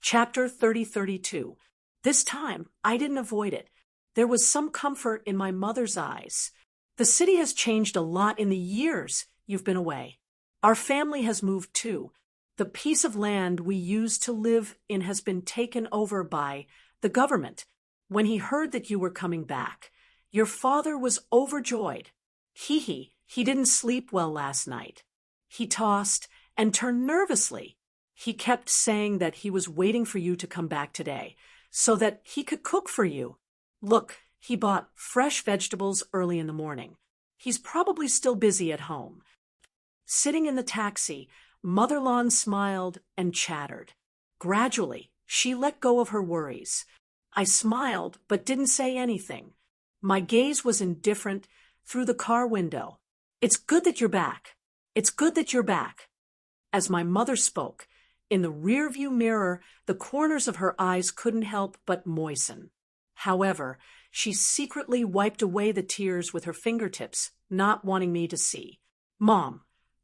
Chapter 3032. This time, I didn't avoid it. There was some comfort in my mother's eyes. The city has changed a lot in the years you've been away. Our family has moved too. The piece of land we used to live in has been taken over by the government. When he heard that you were coming back, your father was overjoyed. He didn't sleep well last night. He tossed and turned nervously. He kept saying that he was waiting for you to come back today, so that he could cook for you. Look, he bought fresh vegetables early in the morning. He's probably still busy at home. Sitting in the taxi, Mother Lon smiled and chattered. Gradually, she let go of her worries. I smiled but didn't say anything. My gaze was indifferent through the car window. It's good that you're back. It's good that you're back. As my mother spoke, in the rearview mirror, the corners of her eyes couldn't help but moisten. However, she secretly wiped away the tears with her fingertips, not wanting me to see. Mom,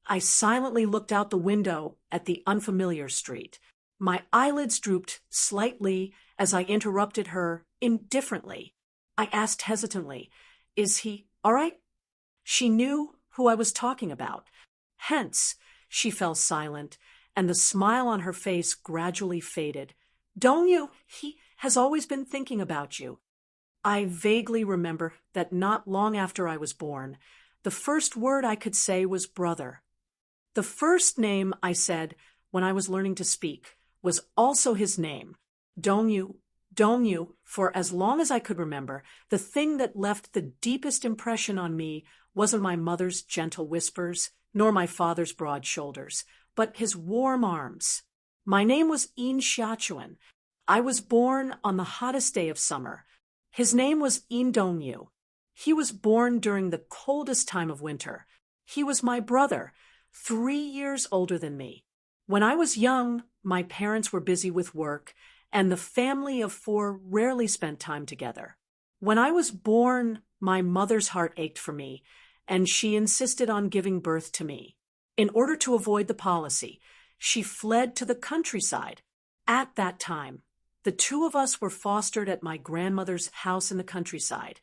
I silently looked out the window at the unfamiliar street. My eyelids drooped slightly as I interrupted her indifferently. I asked hesitantly, "Is he all right?" She knew who I was talking about. Hence, she fell silent, and the smile on her face gradually faded. "Don't you? He has always been thinking about you." I vaguely remember that not long after I was born, the first word I could say was brother. The first name I said when I was learning to speak was also his name. Don't you, for as long as I could remember, the thing that left the deepest impression on me wasn't my mother's gentle whispers, nor my father's broad shoulders, but his warm arms. My name was Enchanting. I was born on the hottest day of summer. His name was Dongyu. He was born during the coldest time of winter. He was my brother, 3 years older than me. When I was young, my parents were busy with work, and the family of 4 rarely spent time together. When I was born, my mother's heart ached for me, and she insisted on giving birth to me. In order to avoid the policy, she fled to the countryside. At that time, the 2 of us were fostered at my grandmother's house in the countryside,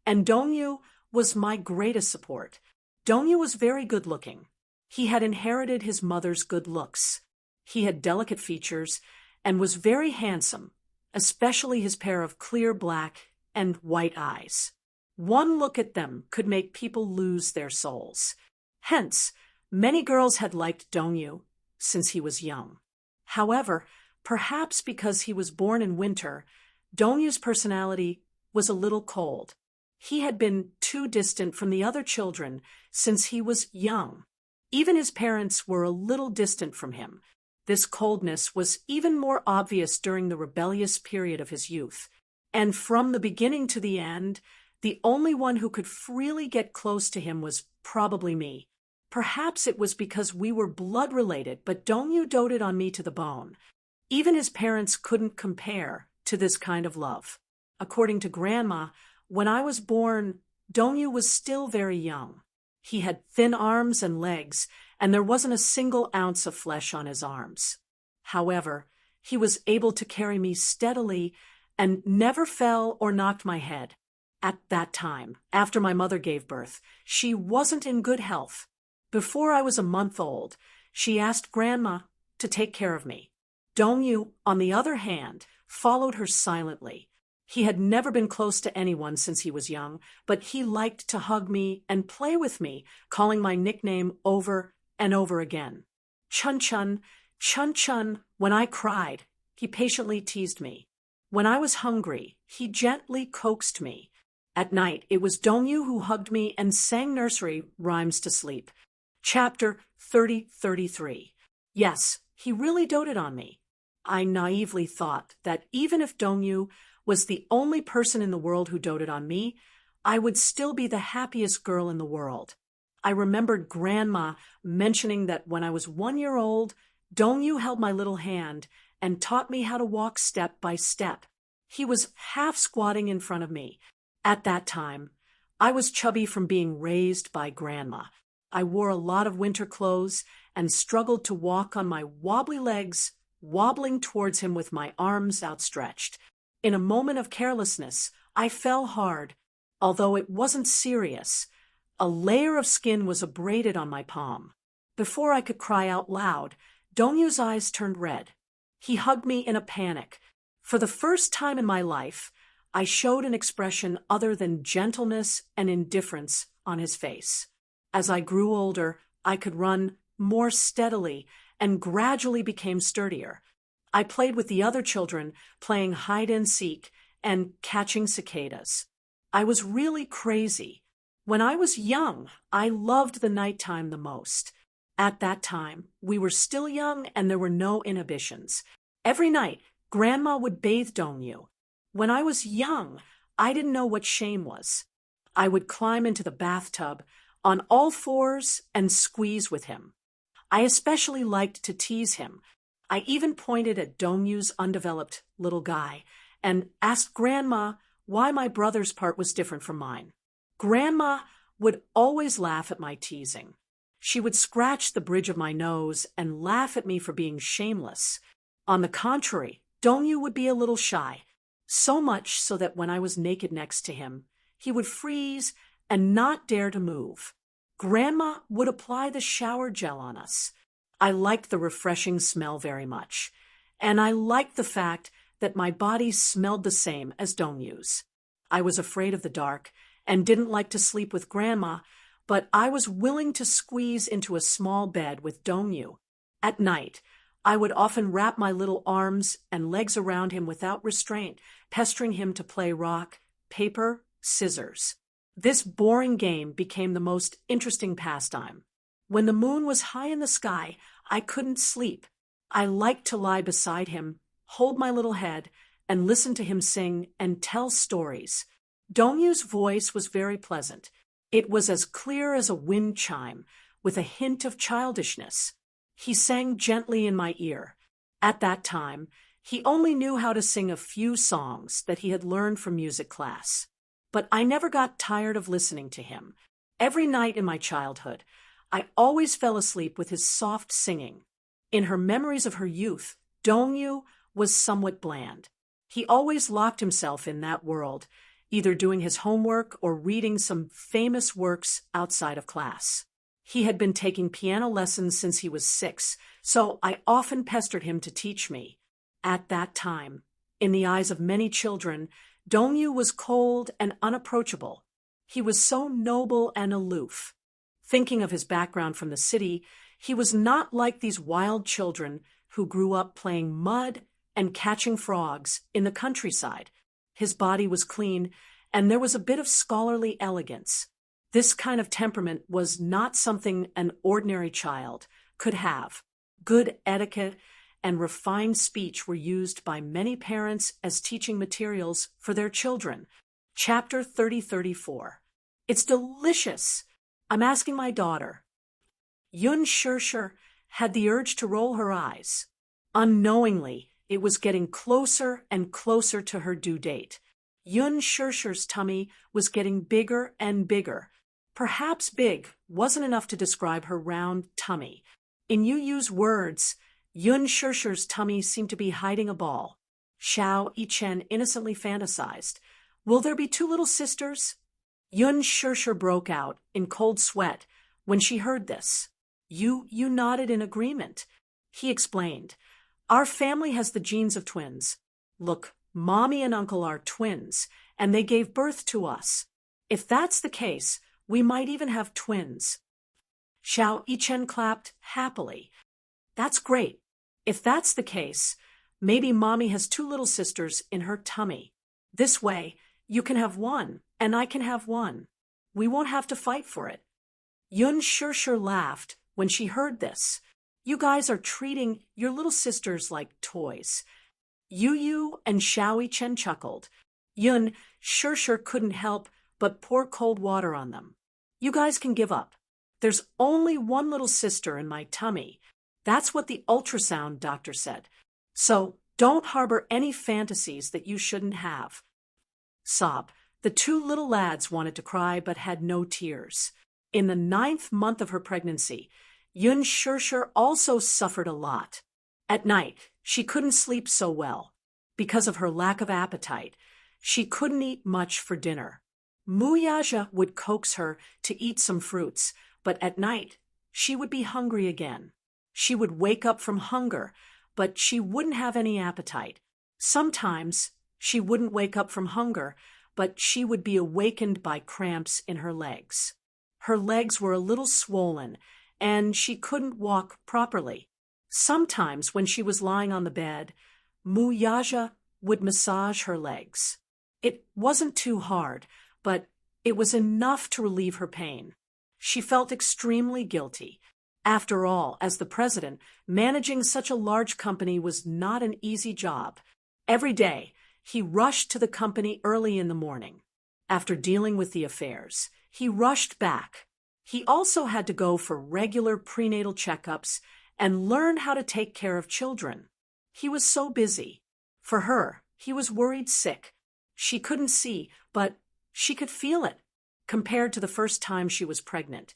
and Dongyu was my greatest support. Dongyu was very good-looking. He had inherited his mother's good looks. He had delicate features and was very handsome, especially his pair of clear black and white eyes. One look at them could make people lose their souls. Hence, many girls had liked Dongyu since he was young. However, perhaps because he was born in winter, Dongyu's personality was a little cold. He had been too distant from the other children since he was young. Even his parents were a little distant from him. This coldness was even more obvious during the rebellious period of his youth. And from the beginning to the end, the only one who could freely get close to him was probably me. Perhaps it was because we were blood-related, but Dongyu doted on me to the bone. Even his parents couldn't compare to this kind of love. According to Grandma, when I was born, Dongyu was still very young. He had thin arms and legs, and there wasn't a single ounce of flesh on his arms. However, he was able to carry me steadily and never fell or knocked my head. At that time, after my mother gave birth, she wasn't in good health. Before I was a month old, she asked Grandma to take care of me. Dongyu, on the other hand, followed her silently. He had never been close to anyone since he was young, but he liked to hug me and play with me, calling my nickname over and over again. Chun-chun, chun-chun. When I cried, he patiently teased me. When I was hungry, he gently coaxed me. At night, it was Dongyu who hugged me and sang nursery rhymes to sleep. Chapter 3033. Yes, he really doted on me. I naively thought that even if Dongyu was the only person in the world who doted on me, I would still be the happiest girl in the world. I remembered Grandma mentioning that when I was 1 year old, Dongyu held my little hand and taught me how to walk step by step. He was half squatting in front of me. At that time, I was chubby from being raised by Grandma. I wore a lot of winter clothes and struggled to walk on my wobbly legs wobbling towards him with my arms outstretched. In a moment of carelessness, I fell hard, although it wasn't serious. A layer of skin was abraded on my palm. Before I could cry out loud, Dongyu's eyes turned red. He hugged me in a panic. For the first time in my life, I showed an expression other than gentleness and indifference on his face. As I grew older, I could run more steadily and gradually became sturdier. I played with the other children, playing hide and seek and catching cicadas. I was really crazy. When I was young, I loved the nighttime the most. At that time, we were still young and there were no inhibitions. Every night, Grandma would bathe Dongyu. When I was young, I didn't know what shame was. I would climb into the bathtub on all fours and squeeze with him. I especially liked to tease him. I even pointed at Dongyu's undeveloped little guy and asked Grandma why my brother's part was different from mine. Grandma would always laugh at my teasing. She would scratch the bridge of my nose and laugh at me for being shameless. On the contrary, Dongyu would be a little shy, so much so that when I was naked next to him, he would freeze and not dare to move. Grandma would apply the shower gel on us. I liked the refreshing smell very much, and I liked the fact that my body smelled the same as Dongyu's. I was afraid of the dark and didn't like to sleep with Grandma, but I was willing to squeeze into a small bed with Dongyu. At night, I would often wrap my little arms and legs around him without restraint, pestering him to play rock, paper, scissors. This boring game became the most interesting pastime. When the moon was high in the sky, I couldn't sleep. I liked to lie beside him, hold my little head, and listen to him sing and tell stories. Dongyu's voice was very pleasant. It was as clear as a wind chime, with a hint of childishness. He sang gently in my ear. At that time, he only knew how to sing a few songs that he had learned from music class. But I never got tired of listening to him. Every night in my childhood, I always fell asleep with his soft singing. In her memories of her youth, Dongyu was somewhat bland. He always locked himself in that world, either doing his homework or reading some famous works outside of class. He had been taking piano lessons since he was 6, so I often pestered him to teach me. At that time, in the eyes of many children, Dongyu was cold and unapproachable. He was so noble and aloof. Thinking of his background from the city, he was not like these wild children who grew up playing mud and catching frogs in the countryside. His body was clean, and there was a bit of scholarly elegance. This kind of temperament was not something an ordinary child could have. Good etiquette and refined speech were used by many parents as teaching materials for their children. Chapter 30-34. It's delicious. I'm asking my daughter. Yun Shirshir had the urge to roll her eyes. Unknowingly, it was getting closer and closer to her due date. Yun Shirshir's tummy was getting bigger and bigger. Perhaps big wasn't enough to describe her round tummy. In Yu Yu's words, Yun Shirshir's tummy seemed to be hiding a ball. Xiao Yichen innocently fantasized. Will there be 2 little sisters? Yun Shirshir broke out in cold sweat when she heard this. You nodded in agreement. He explained. Our family has the genes of twins. Look, Mommy and Uncle are twins, and they gave birth to us. If that's the case, we might even have twins. Xiao Yichen clapped happily. That's great. If that's the case, maybe Mommy has 2 little sisters in her tummy. This way, you can have one, and I can have one. We won't have to fight for it. Yun Shirshir laughed when she heard this. You guys are treating your little sisters like toys. Yu and Xiao Yichen chuckled. Yun Shirshir couldn't help but pour cold water on them. You guys can give up. There's only one little sister in my tummy. That's what the ultrasound doctor said. So don't harbor any fantasies that you shouldn't have. Sob. The 2 little lads wanted to cry but had no tears. In the 9th month of her pregnancy, Yun Shirshir also suffered a lot. At night, She couldn't sleep so well. Because of her lack of appetite, she couldn't eat much for dinner. Muyaja would coax her to eat some fruits, but at night, she would be hungry again. She would wake up from hunger, but she wouldn't have any appetite. Sometimes, she wouldn't wake up from hunger, but she would be awakened by cramps in her legs. Her legs were a little swollen, and she couldn't walk properly. Sometimes, when she was lying on the bed, Muyaja would massage her legs. It wasn't too hard, but it was enough to relieve her pain. She felt extremely guilty. After all, as the president, managing such a large company was not an easy job. Every day, he rushed to the company early in the morning. After dealing with the affairs, he rushed back. He also had to go for regular prenatal checkups and learn how to take care of children. He was so busy. For her, he was worried sick. She couldn't see, but she could feel it. Compared to the first time she was pregnant,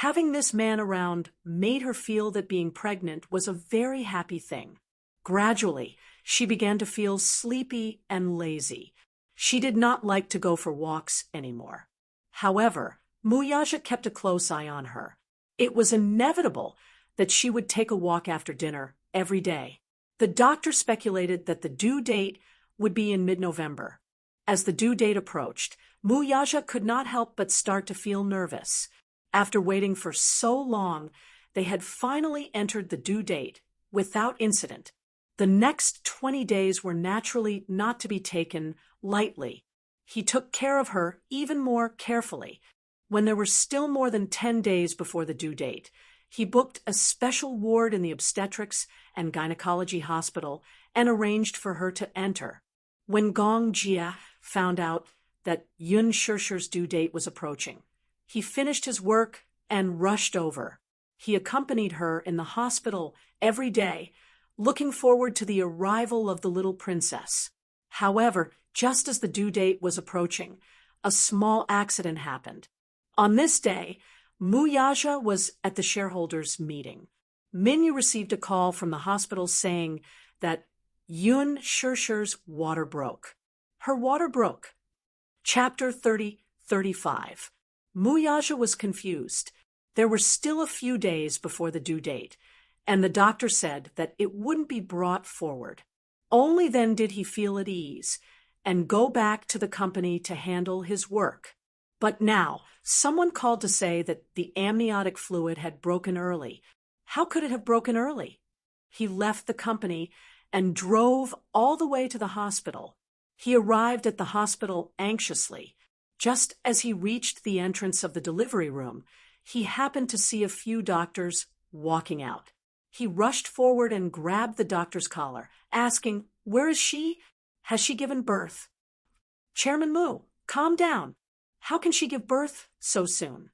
having this man around made her feel that being pregnant was a very happy thing. Gradually, she began to feel sleepy and lazy. She did not like to go for walks anymore. However, Muyaja kept a close eye on her. It was inevitable that she would take a walk after dinner every day. The doctor speculated that the due date would be in mid-November. As the due date approached, Muyaja could not help but start to feel nervous. After waiting for so long, they had finally entered the due date without incident. The next 20 days were naturally not to be taken lightly. He took care of her even more carefully. When there were still more than 10 days before the due date, he booked a special ward in the obstetrics and gynecology hospital and arranged for her to enter. When Gong Jia found out that Yun Shishir's due date was approaching, he finished his work and rushed over. He accompanied her in the hospital every day, looking forward to the arrival of the little princess. However, just as the due date was approaching, a small accident happened. On this day, Muyaja was at the shareholders' meeting. Minyu received a call from the hospital saying that Yun Shishir's water broke. Her water broke. Chapter 30-35. Muyaja was confused. There were still a few days before the due date, and the doctor said that it wouldn't be brought forward. Only then did he feel at ease and go back to the company to handle his work. But now, someone called to say that the amniotic fluid had broken early. How could it have broken early? He left the company and drove all the way to the hospital. He arrived at the hospital anxiously. Just as he reached the entrance of the delivery room, he happened to see a few doctors walking out. He rushed forward and grabbed the doctor's collar, asking, "Where is she? Has she given birth?" "Chairman Mu, calm down. How can she give birth so soon?"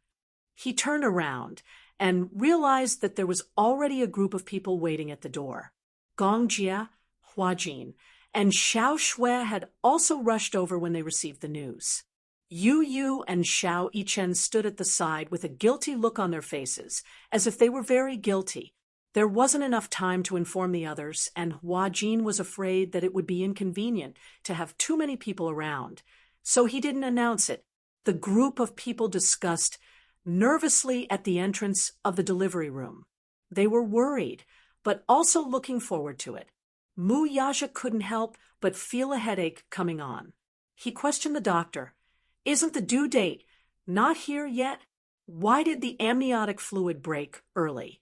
He turned around and realized that there was already a group of people waiting at the door. Gong Jia, Hua Jin, and Xiao Shui had also rushed over when they received the news. Yu Yu and Xiao Yichen stood at the side with a guilty look on their faces, as if they were very guilty. There wasn't enough time to inform the others, and Hua Jin was afraid that it would be inconvenient to have too many people around, so he didn't announce it. The group of people discussed nervously at the entrance of the delivery room. They were worried, but also looking forward to it. Muyaja couldn't help but feel a headache coming on. He questioned the doctor. "Isn't the due date not here yet? Why did the amniotic fluid break early?"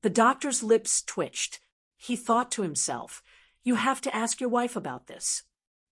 The doctor's lips twitched. He thought to himself, "You have to ask your wife about this."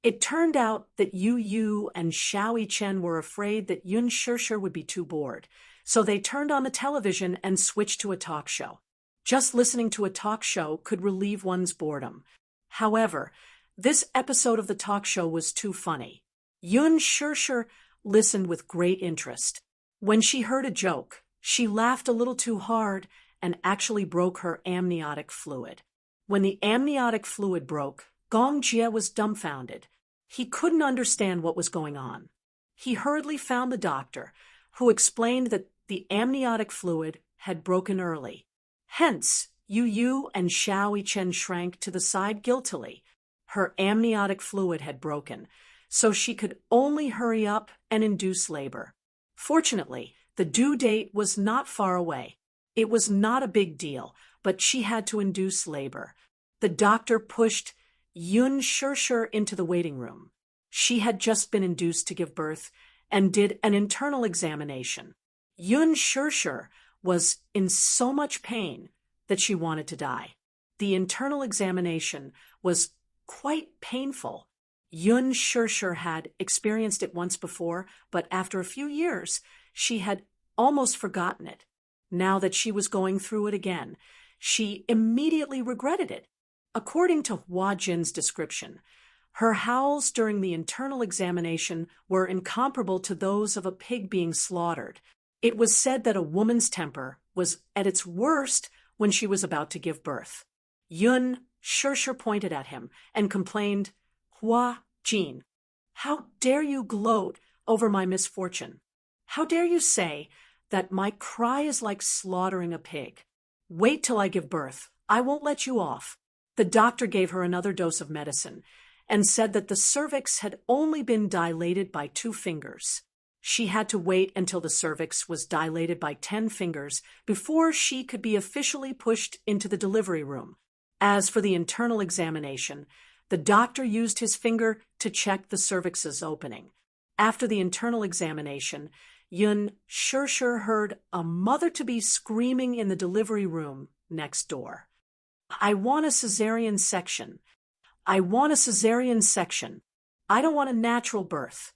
It turned out that Yu Yu and Xiao Yichen were afraid that Yun Shishir would be too bored, so they turned on the television and switched to a talk show. Just listening to a talk show could relieve one's boredom. However, this episode of the talk show was too funny. Yun Shishir listened with great interest. When she heard a joke, she laughed a little too hard and actually broke her amniotic fluid. When the amniotic fluid broke, Gong Jia was dumbfounded. He couldn't understand what was going on. He hurriedly found the doctor, who explained that the amniotic fluid had broken early. Hence, Yu and Xiao Chen shrank to the side guiltily. Her amniotic fluid had broken, so she could only hurry up and induce labor. Fortunately, the due date was not far away. It was not a big deal, but she had to induce labor. The doctor pushed Yun Shirshir into the waiting room. She had just been induced to give birth and did an internal examination. Yun Shirshir was in so much pain that she wanted to die. The internal examination was quite painful. Yun Shirshir had experienced it once before, but after a few years, she had almost forgotten it. Now that she was going through it again, she immediately regretted it. According to Hua Jin's description, her howls during the internal examination were incomparable to those of a pig being slaughtered. It was said that a woman's temper was at its worst when she was about to give birth. Yun Shirshir pointed at him and complained, "Hua Jin, how dare you gloat over my misfortune? How dare you say that my cry is like slaughtering a pig? Wait till I give birth. I won't let you off." The doctor gave her another dose of medicine and said that the cervix had only been dilated by 2 fingers. She had to wait until the cervix was dilated by 10 fingers before she could be officially pushed into the delivery room. As for the internal examination, the doctor used his finger to check the cervix's opening. After the internal examination, Yun Shirshir heard a mother-to-be screaming in the delivery room next door. "I want a cesarean section. I want a cesarean section. I don't want a natural birth."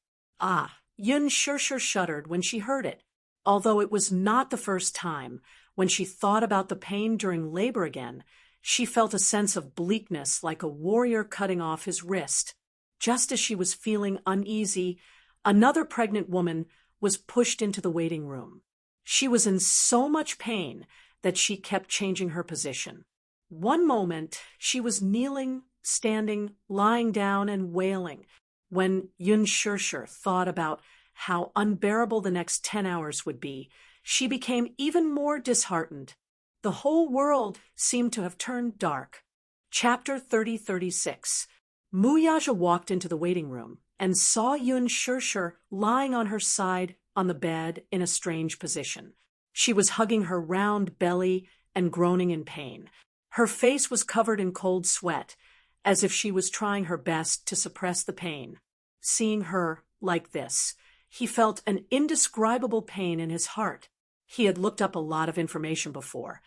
Yun Shirshir shuddered when she heard it. Although it was not the first time, when she thought about the pain during labor again, she felt a sense of bleakness like a warrior cutting off his wrist. Just as she was feeling uneasy, another pregnant woman was pushed into the waiting room. She was in so much pain that she kept changing her position. One moment, she was kneeling, standing, lying down, and wailing. When Yun Shirshir thought about how unbearable the next 10 hours would be, she became even more disheartened. The whole world seemed to have turned dark. Chapter 30-36. Muyaja walked into the waiting room and saw Yun Shirshir lying on her side on the bed in a strange position. She was hugging her round belly and groaning in pain. Her face was covered in cold sweat, as if she was trying her best to suppress the pain. Seeing her like this, he felt an indescribable pain in his heart. He had looked up a lot of information before,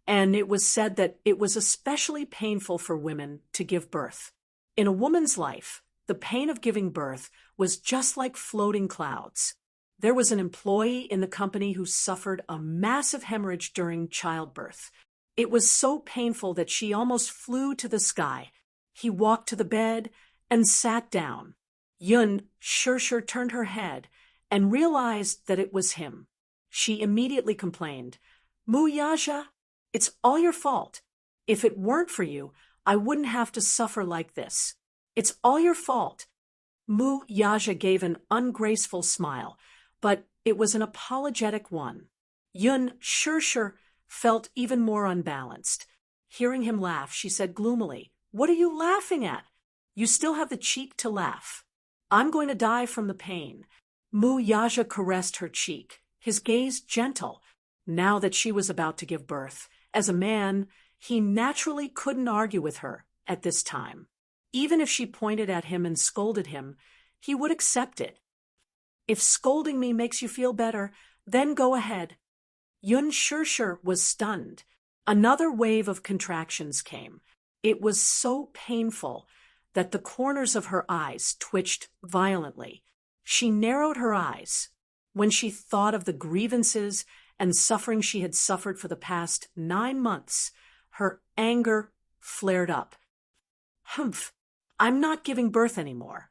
and it was said that it was especially painful for women to give birth. In a woman's life, the pain of giving birth was just like floating clouds. There was an employee in the company who suffered a massive hemorrhage during childbirth. It was so painful that she almost flew to the sky. He walked to the bed and sat down. Yun Shirshir turned her head and realized that it was him. She immediately complained, "Muyaja, it's all your fault. If it weren't for you, I wouldn't have to suffer like this. It's all your fault." Muyaja gave an ungraceful smile, but it was an apologetic one. Yun Shirshir felt even more unbalanced. Hearing him laugh, she said gloomily, "What are you laughing at? You still have the cheek to laugh. I'm going to die from the pain." Muyaja caressed her cheek, his gaze gentle. Now that she was about to give birth, as a man, he naturally couldn't argue with her at this time. Even if she pointed at him and scolded him, he would accept it. "If scolding me makes you feel better, then go ahead." Yun Shirshir was stunned. Another wave of contractions came. It was so painful that the corners of her eyes twitched violently. She narrowed her eyes. When she thought of the grievances and suffering she had suffered for the past 9 months, her anger flared up. "Humph, I'm not giving birth anymore."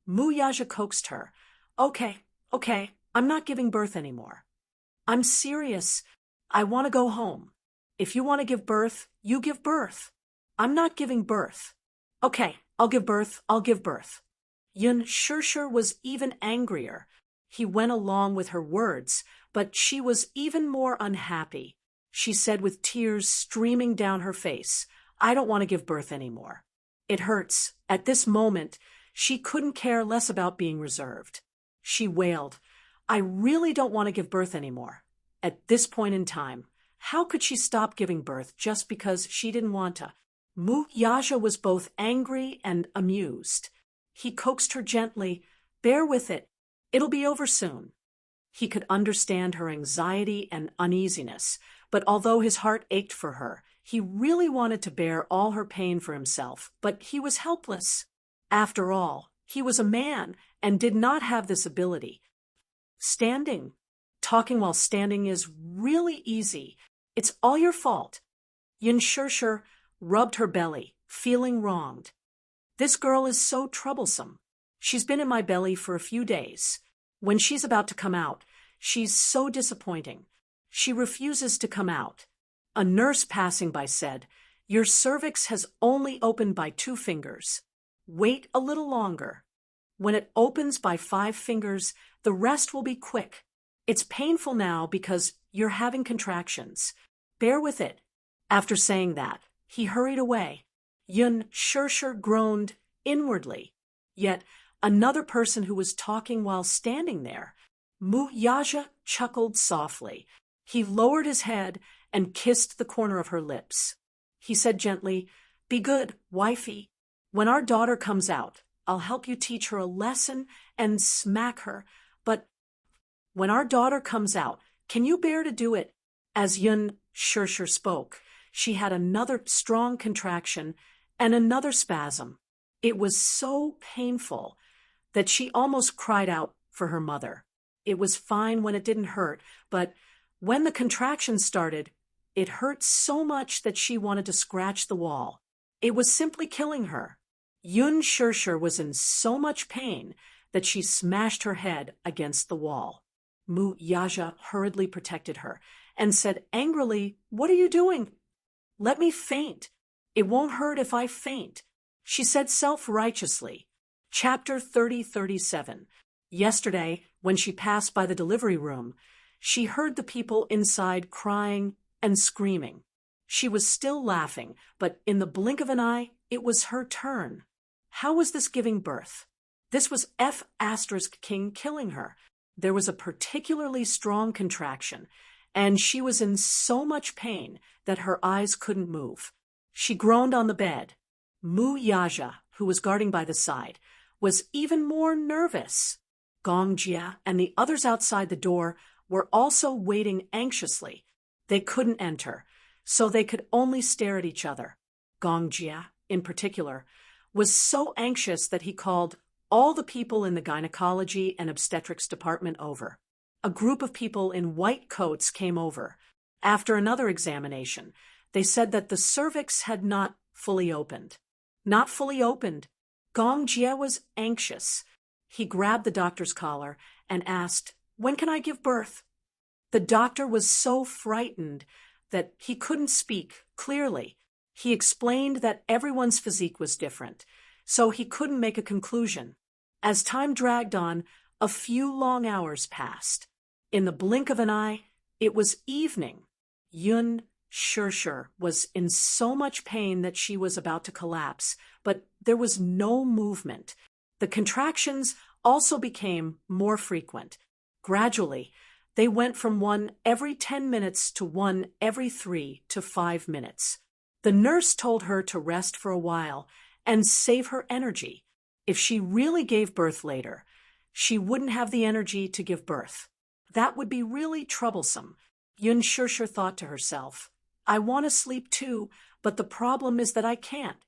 Muyaja coaxed her. Okay, I'm not giving birth anymore. I'm serious. I want to go home. If you want to give birth, you give birth. I'm not giving birth." "Okay, I'll give birth. Yun Shirshir was even angrier. He went along with her words, but she was even more unhappy. she said with tears streaming down her face. I don't want to give birth anymore. It hurts. At this moment, she couldn't care less about being reserved. She wailed, I really don't want to give birth anymore. At this point in time, how could she stop giving birth just because she didn't want to? Yaja was both angry and amused. He coaxed her gently, bear with it. It'll be over soon. He could understand her anxiety and uneasiness, but although his heart ached for her, he really wanted to bear all her pain for himself, but he was helpless. After all, he was a man and did not have this ability. Talking while standing is really easy. It's all your fault. Yin Shirshir rubbed her belly, feeling wronged. This girl is so troublesome. She's been in my belly for a few days. When she's about to come out, she's so disappointing. She refuses to come out. A nurse passing by said, your cervix has only opened by 2 fingers. Wait a little longer. When it opens by 5 fingers, the rest will be quick. It's painful now because you're having contractions. Bear with it. After saying that, he hurried away. Yin Shirshir groaned inwardly. Yet another person who was talking while standing there. Yaja chuckled softly. He lowered his head and kissed the corner of her lips. He said gently, be good, wifey. When our daughter comes out, I'll help you teach her a lesson and smack her. But when our daughter comes out, can you bear to do it? As Yin Shirshir spoke, she had another strong contraction and another spasm. It was so painful that she almost cried out for her mother. It was fine when it didn't hurt, but when the contractions started, it hurt so much that she wanted to scratch the wall. It was simply killing her. Yin Shirshir was in so much pain that she smashed her head against the wall. Yaja hurriedly protected her and said angrily, what are you doing? Let me faint. It won't hurt if I faint, she said self-righteously. Chapter 30:37. Yesterday, when she passed by the delivery room, she heard the people inside crying and screaming. She was still laughing, but in the blink of an eye, it was her turn. How was this giving birth? This was F*King killing her. There was a particularly strong contraction, and she was in so much pain that her eyes couldn't move. She groaned on the bed. Yaja, who was guarding by the side, was even more nervous. Gongjia and the others outside the door were also waiting anxiously. They couldn't enter, so they could only stare at each other. Gongjia, in particular, was so anxious that he called all the people in the gynecology and obstetrics department over. A group of people in white coats came over. After another examination, they said that the cervix had not fully opened. Not fully opened. Gongjia was anxious. He grabbed the doctor's collar and asked, when can I give birth? The doctor was so frightened that he couldn't speak clearly. He explained that everyone's physique was different, so he couldn't make a conclusion. As time dragged on, a few long hours passed. In the blink of an eye, it was evening. Yin Shirshir was in so much pain that she was about to collapse, but there was no movement. The contractions also became more frequent. Gradually, they went from 1 every 10 minutes to 1 every 3 to 5 minutes. The nurse told her to rest for a while and save her energy. If she really gave birth later, she wouldn't have the energy to give birth. That would be really troublesome. Yin Shirshir thought to herself, I want to sleep too, but the problem is that I can't.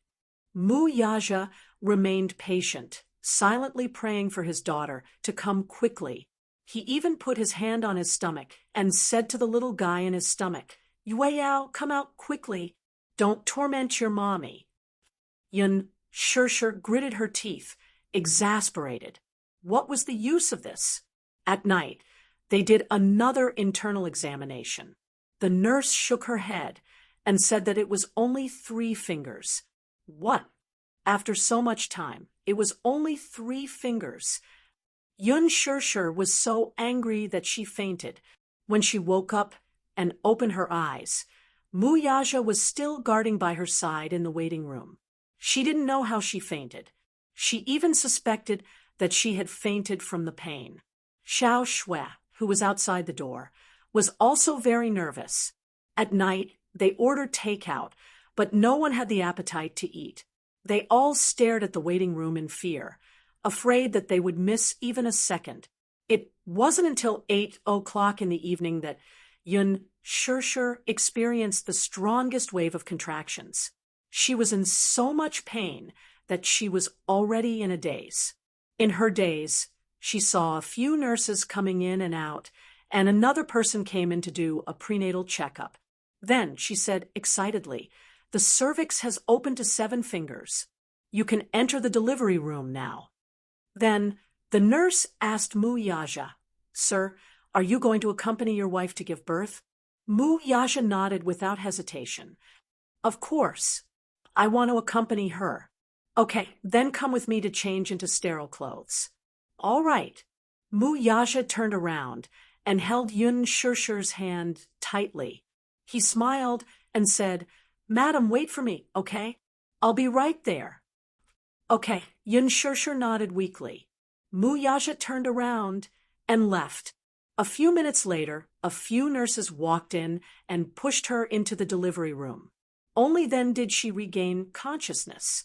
Yaja remained patient, silently praying for his daughter to come quickly. He even put his hand on his stomach and said to the little guy in his stomach, Yueyao, come out quickly. Don't torment your mommy. Yin Shirshir gritted her teeth, exasperated. What was the use of this? At night, they did another internal examination. The nurse shook her head and said that it was only 3 fingers. What? After so much time, it was only 3 fingers. Yin Shirshir was so angry that she fainted. When she woke up and open her eyes. Muyaja was still guarding by her side in the waiting room. She didn't know how she fainted. She even suspected that she had fainted from the pain. Xiao Shui, who was outside the door, was also very nervous. At night, they ordered takeout, but no one had the appetite to eat. They all stared at the waiting room in fear, afraid that they would miss even a second. It wasn't until 8 o'clock in the evening that Yun Shishir experienced the strongest wave of contractions. She was in so much pain that she was already in a daze. In her daze, she saw a few nurses coming in and out, and another person came in to do a prenatal checkup. Then she said excitedly, "The cervix has opened to 7 fingers. You can enter the delivery room now." Then the nurse asked Muyaja, "Sir, are you going to accompany your wife to give birth?" Muyaja nodded without hesitation. "Of course. I want to accompany her." "Okay, then come with me to change into sterile clothes." "All right." Muyaja turned around and held Yun Shishir's hand tightly. He smiled and said, "Madam, wait for me, okay? I'll be right there." "Okay." Yun Shishir nodded weakly. Muyaja turned around and left. A few minutes later, a few nurses walked in and pushed her into the delivery room. Only then did she regain consciousness.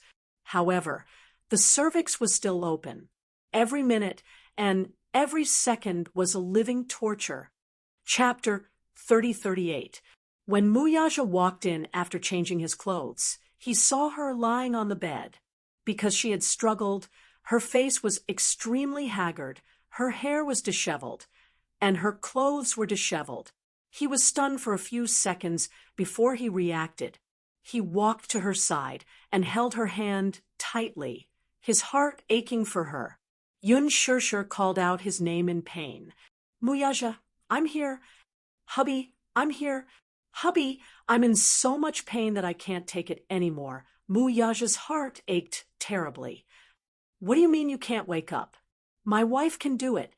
However, the cervix was still open. Every minute and every second was a living torture. Chapter 3038. When Muyaja walked in after changing his clothes, he saw her lying on the bed. Because she had struggled, her face was extremely haggard, her hair was disheveled, and her clothes were disheveled. He was stunned for a few seconds before he reacted. He walked to her side and held her hand tightly, his heart aching for her. Yun Shishir called out his name in pain. "Muyaja, I'm here. Hubby, I'm here. Hubby, I'm in so much pain that I can't take it anymore." Muyaja's heart ached terribly. "What do you mean you can't wake up?" "My wife can do it."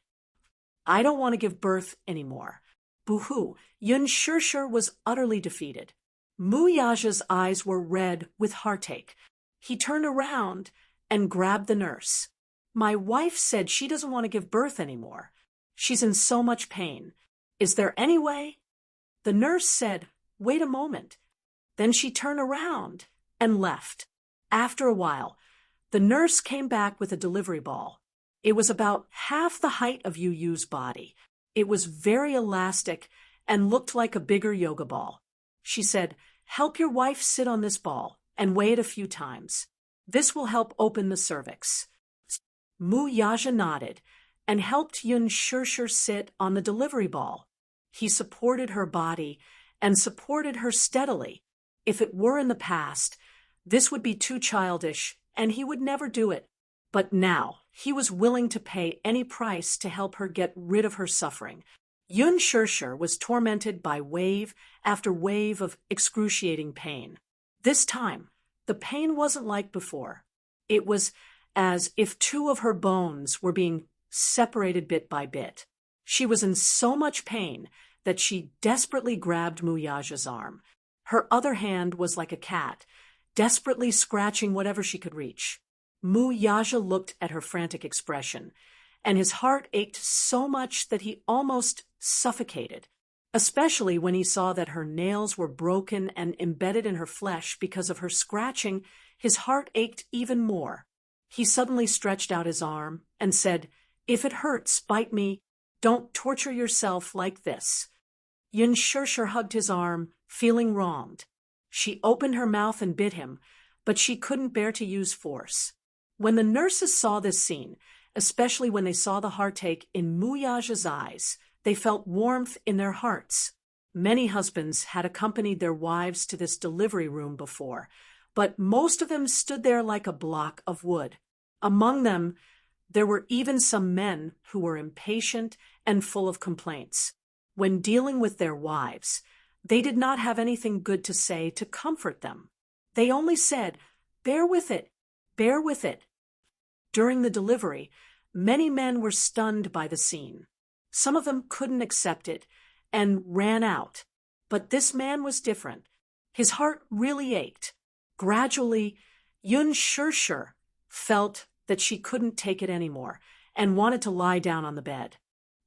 "I don't want to give birth anymore." Boo-hoo. Yun Shishir was utterly defeated. Muyaja's eyes were red with heartache. He turned around and grabbed the nurse. "My wife said she doesn't want to give birth anymore. She's in so much pain. Is there any way?" The nurse said, "Wait a moment." Then she turned around and left. After a while, the nurse came back with a delivery ball. It was about half the height of Yu's body. It was very elastic and looked like a bigger yoga ball. She said, "Help your wife sit on this ball and weigh it a few times. This will help open the cervix." Muyaja nodded and helped Yun Shishir sit on the delivery ball. He supported her body and supported her steadily. If it were in the past, this would be too childish and he would never do it. But now he was willing to pay any price to help her get rid of her suffering. Yun Shishir was tormented by wave after wave of excruciating pain. This time, the pain wasn't like before. It was as if 2 of her bones were being separated bit by bit. She was in so much pain that she desperately grabbed Muyaja's arm. Her other hand was like a cat, desperately scratching whatever she could reach. Muyaja looked at her frantic expression, and his heart ached so much that he almost suffocated, especially when he saw that her nails were broken and embedded in her flesh because of her scratching. His heart ached even more. He suddenly stretched out his arm and said, "If it hurts, bite me. Don't torture yourself like this." Yun Shishir hugged his arm, feeling wronged. She opened her mouth and bit him, but she couldn't bear to use force. When the nurses saw this scene, especially when they saw the heartache in Muyaja's eyes, they felt warmth in their hearts. Many husbands had accompanied their wives to this delivery room before, but most of them stood there like a block of wood. Among them, there were even some men who were impatient and full of complaints. When dealing with their wives, they did not have anything good to say to comfort them. They only said, "Bear with it, bear with it." During the delivery, many men were stunned by the scene. Some of them couldn't accept it and ran out. But this man was different. His heart really ached. Gradually, Yun Shirshir felt that she couldn't take it anymore and wanted to lie down on the bed.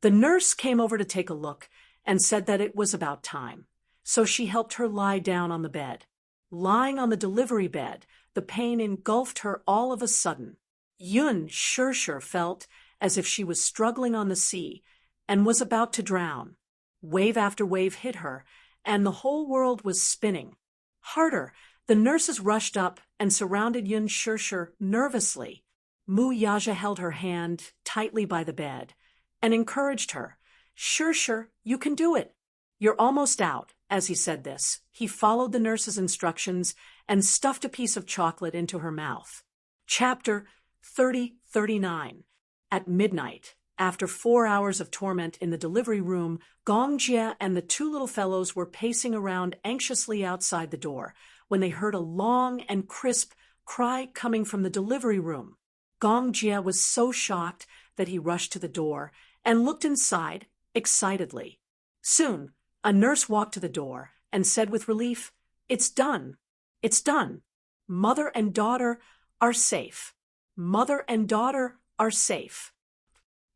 The nurse came over to take a look and said that it was about time, so she helped her lie down on the bed. Lying on the delivery bed, the pain engulfed her all of a sudden. Yun Shirshir felt as if she was struggling on the sea and was about to drown. Wave after wave hit her, and the whole world was spinning. Harder, the nurses rushed up and surrounded Yun Shirshir nervously. Mu Yaja held her hand tightly by the bed and encouraged her. Shirshir, you can do it. You're almost out. As he said this, he followed the nurse's instructions and stuffed a piece of chocolate into her mouth. Chapter 39. At midnight, after 4 hours of torment in the delivery room, Gong Jia and the two little fellows were pacing around anxiously outside the door when they heard a long and crisp cry coming from the delivery room. Gong Jia was so shocked that he rushed to the door and looked inside excitedly. Soon, a nurse walked to the door and said with relief, "It's done. It's done. Mother and daughter are safe. Mother and daughter are safe."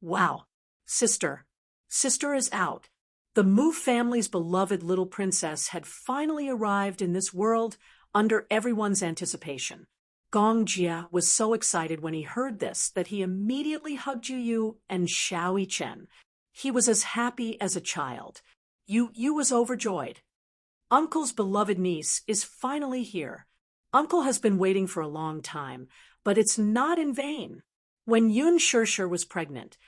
Wow. Sister is out. The Mu family's beloved little princess had finally arrived in this world under everyone's anticipation. Gong Jia was so excited when he heard this that he immediately hugged Yu and Xiao Chen. He was as happy as a child. Yu was overjoyed. Uncle's beloved niece is finally here. Uncle has been waiting for a long time, but it's not in vain. When Yun Shirshir was pregnant,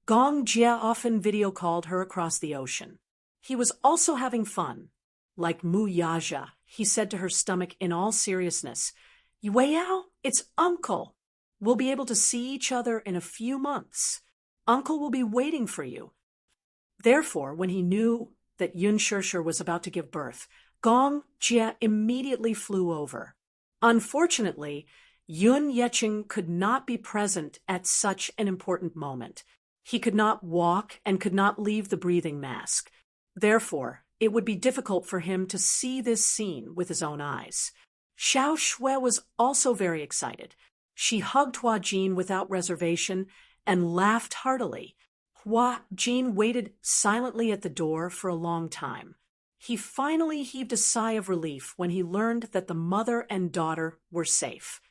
Gong Jia often video called her across the ocean. He was also having fun. Like Mu Yaja, he said to her stomach in all seriousness, "Yueyao, it's Uncle. We'll be able to see each other in a few months. Uncle will be waiting for you." Therefore, when he knew that Yun Shirshir was about to give birth, Gong Jia immediately flew over. Unfortunately, Yun Yecheng could not be present at such an important moment. He could not walk and could not leave the breathing mask. Therefore, it would be difficult for him to see this scene with his own eyes. Xiao Shui was also very excited. She hugged Hua Jin without reservation and laughed heartily. Hua Jin waited silently at the door for a long time. He finally heaved a sigh of relief when he learned that the mother and daughter were safe.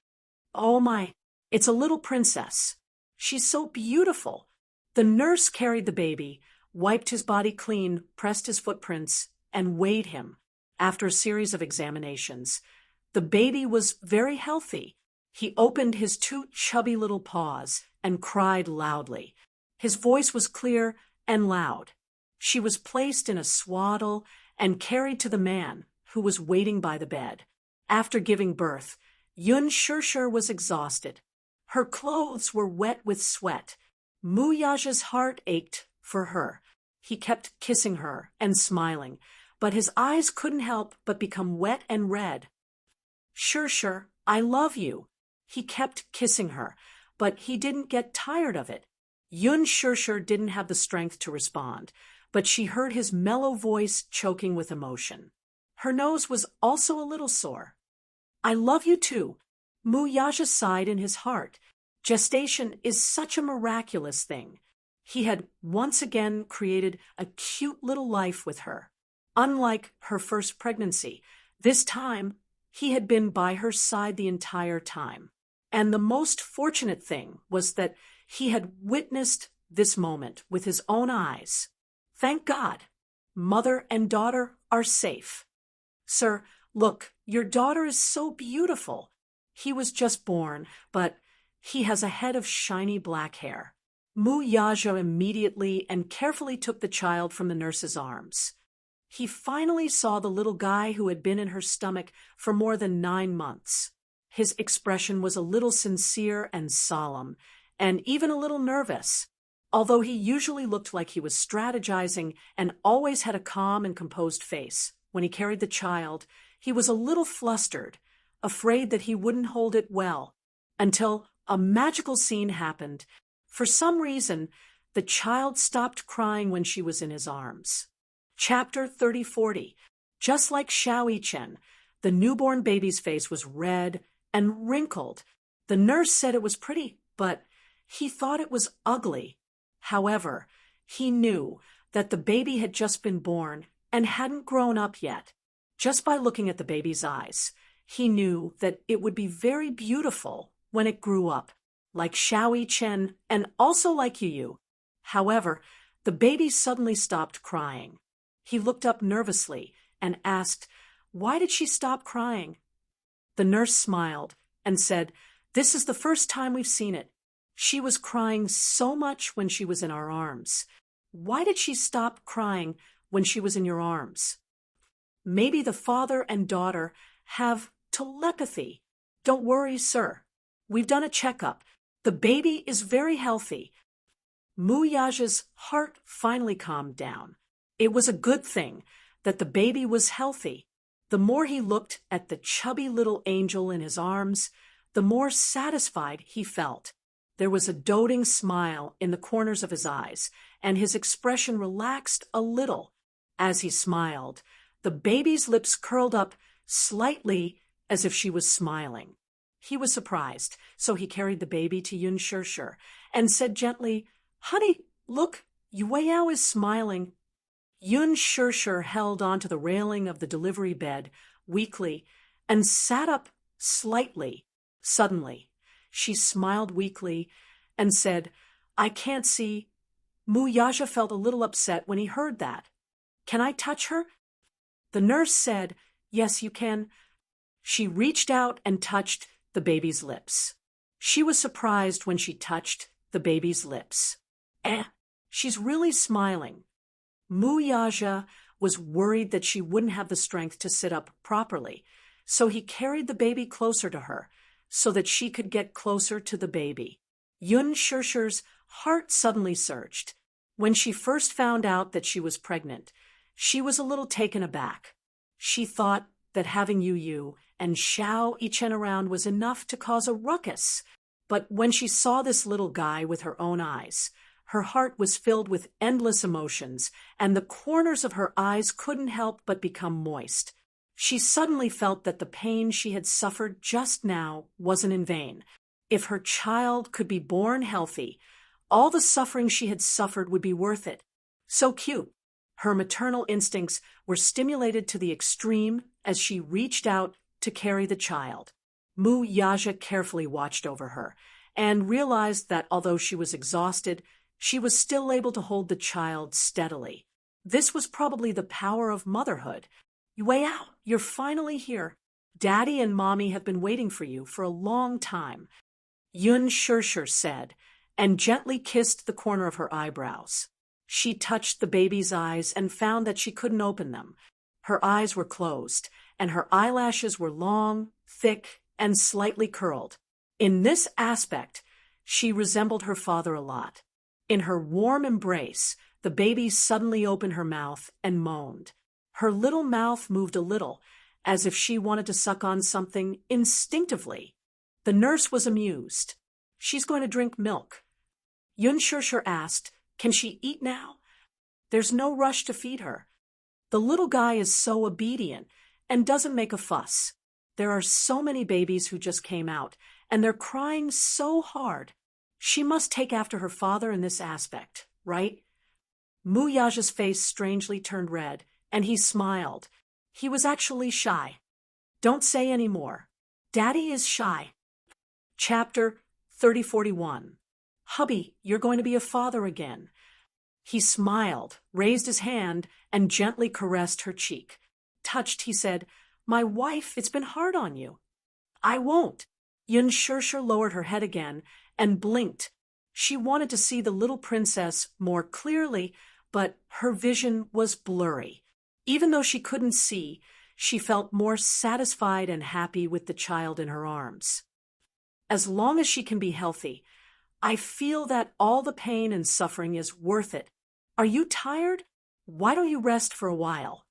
"Oh my, it's a little princess. She's so beautiful." The nurse carried the baby, wiped his body clean, pressed his footprints, and weighed him. After a series of examinations, the baby was very healthy. He opened his two chubby little paws and cried loudly. His voice was clear and loud. She was placed in a swaddle and carried to the man who was waiting by the bed. After giving birth, Yun Shirshir was exhausted. Her clothes were wet with sweat. Mu Yaja's heart ached for her. He kept kissing her and smiling, but his eyes couldn't help but become wet and red. "Shirshir, I love you." He kept kissing her, but he didn't get tired of it. Yun Shirshir didn't have the strength to respond, but she heard his mellow voice choking with emotion. Her nose was also a little sore. "I love you too." Mu Yaja sighed in his heart. Gestation is such a miraculous thing. He had once again created a cute little life with her. Unlike her first pregnancy, this time he had been by her side the entire time. And the most fortunate thing was that he had witnessed this moment with his own eyes. Thank God, mother and daughter are safe. "Sir, look, your daughter is so beautiful. He was just born, but he has a head of shiny black hair." Mu Yaja immediately and carefully took the child from the nurse's arms. He finally saw the little guy who had been in her stomach for more than 9 months. His expression was a little sincere and solemn, and even a little nervous. Although he usually looked like he was strategizing and always had a calm and composed face, when he carried the child, he was a little flustered, afraid that he wouldn't hold it well, until a magical scene happened. For some reason, the child stopped crying when she was in his arms. Chapter 30-40. Just like Xiao Chen, the newborn baby's face was red and wrinkled. The nurse said it was pretty, but he thought it was ugly. However, he knew that the baby had just been born and hadn't grown up yet. Just by looking at the baby's eyes, he knew that it would be very beautiful when it grew up, like Xiao Chen and also like Yu. However, the baby suddenly stopped crying. He looked up nervously and asked, "Why did she stop crying?" The nurse smiled and said, "This is the first time we've seen it. She was crying so much when she was in our arms. Why did she stop crying when she was in your arms?" "Maybe the father and daughter have telepathy." "Don't worry, sir. We've done a checkup. The baby is very healthy." Mu Yaja's heart finally calmed down. It was a good thing that the baby was healthy. The more he looked at the chubby little angel in his arms, the more satisfied he felt. There was a doting smile in the corners of his eyes, and his expression relaxed a little. As he smiled, the baby's lips curled up slightly as if she was smiling. He was surprised, so he carried the baby to Yun Shirshir and said gently, "Honey, look, Yueyao is smiling." Yun Shirshir held onto the railing of the delivery bed weakly and sat up slightly. Suddenly, she smiled weakly and said, "I can't see." Mu Yaja felt a little upset when he heard that. "Can I touch her?" The nurse said, "Yes, you can." She reached out and touched the baby's lips. She was surprised when she touched the baby's lips. She's really smiling. Mu Yaja was worried that she wouldn't have the strength to sit up properly, so he carried the baby closer to her so that she could get closer to the baby. Yun Shirshir's heart suddenly surged. When she first found out that she was pregnant, she was a little taken aback. She thought that having Yu and Xiao Yichen around was enough to cause a ruckus. But when she saw this little guy with her own eyes, her heart was filled with endless emotions, and the corners of her eyes couldn't help but become moist. She suddenly felt that the pain she had suffered just now wasn't in vain. If her child could be born healthy, all the suffering she had suffered would be worth it. So cute. Her maternal instincts were stimulated to the extreme as she reached out to carry the child. Mu Yaja carefully watched over her and realized that although she was exhausted, she was still able to hold the child steadily. This was probably the power of motherhood. "Yueyao, you're finally here. Daddy and Mommy have been waiting for you for a long time," Yun Shirshir said, and gently kissed the corner of her eyebrows. She touched the baby's eyes and found that she couldn't open them. Her eyes were closed, and her eyelashes were long, thick, and slightly curled. In this aspect, she resembled her father a lot. In her warm embrace, the baby suddenly opened her mouth and moaned. Her little mouth moved a little, as if she wanted to suck on something instinctively. The nurse was amused. "She's going to drink milk." Yun Shirshir asked, "Can she eat now?" "There's no rush to feed her. The little guy is so obedient and doesn't make a fuss. There are so many babies who just came out, and they're crying so hard. She must take after her father in this aspect, right?" Mu Yaja's face strangely turned red, and he smiled. He was actually shy. "Don't say any more. Daddy is shy." Chapter 3041. "Hubby, you're going to be a father again." He smiled, raised his hand, and gently caressed her cheek. Touched, he said, "My wife, it's been hard on you." "I won't." Yun Shirshir lowered her head again and blinked. She wanted to see the little princess more clearly, but her vision was blurry. Even though she couldn't see, she felt more satisfied and happy with the child in her arms. "As long as she can be healthy, I feel that all the pain and suffering is worth it. Are you tired? Why don't you rest for a while?"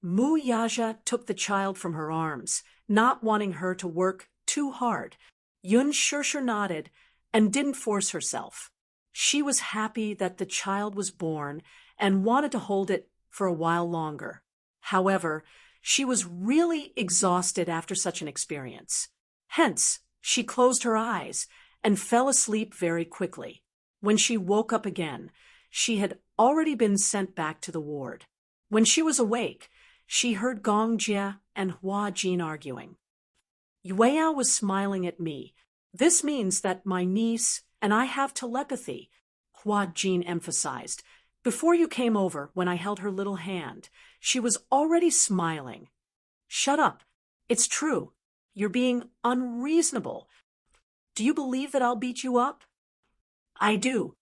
Mu Yaja took the child from her arms, not wanting her to work too hard. Yun Shirshir nodded and didn't force herself. She was happy that the child was born and wanted to hold it for a while longer. However, She was really exhausted after such an experience. Hence, she closed her eyes and fell asleep very quickly. When she woke up again, she had already been sent back to the ward. When she was awake, she heard Gong Jie and Hua Jin arguing. Yueyao was smiling at me. This means that my niece and I have telepathy, Hua Jin emphasized. Before you came over, when I held her little hand, she was already smiling. Shut up. It's true. You're being unreasonable. Do you believe that I'll beat you up? I do.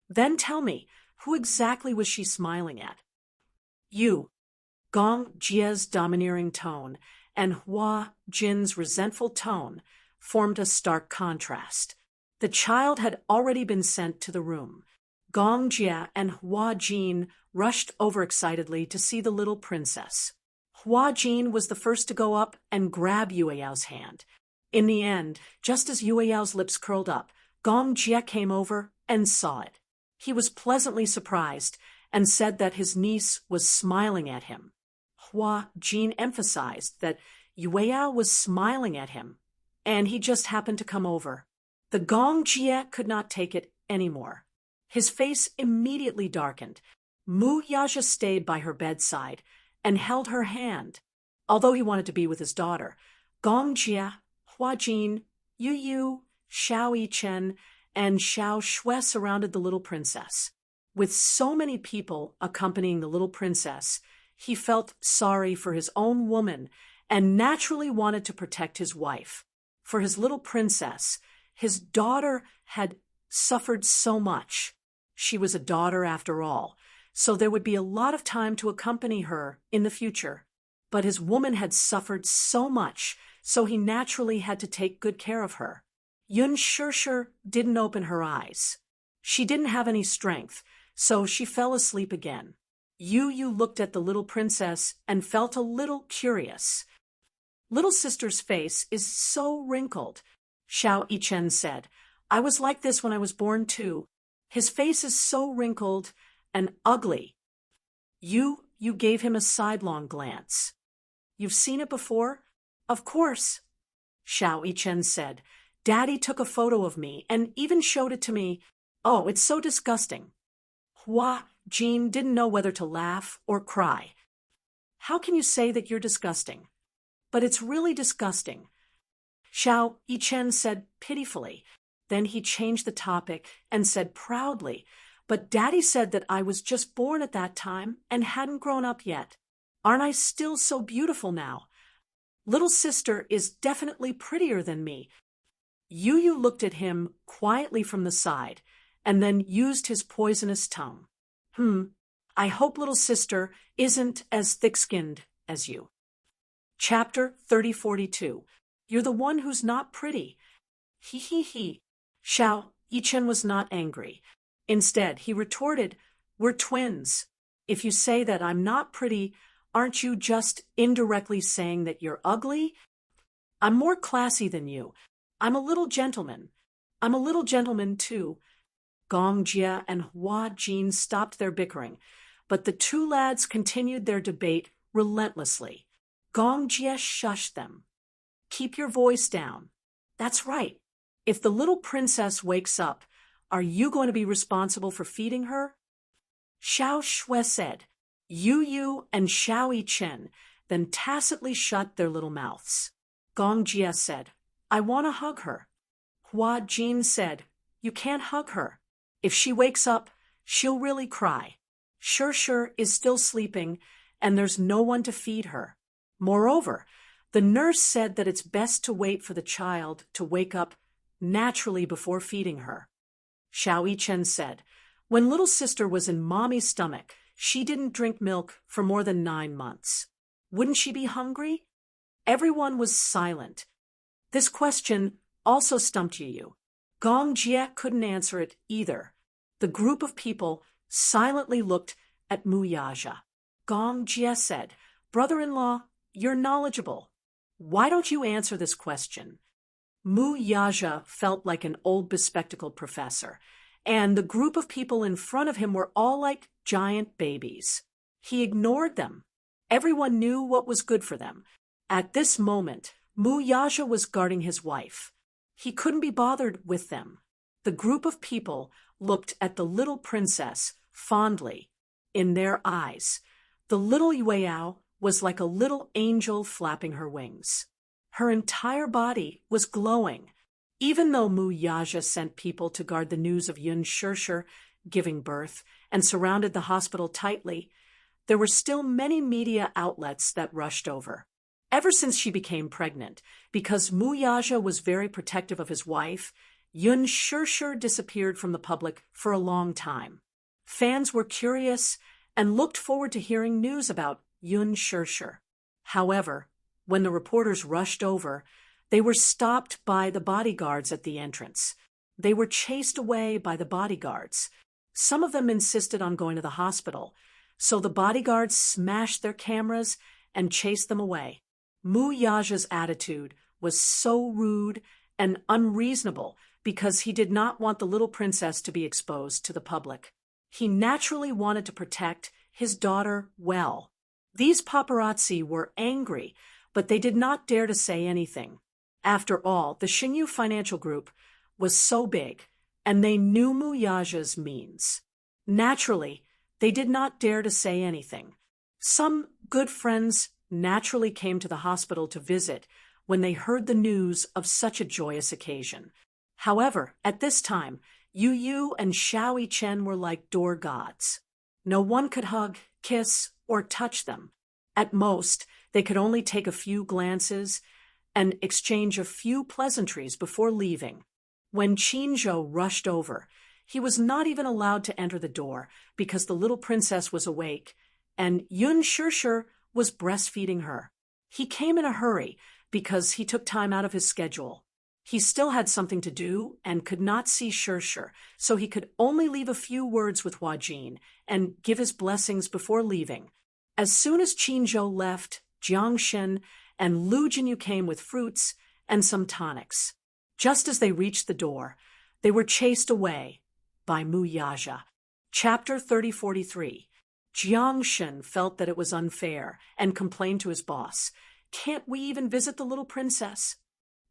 Then tell me, who exactly was she smiling at? You. Gong Jie's domineering tone and Hua Jin's resentful tone formed a stark contrast. The child had already been sent to the room. Gong Jie and Hua Jin rushed overexcitedly to see the little princess. Hua Jin was the first to go up and grab Yueyao's hand. In the end, just as Yueyao's lips curled up, Gong Jie came over and saw it. He was pleasantly surprised and said that his niece was smiling at him. Hua Jin emphasized that Yueyao was smiling at him, and he just happened to come over. The Gong Jie could not take it anymore. His face immediately darkened. Mu Yaja stayed by her bedside and held her hand. Although he wanted to be with his daughter, Gong Jie, Hua Jin, Yu Yu, Xiao Yichen, and Xiao Shui surrounded the little princess. With so many people accompanying the little princess, he felt sorry for his own woman and naturally wanted to protect his wife. For his little princess, his daughter had suffered so much. She was a daughter after all, so there would be a lot of time to accompany her in the future. But his woman had suffered so much, so he naturally had to take good care of her. Yun Shishir didn't open her eyes. She didn't have any strength, so she fell asleep again. Yu Yu looked at the little princess and felt a little curious. Little sister's face is so wrinkled, Xiao Yichen said. I was like this when I was born too. His face is so wrinkled and ugly. You gave him a sidelong glance. You've seen it before? Of course, Xiao Yichen said. Daddy took a photo of me and even showed it to me. Oh, it's so disgusting. Hua Jin didn't know whether to laugh or cry. How can you say that you're disgusting? But it's really disgusting, Xiao Yichen said pitifully. Then he changed the topic and said proudly, but Daddy said that I was just born at that time and hadn't grown up yet. Aren't I still so beautiful now? Little sister is definitely prettier than me. Yu Yu looked at him quietly from the side and then used his poisonous tongue. I hope little sister isn't as thick-skinned as you. Chapter 3042. You're the one who's not pretty. He. Xiao Yichen was not angry. Instead, he retorted, we're twins. If you say that I'm not pretty, aren't you just indirectly saying that you're ugly? I'm more classy than you. I'm a little gentleman. I'm a little gentleman too. Gong Jie and Hua Jin stopped their bickering, but the two lads continued their debate relentlessly. Gong Jie shushed them. Keep your voice down. That's right. If the little princess wakes up, are you going to be responsible for feeding her? Xiao Shui said. Yu Yu and Xiao Yichen then tacitly shut their little mouths. Gong Jie said, I want to hug her. Hua Jin said, you can't hug her. If she wakes up, she'll really cry. Shishir is still sleeping, and there's no one to feed her. Moreover, the nurse said that it's best to wait for the child to wake up naturally before feeding her. Xiao Yichen said, when little sister was in mommy's stomach, she didn't drink milk for more than 9 months. Wouldn't she be hungry? Everyone was silent. This question also stumped Yu. Gong Jie couldn't answer it either. The group of people silently looked at Mu Yaja. Gong Jie said, brother-in-law, you're knowledgeable. Why don't you answer this question? Mu Yaja felt like an old bespectacled professor, and the group of people in front of him were all like giant babies. He ignored them. Everyone knew what was good for them. At this moment, Muyaja was guarding his wife. He couldn't be bothered with them. The group of people looked at the little princess fondly. In their eyes, the little Yueyao was like a little angel flapping her wings. Her entire body was glowing. Even though Muyaja sent people to guard the news of Yun Shirshir giving birth and surrounded the hospital tightly, there were still many media outlets that rushed over. Ever since she became pregnant, because Muyaja was very protective of his wife, Yun Shirshir disappeared from the public for a long time. Fans were curious and looked forward to hearing news about Yun Shirshir. However, when the reporters rushed over, they were stopped by the bodyguards at the entrance. They were chased away by the bodyguards. Some of them insisted on going to the hospital, so the bodyguards smashed their cameras and chased them away. Muyaja's attitude was so rude and unreasonable because he did not want the little princess to be exposed to the public. He naturally wanted to protect his daughter well. These paparazzi were angry, but they did not dare to say anything. After all, the Xingyu Financial Group was so big, and they knew Muyaja's means. Naturally, they did not dare to say anything. Some good friends naturally came to the hospital to visit when they heard the news of such a joyous occasion. However, at this time, Yu Yu and Xiao Chen were like door gods. No one could hug, kiss, or touch them. At most, they could only take a few glances and exchange a few pleasantries before leaving. When Qinzhou rushed over, he was not even allowed to enter the door because the little princess was awake, and Yun Shirshir was breastfeeding her. He came in a hurry because he took time out of his schedule. He still had something to do and could not see Shirshir, so he could only leave a few words with Hua Jin and give his blessings before leaving. As soon as Qinzhou left, Jiang Shen and Lu Jinyu came with fruits and some tonics. Just as they reached the door, they were chased away by Muyaja. Chapter 3043. Jiang Shen felt that it was unfair and complained to his boss. Can't we even visit the little princess?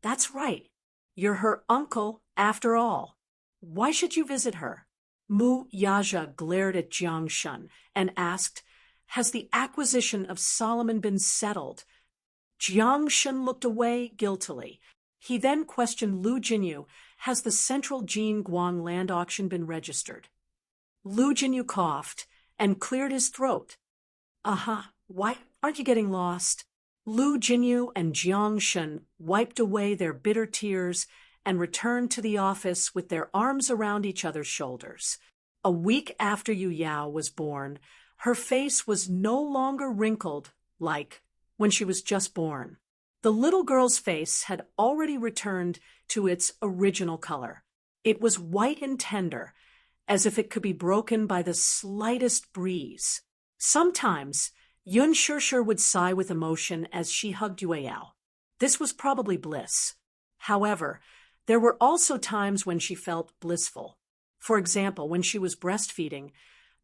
That's right. You're her uncle, after all. Why should you visit her? Muyaja glared at Jiang Shen and asked, has the acquisition of Solomon been settled? Jiang Shen looked away guiltily. He then questioned Lu Jinyu, has the Central Jin Guang land auction been registered? Lu Jinyu coughed and cleared his throat. Why aren't you getting lost? Lu Jinyu and Jiang Shen wiped away their bitter tears and returned to the office with their arms around each other's shoulders. A week after Yu Yao was born, her face was no longer wrinkled like when she was just born. The little girl's face had already returned to its original color. It was white and tender, as if it could be broken by the slightest breeze. Sometimes, Yun Shirshir would sigh with emotion as she hugged Yueyao. This was probably bliss. However, there were also times when she felt blissful. For example, when she was breastfeeding,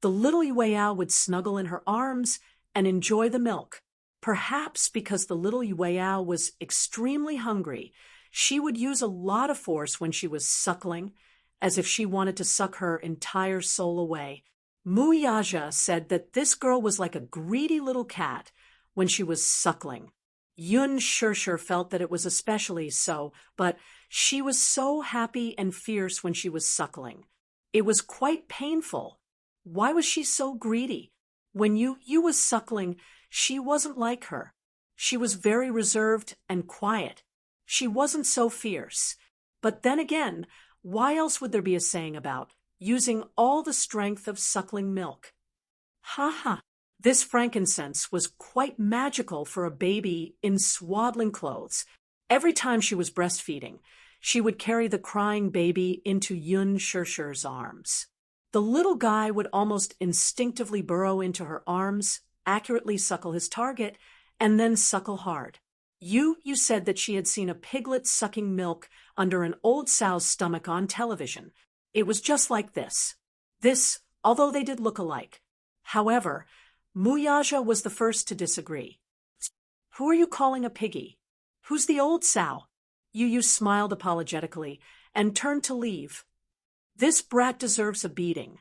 the little Yueyao would snuggle in her arms and enjoy the milk. Perhaps because the little Yueyao was extremely hungry, she would use a lot of force when she was suckling, as if she wanted to suck her entire soul away. Muyaja said that this girl was like a greedy little cat when she was suckling. Yun Shirshir felt that it was especially so, but she was so happy and fierce when she was suckling. It was quite painful. Why was she so greedy? When Yu was suckling, she wasn't like her. She was very reserved and quiet. She wasn't so fierce. But then again, why else would there be a saying about using all the strength of suckling milk? This frankincense was quite magical for a baby in swaddling clothes. Every time she was breastfeeding, she would carry the crying baby into Yun Shirshir's arms. The little guy would almost instinctively burrow into her arms, accurately suckle his target, and then suckle hard. You said that she had seen a piglet sucking milk under an old sow's stomach on television. It was just like this. Although they did look alike. However, Muyaja was the first to disagree. Who are you calling a piggy? Who's the old sow? Yu smiled apologetically and turned to leave. This brat deserves a beating.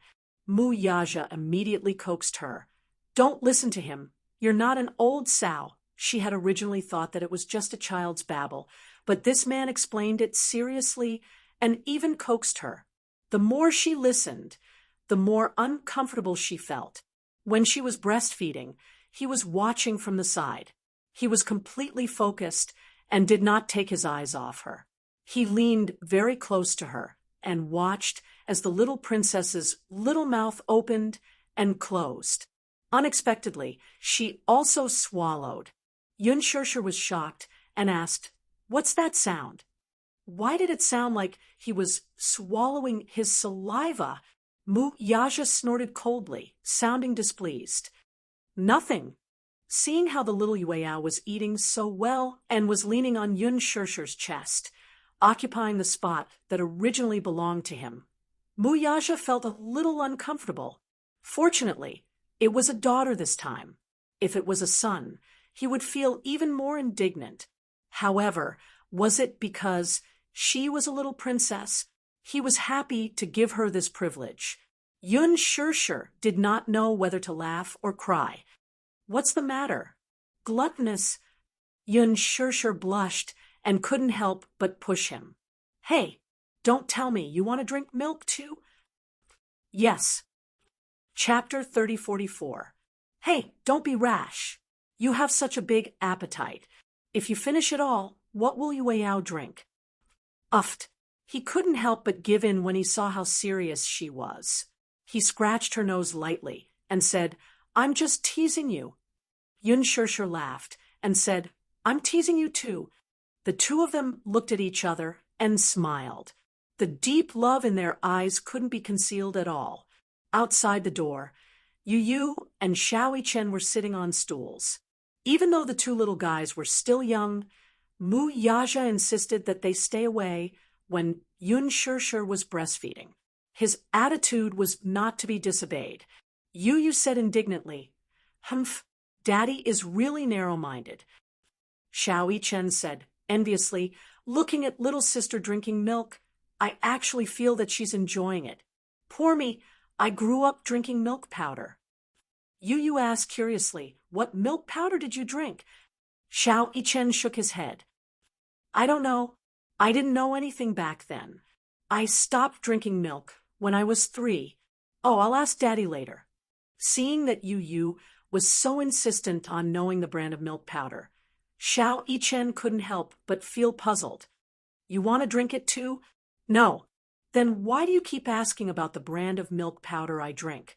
Muyaja immediately coaxed her. Don't listen to him. You're not an old sow. She had originally thought that it was just a child's babble, but this man explained it seriously and even coaxed her. The more she listened, the more uncomfortable she felt. When she was breastfeeding, he was watching from the side. He was completely focused and did not take his eyes off her. He leaned very close to her and watched as the little princess's little mouth opened and closed. Unexpectedly, she also swallowed. Yunshusher was shocked and asked, "What's that sound?" Why did it sound like he was swallowing his saliva? Muyaja snorted coldly, sounding displeased. Nothing. Seeing how the little Yueyao was eating so well and was leaning on Yunshusher's chest, occupying the spot that originally belonged to him, Muyaja felt a little uncomfortable. Fortunately, it was a daughter this time. If it was a son, he would feel even more indignant. However, was it because she was a little princess? He was happy to give her this privilege. Yunshusher did not know whether to laugh or cry. What's the matter? Gluttonous. Yunshusher blushed and couldn't help but push him. Hey, don't tell me you want to drink milk too? Yes. Chapter 3044. Hey, don't be rash. You have such a big appetite. If you finish it all, what will Yueyao drink? Uffed. He couldn't help but give in when he saw how serious she was. He scratched her nose lightly and said, I'm just teasing you. Yunshusher laughed and said, I'm teasing you too. The two of them looked at each other and smiled. The deep love in their eyes couldn't be concealed at all. Outside the door, Yu and Xiao Chen were sitting on stools. Even though the two little guys were still young, Muyaja insisted that they stay away when Yunshusher was breastfeeding. His attitude was not to be disobeyed. Yu said indignantly, Humph, Daddy is really narrow-minded. Xiao Chen said, enviously, looking at little sister drinking milk, I actually feel that she's enjoying it. Poor me, I grew up drinking milk powder. Yu asked curiously, what milk powder did you drink? Xiao Chen shook his head. I don't know. I didn't know anything back then. I stopped drinking milk when I was 3. Oh, I'll ask Daddy later. Seeing that Yu was so insistent on knowing the brand of milk powder, Xiao Chen couldn't help but feel puzzled. You want to drink it too? No. Then why do you keep asking about the brand of milk powder I drink?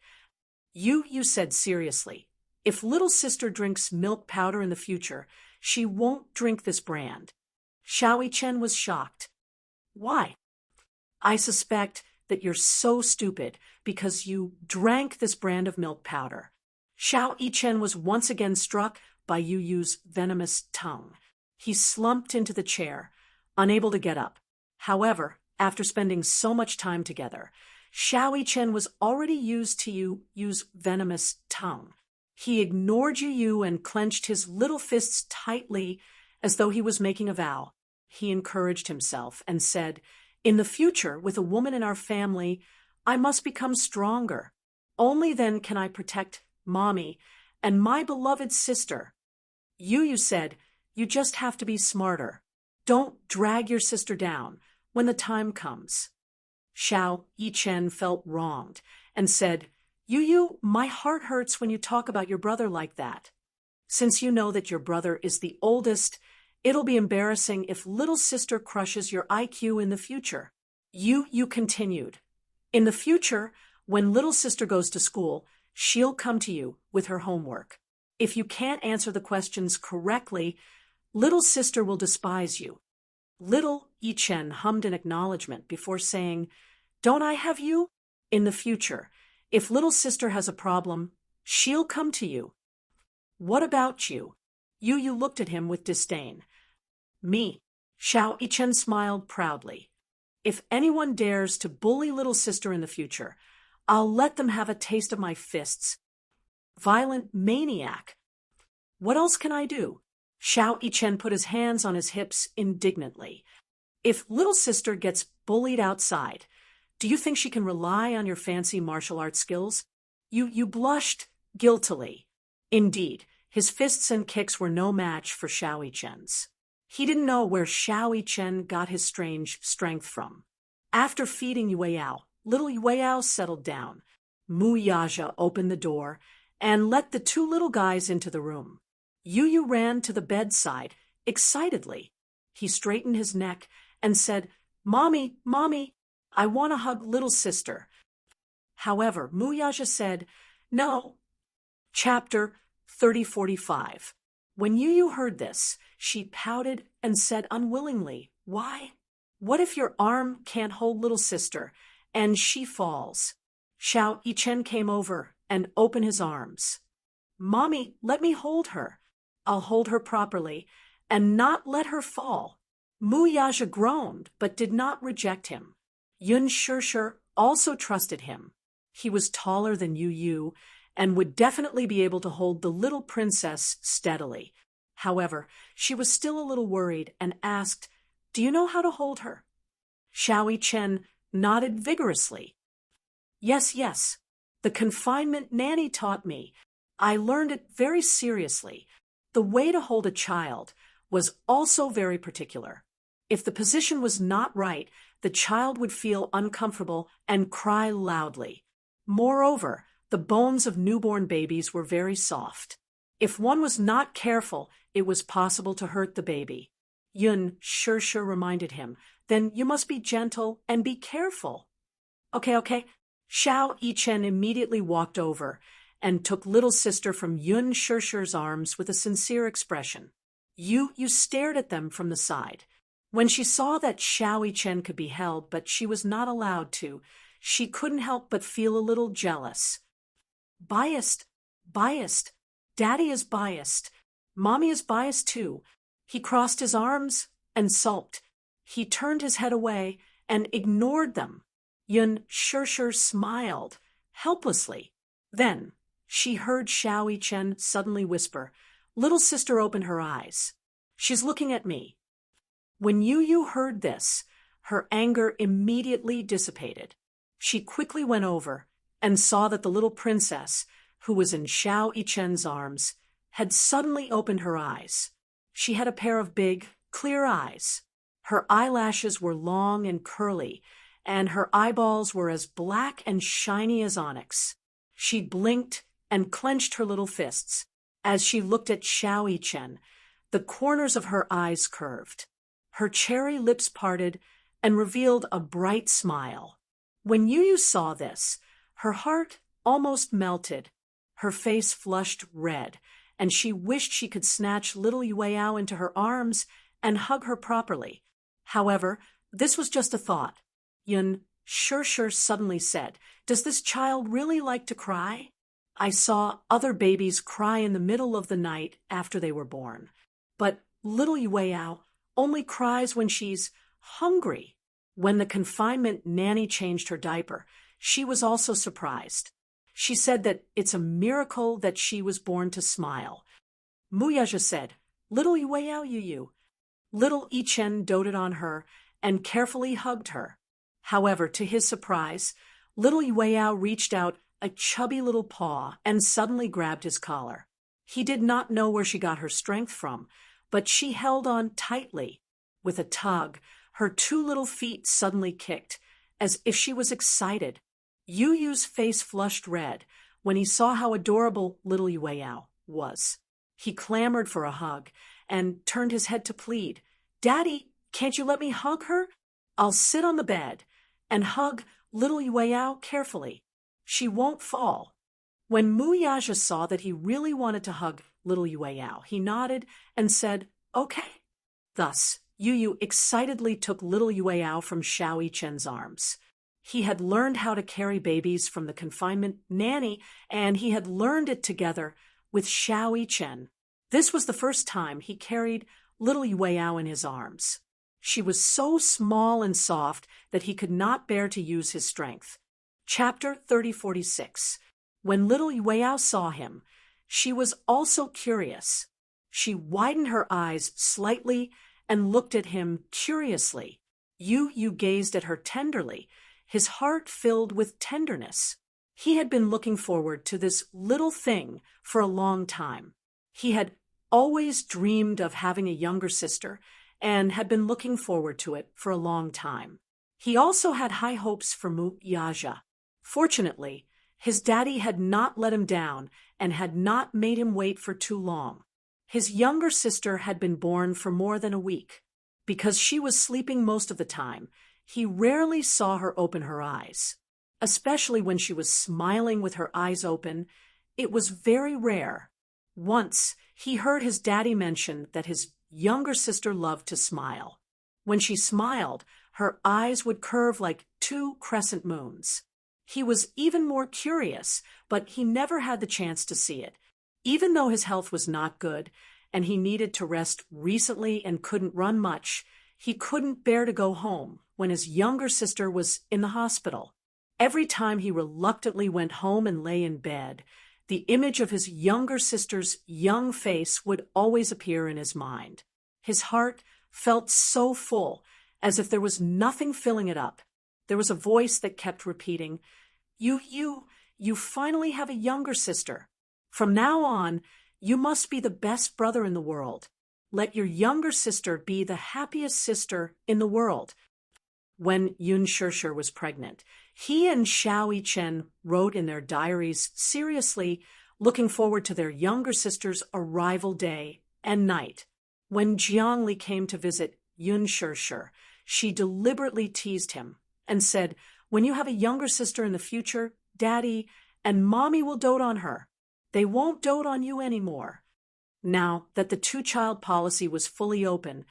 Yu said seriously, if little sister drinks milk powder in the future, she won't drink this brand. Xiao Chen was shocked. Why? I suspect that you're so stupid because you drank this brand of milk powder. Xiao Chen was once again struck by Yu's venomous tongue. He slumped into the chair, unable to get up. However, after spending so much time together, Xiao Chen was already used to Yu's venomous tongue. He ignored Yu and clenched his little fists tightly as though he was making a vow. He encouraged himself and said, in the future, with a woman in our family, I must become stronger. Only then can I protect Mommy and my beloved sister. Yu said, you just have to be smarter. Don't drag your sister down when the time comes. Xiao Chen felt wronged and said, Yu, my heart hurts when you talk about your brother like that. Since you know that your brother is the oldest, it'll be embarrassing if little sister crushes your IQ in the future. Yu continued. In the future, when little sister goes to school, she'll come to you with her homework. If you can't answer the questions correctly, little sister will despise you. Little Chen hummed an acknowledgement before saying, Don't I have you? In the future, if little sister has a problem, she'll come to you. What about you? Yu looked at him with disdain. Me. Xiao Chen smiled proudly. If anyone dares to bully little sister in the future, I'll let them have a taste of my fists. violent maniac. What else can I do? Xiao Yichen put his hands on his hips indignantly. If little sister gets bullied outside, do you think she can rely on your fancy martial arts skills? You blushed guiltily. Indeed, his fists and kicks were no match for Xiao Yichen's. He didn't know where Xiao Yichen got his strange strength from. After feeding Yueyao, little Yueyao settled down. Mu Yaja opened the door and let the two little guys into the room. Yu ran to the bedside, excitedly. He straightened his neck and said, "Mommy, Mommy, I want to hug little sister." However, Mu Yaja said, "No." Chapter 3045. When Yu heard this, she pouted and said unwillingly, "Why? What if your arm can't hold little sister, and she falls?" Xiao Yichen came over and opened his arms. "Mommy, let me hold her. I'll hold her properly, and not let her fall." Mu Yaja groaned, but did not reject him. Yun Shishir also trusted him. He was taller than Yu, and would definitely be able to hold the little princess steadily. However, she was still a little worried and asked, "Do you know how to hold her?" Xiao Yichen nodded vigorously. Yes. The confinement nanny taught me. I learned it very seriously. The way to hold a child was also very particular. If the position was not right, the child would feel uncomfortable and cry loudly. Moreover, the bones of newborn babies were very soft. If one was not careful, it was possible to hurt the baby. Yun Shishir reminded him, "Then you must be gentle and be careful." Okay. Xiao Yichen immediately walked over and took little sister from Yun Shishir's arms with a sincere expression. Yu stared at them from the side. When she saw that Xiao Yichen could be held, but she was not allowed to, she couldn't help but feel a little jealous. Biased. Daddy is biased. Mommy is biased too. He crossed his arms and sulked. He turned his head away and ignored them. Yun Shishir smiled, helplessly. Then she heard Xiao Yichen suddenly whisper, "Little sister opened her eyes. She's looking at me." When Yu heard this, her anger immediately dissipated. She quickly went over and saw that the little princess, who was in Xiao Yichen's arms, had suddenly opened her eyes. She had a pair of big, clear eyes. Her eyelashes were long and curly, and her eyeballs were as black and shiny as onyx. She blinked and clenched her little fists. As she looked at Xiao Yichen, the corners of her eyes curved. Her cherry lips parted and revealed a bright smile. When Yu saw this, her heart almost melted. Her face flushed red, and she wished she could snatch little Yueyao into her arms and hug her properly. However, this was just a thought. Yun Shishir suddenly said, "Does this child really like to cry? I saw other babies cry in the middle of the night after they were born. But little Yueyao only cries when she's hungry." When the confinement nanny changed her diaper, she was also surprised. She said that it's a miracle that she was born to smile. Mu Yaja said, "Little Yueyao Yu." Little Yichen doted on her and carefully hugged her. However, to his surprise, little Yueyao reached out a chubby little paw and suddenly grabbed his collar. He did not know where she got her strength from, but she held on tightly. With a tug, her two little feet suddenly kicked, as if she was excited. Yu's face flushed red when he saw how adorable little Yueyao was. He clamored for a hug and turned his head to plead, "Daddy, can't you let me hug her? I'll sit on the bed and hug little Yueyao carefully. She won't fall." When Mu Yaja saw that he really wanted to hug little Yueyao, he nodded and said, "Okay." Thus, Yu excitedly took little Yueyao from Xiao Yichen's arms. He had learned how to carry babies from the confinement nanny, and he had learned it together with Xiao Yichen. This was the first time he carried little Yueyao in his arms. She was so small and soft that he could not bear to use his strength. Chapter 3046. When little Yueyao saw him, she was also curious. She widened her eyes slightly and looked at him curiously. Yu gazed at her tenderly, his heart filled with tenderness. He had been looking forward to this little thing for a long time. He had always dreamed of having a younger sister and had been looking forward to it for a long time. He also had high hopes for Yaja. Fortunately, his daddy had not let him down and had not made him wait for too long. His younger sister had been born for more than a week. Because she was sleeping most of the time, he rarely saw her open her eyes. Especially when she was smiling with her eyes open, it was very rare. Once, he heard his daddy mention that his younger sister loved to smile. When she smiled, her eyes would curve like two crescent moons. He was even more curious, but he never had the chance to see it. Even though his health was not good, and he needed to rest recently and couldn't run much, he couldn't bear to go home when his younger sister was in the hospital. Every time he reluctantly went home and lay in bed, the image of his younger sister's young face would always appear in his mind. His heart felt so full, as if there was nothing filling it up. There was a voice that kept repeating, You finally have a younger sister. From now on, you must be the best brother in the world. Let your younger sister be the happiest sister in the world. When Yun Shishir was pregnant, he and Xiao Chen wrote in their diaries seriously, looking forward to their younger sister's arrival day and night. When Jiangli came to visit Yun Shishir, she deliberately teased him and said, When you have a younger sister in the future, Daddy and Mommy will dote on her. They won't dote on you anymore. Now that the two-child policy was fully open,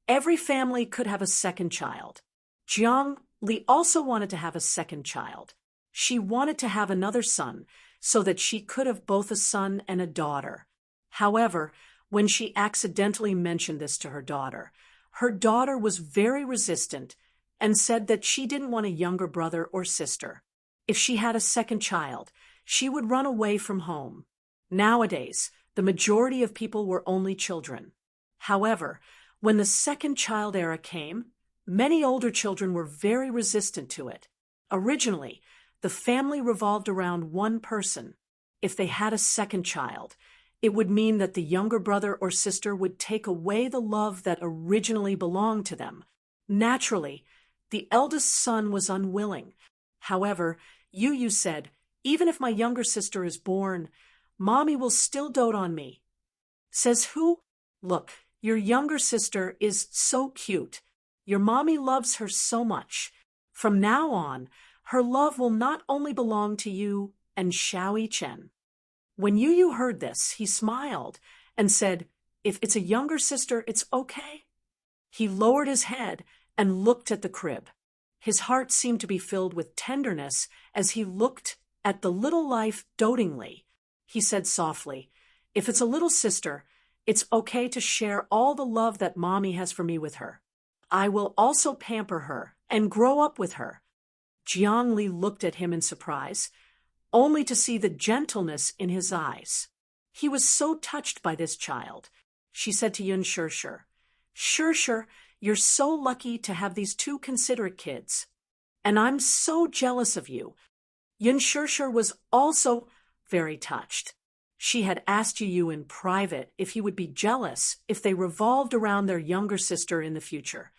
every family could have a second child. Jiang Li also wanted to have a second child. She wanted to have another son so that she could have both a son and a daughter. However, when she accidentally mentioned this to her daughter was very resistant and said that she didn't want a younger brother or sister. If she had a second child, she would run away from home. Nowadays, the majority of people were only children. However, when the second child era came, many older children were very resistant to it. Originally, the family revolved around one person. If they had a second child, it would mean that the younger brother or sister would take away the love that originally belonged to them. Naturally, the eldest son was unwilling. However, Yu said, Even if my younger sister is born, Mommy will still dote on me. Says who? Look, your younger sister is so cute. Your mommy loves her so much. From now on, her love will not only belong to you and Xiao Chen. When Yu heard this, he smiled and said, If it's a younger sister, it's okay. He lowered his head and looked at the crib. His heart seemed to be filled with tenderness as he looked at the little life dotingly. He said softly, If it's a little sister, it's okay to share all the love that Mommy has for me with her. I will also pamper her and grow up with her. Jiang Li looked at him in surprise, only to see the gentleness in his eyes. He was so touched by this child. She said to Yun Shishir, Shishir, you're so lucky to have these two considerate kids. And I'm so jealous of you. Yun Shishir was also very touched. She had asked Yu in private if he would be jealous if they revolved around their younger sister in the future.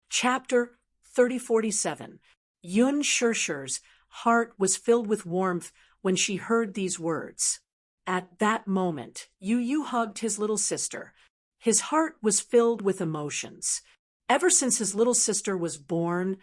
Chapter 3047. Yun Shishir's heart was filled with warmth when she heard these words. At that moment, Yu hugged his little sister. His heart was filled with emotions. Ever since his little sister was born,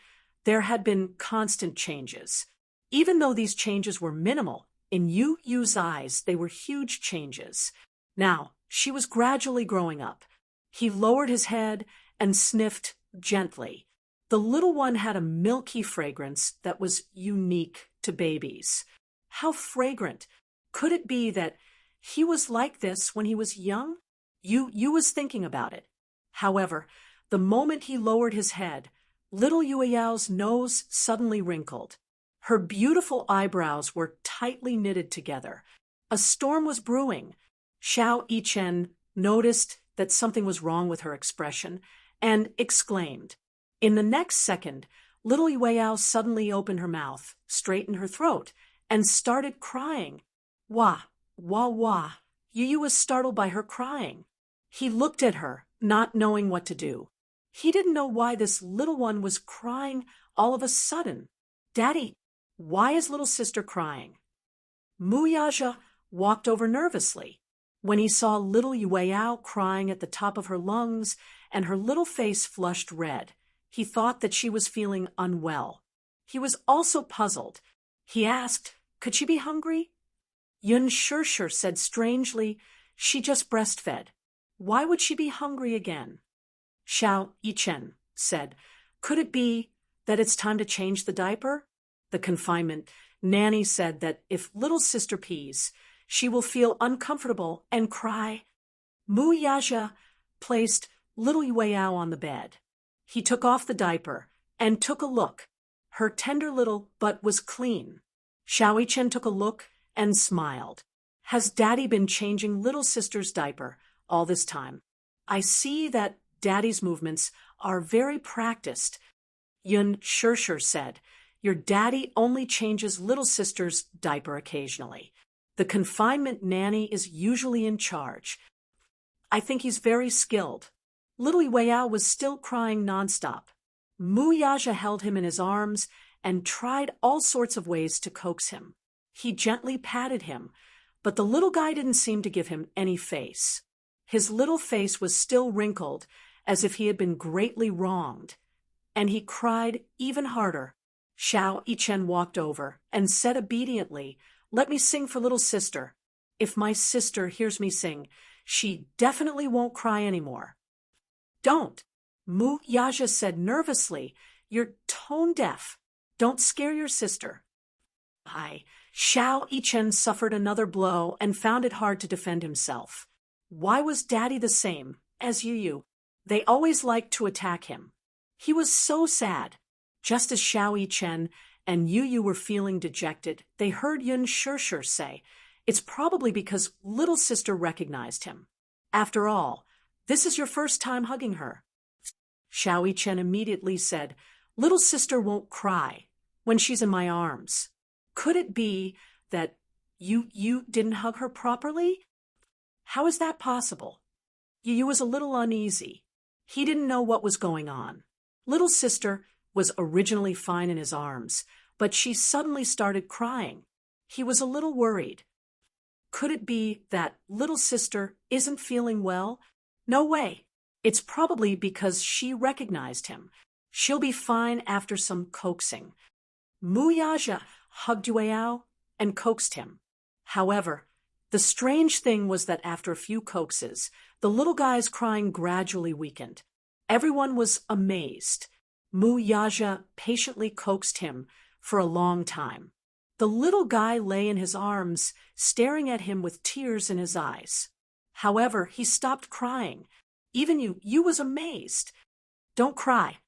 there had been constant changes. Even though these changes were minimal, in Yu's eyes they were huge changes. Now, she was gradually growing up. He lowered his head and sniffed gently. The little one had a milky fragrance that was unique to babies. How fragrant! Could it be that he was like this when he was young? Yu was thinking about it. However, the moment he lowered his head, little Yueyao's nose suddenly wrinkled. Her beautiful eyebrows were tightly knitted together. A storm was brewing. Xiao Yichen noticed that something was wrong with her expression and exclaimed. In the next second, little Yueyao suddenly opened her mouth, straightened her throat, and started crying. Wah, wah, wah. Yu was startled by her crying. He looked at her, not knowing what to do. He didn't know why this little one was crying all of a sudden. Daddy, why is little sister crying? Mu Yaja walked over nervously. When he saw little Yueyao crying at the top of her lungs and her little face flushed red, he thought that she was feeling unwell. He was also puzzled. He asked, could she be hungry? Yun Shirshir said strangely, she just breastfed. Why would she be hungry again? Xiao Yichen said, could it be that it's time to change the diaper? The confinement nanny said that if little sister pees, she will feel uncomfortable and cry. Mu Yaja placed little Yueyao on the bed. He took off the diaper and took a look. Her tender little butt was clean. Xiao Yichen took a look and smiled. Has Daddy been changing little sister's diaper all this time? I see that Daddy's movements are very practiced. Yun Shirshir said, your daddy only changes little sister's diaper occasionally. The confinement nanny is usually in charge. I think he's very skilled. Little Yueyao was still crying nonstop. Mu Yaja held him in his arms and tried all sorts of ways to coax him. He gently patted him, but the little guy didn't seem to give him any face. His little face was still wrinkled, as if he had been greatly wronged, and he cried even harder. Xiao Yichen walked over and said obediently, let me sing for little sister. If my sister hears me sing, she definitely won't cry anymore. Don't, Mu Yaja said nervously. You're tone deaf. Don't scare your sister. Xiao Yichen suffered another blow and found it hard to defend himself. Why was Daddy the same as Yu? They always liked to attack him. He was so sad. Just as Xiao Yichen and Yu were feeling dejected, they heard Yun Shirshir say, it's probably because little sister recognized him. After all, this is your first time hugging her. Xiao Yichen immediately said, little sister won't cry when she's in my arms. Could it be that you didn't hug her properly? How is that possible? Yu was a little uneasy. He didn't know what was going on. Little sister was originally fine in his arms, but she suddenly started crying. He was a little worried. Could it be that little sister isn't feeling well? No way. It's probably because she recognized him. She'll be fine after some coaxing. Mu Yaja hugged Yueyao and coaxed him. However, the strange thing was that after a few coaxes, the little guy's crying gradually weakened. Everyone was amazed. Mu Yaja patiently coaxed him for a long time. The little guy lay in his arms, staring at him with tears in his eyes. However, he stopped crying. Even Yu was amazed. Don't cry.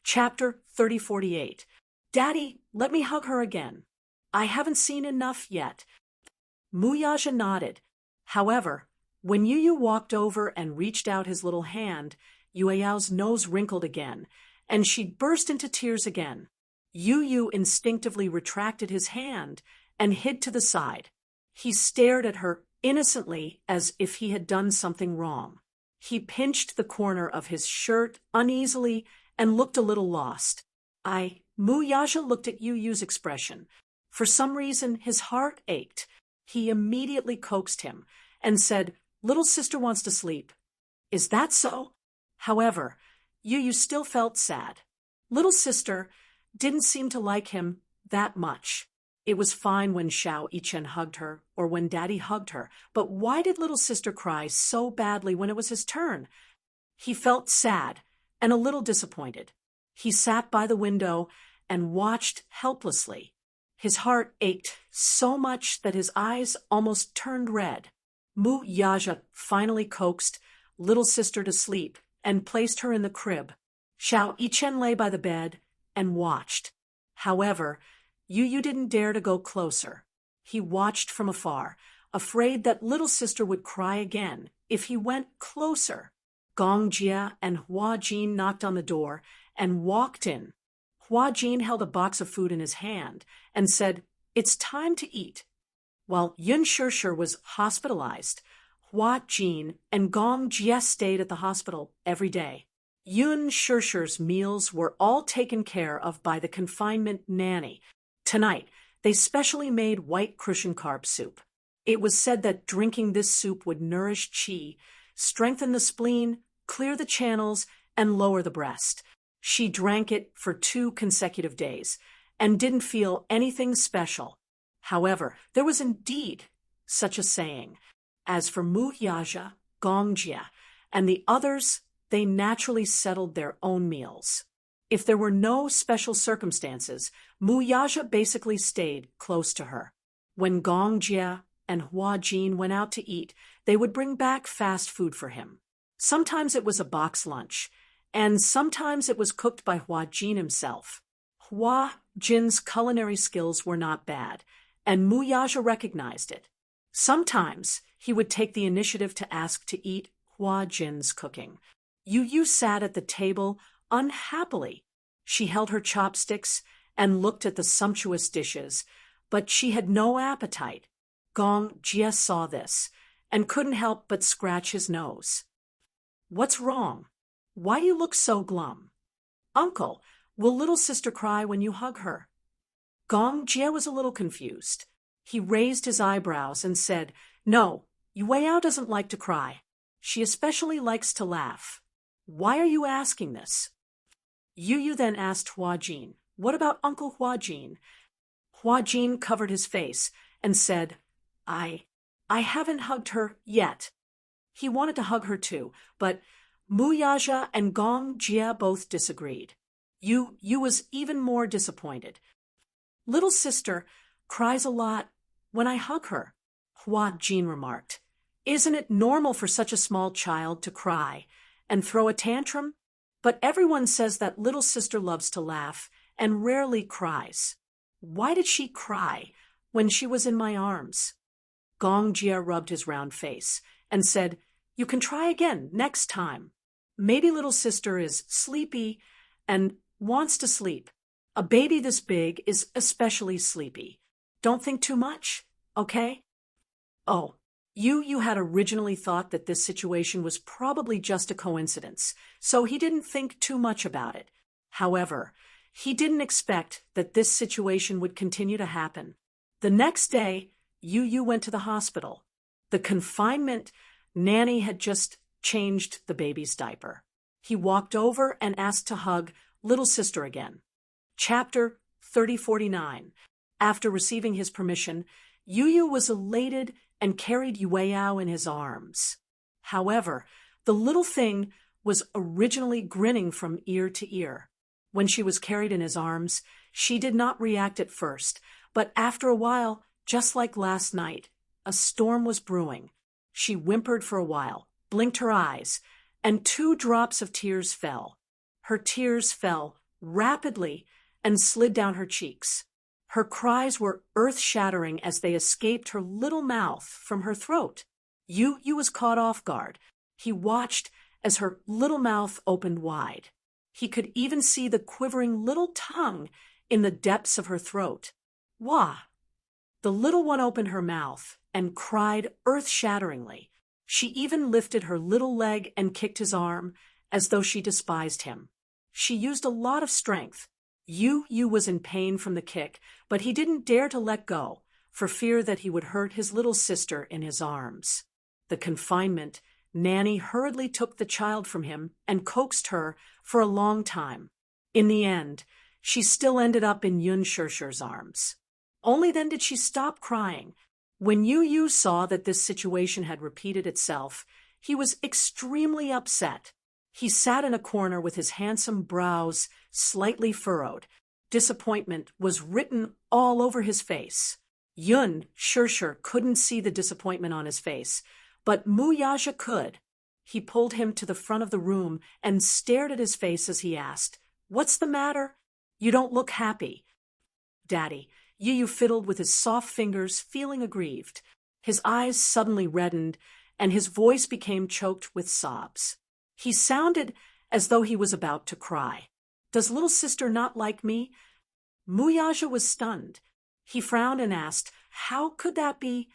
Chapter 3048. Daddy, let me hug her again. I haven't seen enough yet. Mu Yaja nodded. However, when Yu walked over and reached out his little hand, Yueyao's nose wrinkled again, and she burst into tears again. Yu instinctively retracted his hand and hid to the side. He stared at her innocently as if he had done something wrong. He pinched the corner of his shirt uneasily and looked a little lost. Mu Yaja looked at Yu's expression. For some reason, his heart ached. He immediately coaxed him and said, little sister wants to sleep. Is that so? However, Yu still felt sad. Little sister didn't seem to like him that much. It was fine when Xiao Yichen hugged her or when Daddy hugged her, but why did little sister cry so badly when it was his turn? He felt sad and a little disappointed. He sat by the window and watched helplessly. His heart ached so much that his eyes almost turned red. Mu Yaja finally coaxed little sister to sleep and placed her in the crib. Xiao Yichen lay by the bed and watched. However, Yu didn't dare to go closer. He watched from afar, afraid that little sister would cry again if he went closer. Gong Jia and Hua Jin knocked on the door and walked in. Hua Jin held a box of food in his hand and said, "It's time to eat." While Yun Shishir was hospitalized, Hua Jin and Gong Jia stayed at the hospital every day. Yun Shishir's meals were all taken care of by the confinement nanny. Tonight, they specially made white cushion carb soup. It was said that drinking this soup would nourish qi, strengthen the spleen, clear the channels, and lower the breast. She drank it for 2 consecutive days and didn't feel anything special. However, there was indeed such a saying. As for Mu Yaja, Gong Jia, and the others, they naturally settled their own meals. If there were no special circumstances, Mu Yaja basically stayed close to her. When Gong Jia and Hua Jin went out to eat, they would bring back fast food for him. Sometimes it was a box lunch, and sometimes it was cooked by Hua Jin himself. Hua Jin's culinary skills were not bad, and Mu Yaja recognized it. Sometimes he would take the initiative to ask to eat Hua Jin's cooking. Yu sat at the table unhappily. She held her chopsticks and looked at the sumptuous dishes, but she had no appetite. Gong Jia saw this and couldn't help but scratch his nose. "What's wrong? Why do you look so glum?" "Uncle, will little sister cry when you hug her?" Gong Jia was a little confused. He raised his eyebrows and said, "No, Yueyao doesn't like to cry. She especially likes to laugh. Why are you asking this?" Yu then asked Hua Jin, "What about Uncle Hua Jin?" Hua Jin covered his face and said, I haven't hugged her yet." He wanted to hug her too, but Mu Yaja and Gong Jia both disagreed. Yu was even more disappointed. "Little sister cries a lot when I hug her," Hua Jin remarked. "Isn't it normal for such a small child to cry and throw a tantrum? But everyone says that little sister loves to laugh and rarely cries. Why did she cry when she was in my arms?" Gong Jia rubbed his round face and said, "You can try again next time. Maybe little sister is sleepy and wants to sleep. A baby this big is especially sleepy. Don't think too much, okay?" Oh, Yu had originally thought that this situation was probably just a coincidence, so he didn't think too much about it. However, he didn't expect that this situation would continue to happen. The next day, Yu went to the hospital. The confinement nanny had just changed the baby's diaper. He walked over and asked to hug little sister again. Chapter 3049. After receiving his permission, Yu was elated and carried Yueyao in his arms. However, the little thing was originally grinning from ear to ear. When she was carried in his arms, she did not react at first, but after a while, just like last night, a storm was brewing. She whimpered for a while, blinked her eyes, and 2 drops of tears fell. Her tears fell rapidly and slid down her cheeks. Her cries were earth-shattering as they escaped her little mouth from her throat. Yu was caught off guard. He watched as her little mouth opened wide. He could even see the quivering little tongue in the depths of her throat. "Wah!" The little one opened her mouth and cried earth-shatteringly. She even lifted her little leg and kicked his arm, as though she despised him. She used a lot of strength. Yu was in pain from the kick, but he didn't dare to let go, for fear that he would hurt his little sister in his arms. The confinement nanny hurriedly took the child from him and coaxed her for a long time. In the end, she still ended up in Yun Shishir's arms. Only then did she stop crying. When Yu saw that this situation had repeated itself, he was extremely upset. He sat in a corner with his handsome brows slightly furrowed. Disappointment was written all over his face. Yun Shishir couldn't see the disappointment on his face, but Mu Yaja could. He pulled him to the front of the room and stared at his face as he asked, "What's the matter? You don't look happy." Daddy. Yu fiddled with his soft fingers, feeling aggrieved. His eyes suddenly reddened, and his voice became choked with sobs. He sounded as though he was about to cry. Does little sister not like me? Muyaja was stunned. He frowned and asked, how could that be?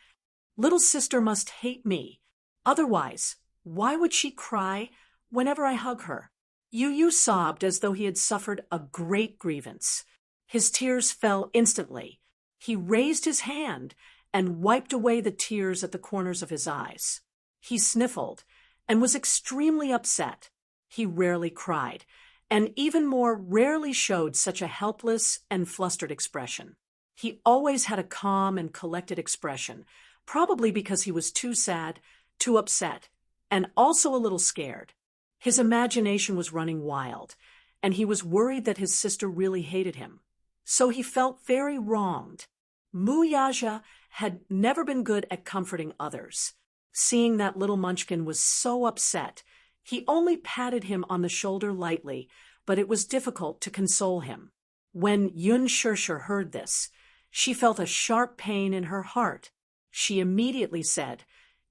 Little sister must hate me. Otherwise, why would she cry whenever I hug her? Yu sobbed as though he had suffered a great grievance. His tears fell instantly. He raised his hand and wiped away the tears at the corners of his eyes. He sniffled and was extremely upset. He rarely cried, and even more rarely showed such a helpless and flustered expression. He always had a calm and collected expression, probably because he was too sad, too upset, and also a little scared. His imagination was running wild, and he was worried that his sister really hated him. So he felt very wronged. Muyaja had never been good at comforting others. Seeing that little munchkin was so upset, he only patted him on the shoulder lightly, but it was difficult to console him. When Yun Shirsher heard this, she felt a sharp pain in her heart. She immediately said,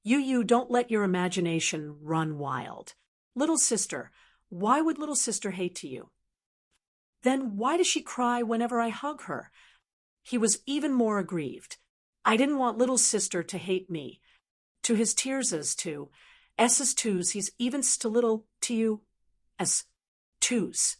Yu, don't let your imagination run wild. Little sister, why would little sister hate you? Then why does she cry whenever I hug her? He was even more aggrieved. I didn't want little sister to hate me. To his tears as to, S's twos, he's even still little to you as twos.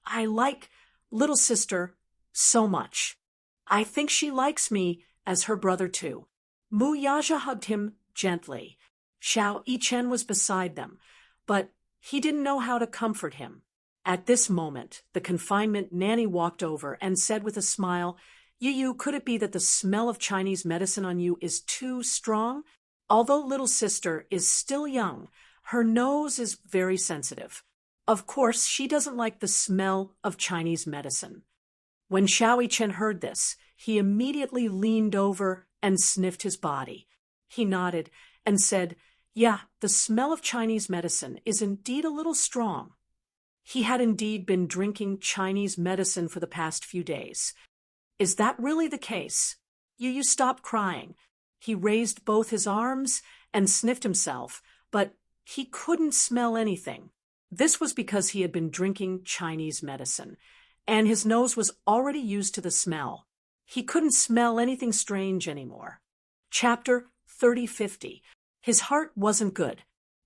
I like little sister so much. I think she likes me as her brother too. Muyaja hugged him gently. Xiao Yichen was beside them, but he didn't know how to comfort him. At this moment, the confinement nanny walked over and said with a smile, Yu, could it be that the smell of Chinese medicine on you is too strong? Although little sister is still young, her nose is very sensitive. Of course, she doesn't like the smell of Chinese medicine. When Xiao Yichen heard this, he immediately leaned over and sniffed his body. He nodded and said, yeah, the smell of Chinese medicine is indeed a little strong. He had indeed been drinking Chinese medicine for the past few days. Is that really the case? Yu stopped crying. He raised both his arms and sniffed himself, but he couldn't smell anything. This was because he had been drinking Chinese medicine, and his nose was already used to the smell. He couldn't smell anything strange anymore. Chapter 3050. His heart wasn't good.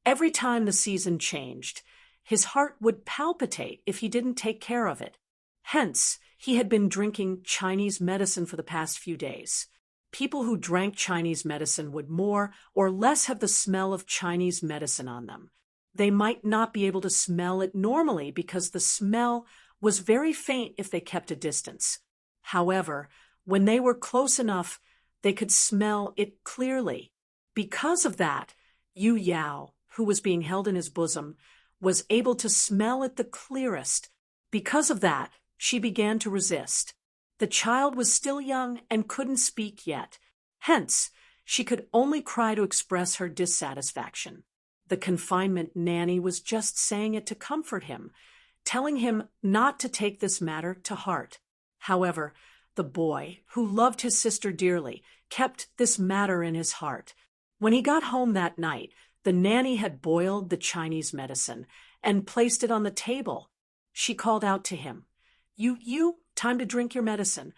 Every time the season changed, his heart would palpitate if he didn't take care of it. Hence, he had been drinking Chinese medicine for the past few days. People who drank Chinese medicine would more or less have the smell of Chinese medicine on them. They might not be able to smell it normally because the smell was very faint if they kept a distance. However, when they were close enough, they could smell it clearly. Because of that, Yu Yao, who was being held in his bosom, was able to smell it the clearest. Because of that, she began to resist. The child was still young and couldn't speak yet. Hence, she could only cry to express her dissatisfaction. The confinement nanny was just saying it to comfort him, telling him not to take this matter to heart. However, the boy, who loved his sister dearly, kept this matter in his heart. When he got home that night, the nanny had boiled the Chinese medicine and placed it on the table. She called out to him, You, time to drink your medicine.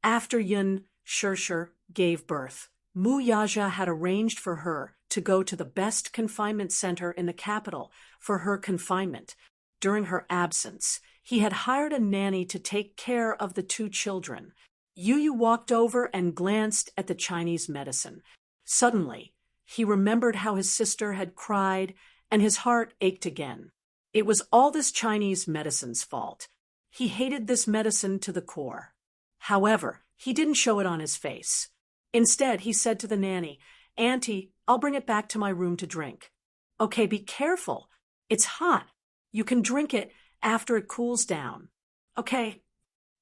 After Yun Shirsher gave birth, Muyaja had arranged for her to go to the best confinement center in the capital for her confinement. During her absence, he had hired a nanny to take care of the two children. Yu walked over and glanced at the Chinese medicine. Suddenly, he remembered how his sister had cried, and his heart ached again. It was all this Chinese medicine's fault. He hated this medicine to the core. However, he didn't show it on his face. Instead, he said to the nanny, Auntie, I'll bring it back to my room to drink. Okay, be careful. It's hot. You can drink it after it cools down. Okay.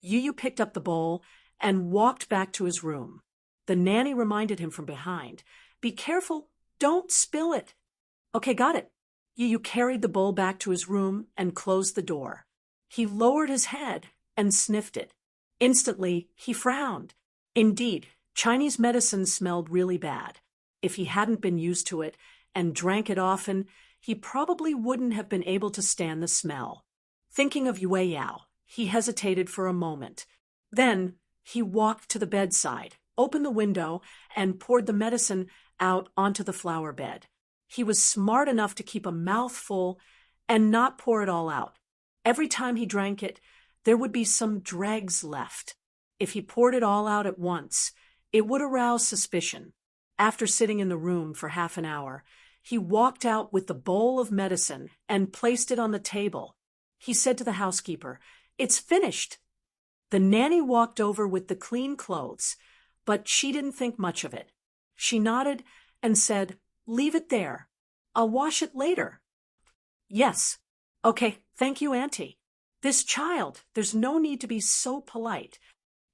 Yu picked up the bowl and walked back to his room. The nanny reminded him from behind, Be careful, don't spill it. Okay, got it. Yu carried the bowl back to his room and closed the door. He lowered his head and sniffed it. Instantly, he frowned. Indeed, Chinese medicine smelled really bad. If he hadn't been used to it and drank it often, he probably wouldn't have been able to stand the smell. Thinking of Yue Yao, he hesitated for a moment. Then, he walked to the bedside, opened the window, and poured the medicine out onto the flower bed. He was smart enough to keep a mouthful and not pour it all out. Every time he drank it, there would be some dregs left. If he poured it all out at once, it would arouse suspicion. After sitting in the room for half an hour, he walked out with the bowl of medicine and placed it on the table. He said to the housekeeper, "It's finished." The nanny walked over with the clean clothes, but she didn't think much of it. She nodded and said, "Leave it there. I'll wash it later." "Yes. Okay, thank you, Auntie. This child, there's no need to be so polite."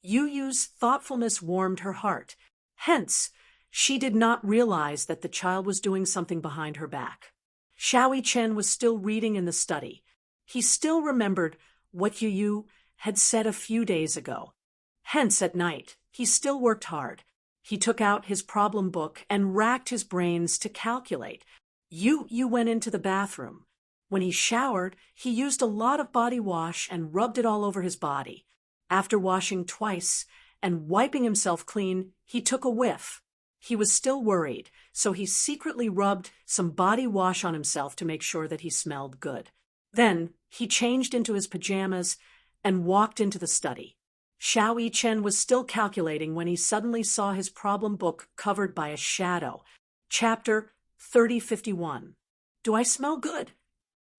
Yu Yu's thoughtfulness warmed her heart. Hence, she did not realize that the child was doing something behind her back. Xiao Chen was still reading in the study. He still remembered what Yu Yu had said a few days ago. Hence, at night, he still worked hard. He took out his problem book and racked his brains to calculate. Yu Yu went into the bathroom. When he showered, he used a lot of body wash and rubbed it all over his body. After washing twice and wiping himself clean, he took a whiff. He was still worried, so he secretly rubbed some body wash on himself to make sure that he smelled good. Then he changed into his pajamas and walked into the study. Xiao Chen was still calculating when he suddenly saw his problem book covered by a shadow. Chapter 3051. "Do I smell good?"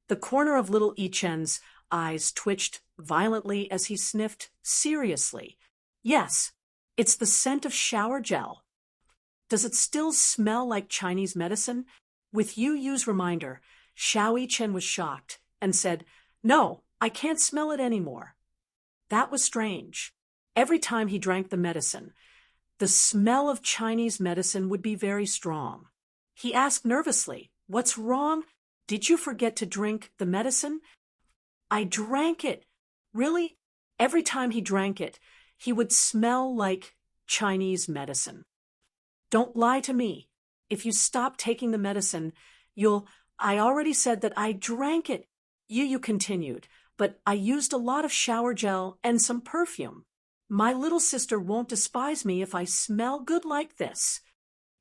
The corner of little Chen's eyes twitched violently as he sniffed seriously. "Yes, it's the scent of shower gel." "Does it still smell like Chinese medicine?" With Yu Yu's reminder, Xiao Chen was shocked and said, "No, I can't smell it anymore." That was strange. Every time he drank the medicine, the smell of Chinese medicine would be very strong. He asked nervously, "What's wrong? Did you forget to drink the medicine?" "I drank it." Really? Every time he drank it, he would smell like Chinese medicine. "Don't lie to me. If you stop taking the medicine, I already said that I drank it." Yu Yu continued, "But I used a lot of shower gel and some perfume. My little sister won't despise me if I smell good like this."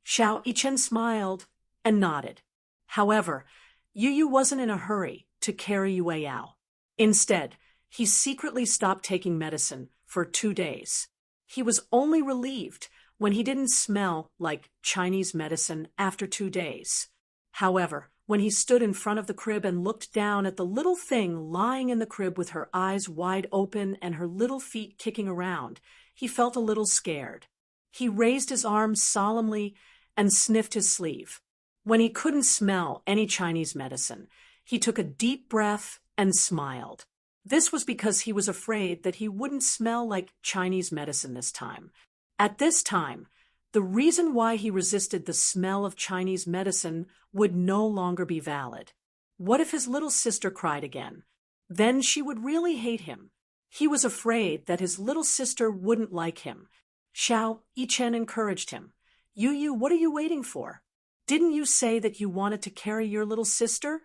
Xiao Chen smiled and nodded. However, Yu Yu wasn't in a hurry to carry Yue Yao. Instead, he secretly stopped taking medicine for 2 days. He was only relieved when he didn't smell like Chinese medicine after 2 days. However, when he stood in front of the crib and looked down at the little thing lying in the crib with her eyes wide open and her little feet kicking around, he felt a little scared. He raised his arms solemnly and sniffed his sleeve. When he couldn't smell any Chinese medicine, he took a deep breath and smiled. This was because he was afraid that he wouldn't smell like Chinese medicine this time. At this time, the reason why he resisted the smell of Chinese medicine would no longer be valid. What if his little sister cried again? Then she would really hate him. He was afraid that his little sister wouldn't like him. Xiao Chen encouraged him. "Yu Yu, what are you waiting for? Didn't you say that you wanted to carry your little sister?"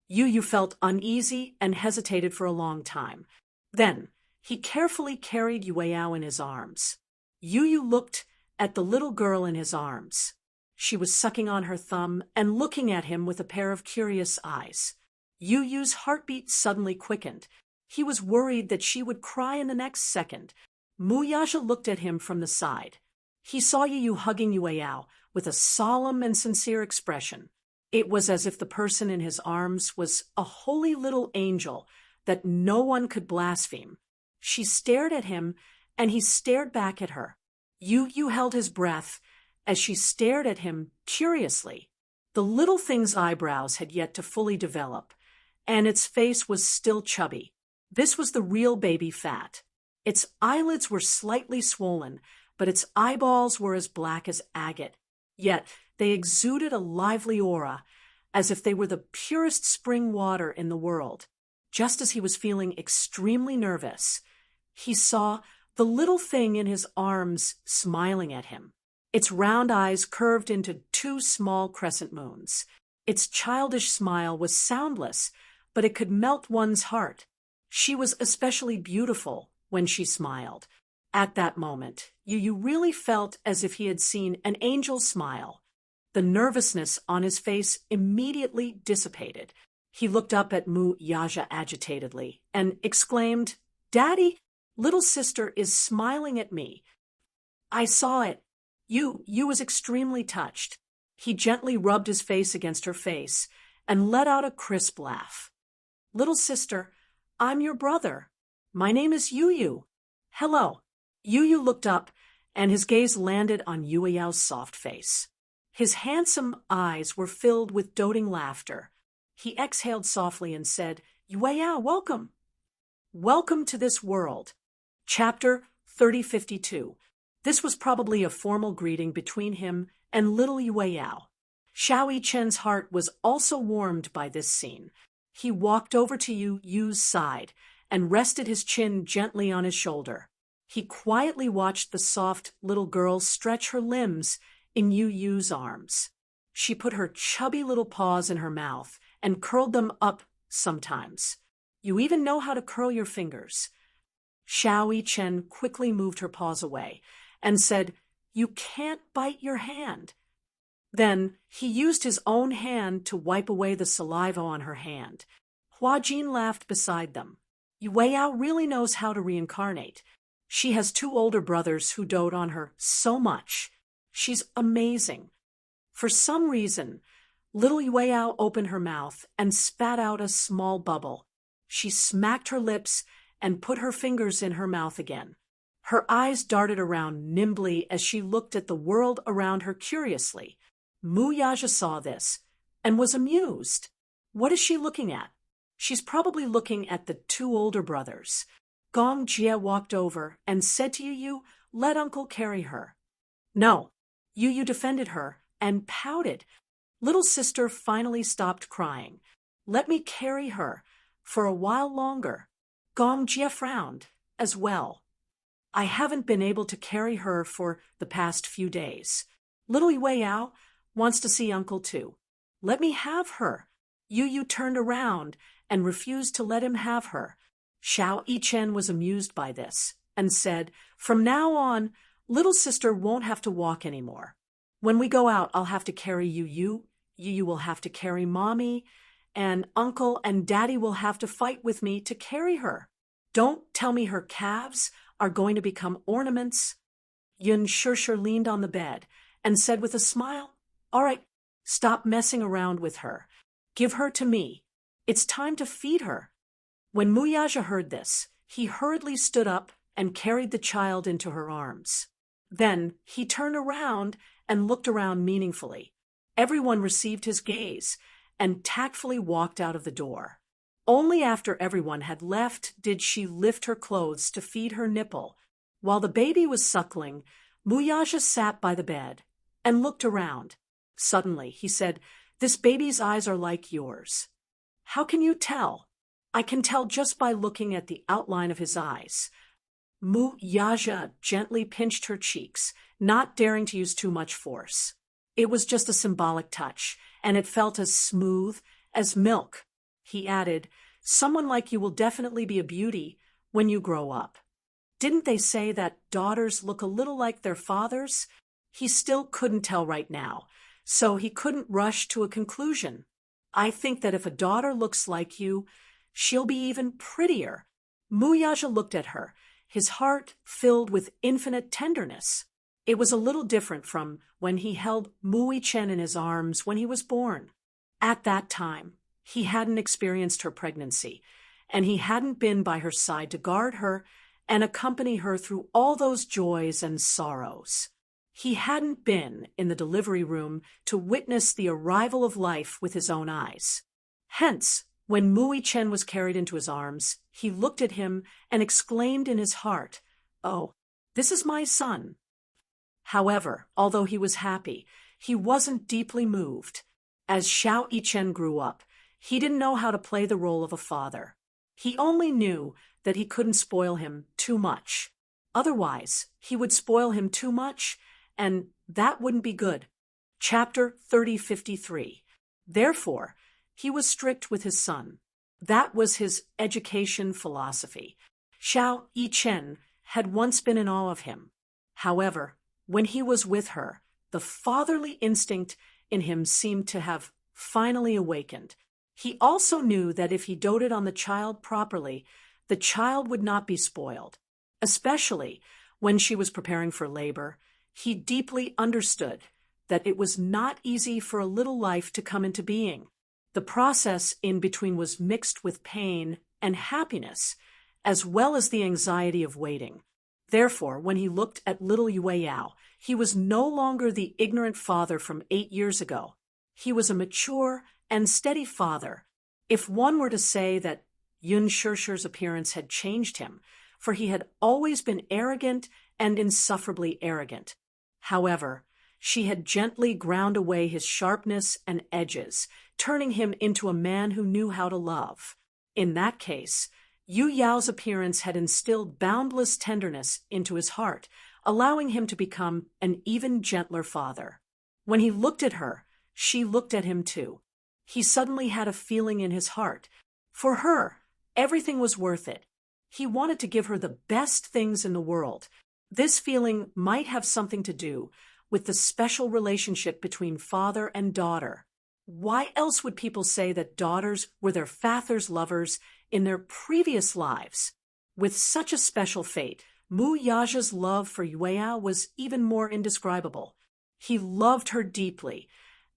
Yu Yu felt uneasy and hesitated for a long time. Then, he carefully carried Yue Yao in his arms. Yu Yu looked at the little girl in his arms. She was sucking on her thumb and looking at him with a pair of curious eyes. Yu Yu's heartbeat suddenly quickened. He was worried that she would cry in the next second. Mu Yaja looked at him from the side. He saw Yu Yu hugging Yue Yao with a solemn and sincere expression. It was as if the person in his arms was a holy little angel that no one could blaspheme. She stared at him, and he stared back at her. Yu Yu held his breath as she stared at him curiously. The little thing's eyebrows had yet to fully develop, and its face was still chubby. This was the real baby fat. Its eyelids were slightly swollen, but its eyeballs were as black as agate. Yet they exuded a lively aura, as if they were the purest spring water in the world. Just as he was feeling extremely nervous, He saw the little thing in his arms smiling at him. Its round eyes curved into two small crescent moons. Its childish smile was soundless, but it could melt one's heart. She was especially beautiful when she smiled. At that moment, Yu really felt as if he had seen an angel smile. The nervousness on his face immediately dissipated. He looked up at Mu Yaja agitatedly and exclaimed, "Daddy, little sister is smiling at me." "I saw it." Yu was extremely touched. He gently rubbed his face against her face and let out a crisp laugh. "Little sister, I'm your brother. My name is Yu. Hello." Yu looked up, and his gaze landed on Yuyao's soft face. His handsome eyes were filled with doting laughter. He exhaled softly and said, "Yueyao, welcome." Welcome to this world. Chapter 3052. This was probably a formal greeting between him and little Yueyao. Xiao Yichen's heart was also warmed by this scene. He walked over to Yu's side and rested his chin gently on his shoulder. He quietly watched the soft little girl stretch her limbs in Yu's arms. She put her chubby little paws in her mouth and curled them up sometimes. "You even know how to curl your fingers." Xiao Yichen quickly moved her paws away and said, "You can't bite your hand." Then he used his own hand to wipe away the saliva on her hand. Hua Jin laughed beside them. Yueyao really knows how to reincarnate. She has two older brothers who dote on her so much. She's amazing. For some reason, little Yueyao opened her mouth and spat out a small bubble. She smacked her lips and put her fingers in her mouth again. Her eyes darted around nimbly as she looked at the world around her curiously. Mu Yaja saw this and was amused. What is she looking at? She's probably looking at the two older brothers. Gong Jie walked over and said to Yu, "Let uncle carry her." No. Yu defended her and pouted. Little sister finally stopped crying. "Let me carry her for a while longer." Gong Jie frowned as well. "I haven't been able to carry her for the past few days. Little Yueyao wants to see uncle too. Let me have her." Yu turned around and refused to let him have her. Xiao Yichen was amused by this and said, "From now on, little sister won't have to walk anymore. When we go out, I'll have to carry Yu. Yu will have to carry mommy, and uncle and daddy will have to fight with me to carry her. Don't tell me her calves are going to become ornaments." Yun Shusher leaned on the bed and said with a smile, "All right, stop messing around with her. Give her to me. It's time to feed her." When Mu Yaja heard this, he hurriedly stood up and carried the child into her arms. Then he turned around and looked around meaningfully. Everyone received his gaze and tactfully walked out of the door. Only after everyone had left did she lift her clothes to feed her nipple. While the baby was suckling, Mu Yaja sat by the bed and looked around. Suddenly, he said, "This baby's eyes are like yours." "How can you tell?" "I can tell just by looking at the outline of his eyes." Mu Yaja gently pinched her cheeks, not daring to use too much force. It was just a symbolic touch, and it felt as smooth as milk. He added, "Someone like you will definitely be a beauty when you grow up." Didn't they say that daughters look a little like their fathers? He still couldn't tell right now, so he couldn't rush to a conclusion. "I think that if a daughter looks like you, she'll be even prettier." Mu Yaja looked at her, his heart filled with infinite tenderness. It was a little different from when he held Mu Yichen in his arms when he was born. At that time, he hadn't experienced her pregnancy, and he hadn't been by her side to guard her and accompany her through all those joys and sorrows. He hadn't been in the delivery room to witness the arrival of life with his own eyes. Hence, when Mu Yichen was carried into his arms, he looked at him and exclaimed in his heart, "Oh, this is my son." However, although he was happy, he wasn't deeply moved. As Xiao Yichen grew up, he didn't know how to play the role of a father. He only knew that he couldn't spoil him too much. Otherwise, he would spoil him too much, and that wouldn't be good. Chapter 3053. Therefore, he was strict with his son. That was his education philosophy. Xiao Yichen had once been in awe of him. However, when he was with her, the fatherly instinct in him seemed to have finally awakened. He also knew that if he doted on the child properly, the child would not be spoiled. Especially when she was preparing for labor, he deeply understood that it was not easy for a little life to come into being. The process in between was mixed with pain and happiness, as well as the anxiety of waiting. Therefore, when he looked at little Yueyao, he was no longer the ignorant father from 8 years ago. He was a mature and steady father. If one were to say that Yun Shishir's appearance had changed him, for he had always been arrogant and insufferably arrogant. However, she had gently ground away his sharpness and edges, turning him into a man who knew how to love. In that case, Yu Yao's appearance had instilled boundless tenderness into his heart, allowing him to become an even gentler father. When he looked at her, she looked at him too. He suddenly had a feeling in his heart. For her, everything was worth it. He wanted to give her the best things in the world. This feeling might have something to do with the special relationship between father and daughter. Why else would people say that daughters were their father's lovers in their previous lives? With such a special fate, Mu Yaja's love for Yueyao was even more indescribable. He loved her deeply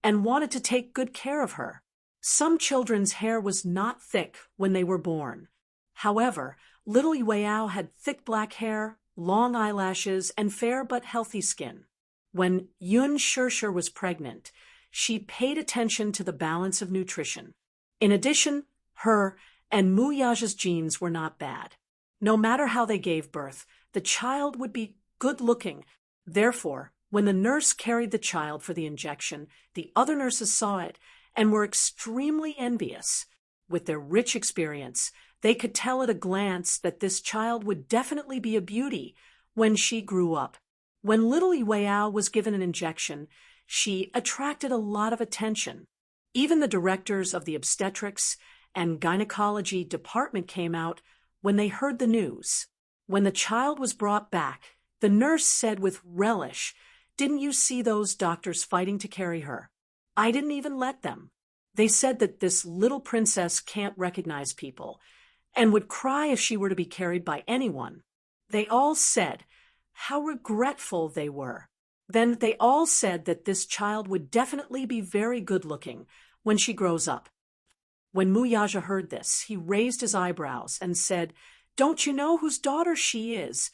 and wanted to take good care of her. Some children's hair was not thick when they were born. However, little Yueyao had thick black hair, long eyelashes, and fair but healthy skin. When Yun Shishir was pregnant, she paid attention to the balance of nutrition. In addition, her and Mu Yaja's genes were not bad. No matter how they gave birth, the child would be good-looking. Therefore, when the nurse carried the child for the injection, the other nurses saw it and were extremely envious. With their rich experience, they could tell at a glance that this child would definitely be a beauty when she grew up. When little Yueyao was given an injection, she attracted a lot of attention. Even the directors of the obstetrics and gynecology department came out when they heard the news. When the child was brought back, the nurse said with relish, "Didn't you see those doctors fighting to carry her? I didn't even let them. They said that this little princess can't recognize people and would cry if she were to be carried by anyone." They all said how regretful they were. Then they all said that this child would definitely be very good-looking when she grows up. When Mu Yaja heard this, he raised his eyebrows and said, "Don't you know whose daughter she is?"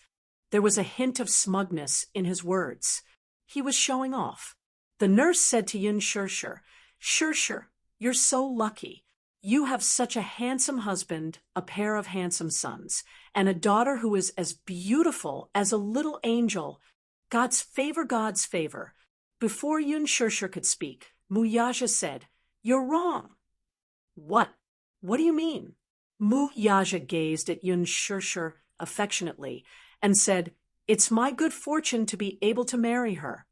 There was a hint of smugness in his words. He was showing off. The nurse said to Yun Shishir, "Shishir, you're so lucky. You have such a handsome husband, a pair of handsome sons, and a daughter who is as beautiful as a little angel. God's favor, God's favor." Before Yun Shishir could speak, Mu Yaja said, "You're wrong." "What? What do you mean?" Mu Yaja gazed at Yun Shishir affectionately and said, "It's my good fortune to be able to marry her."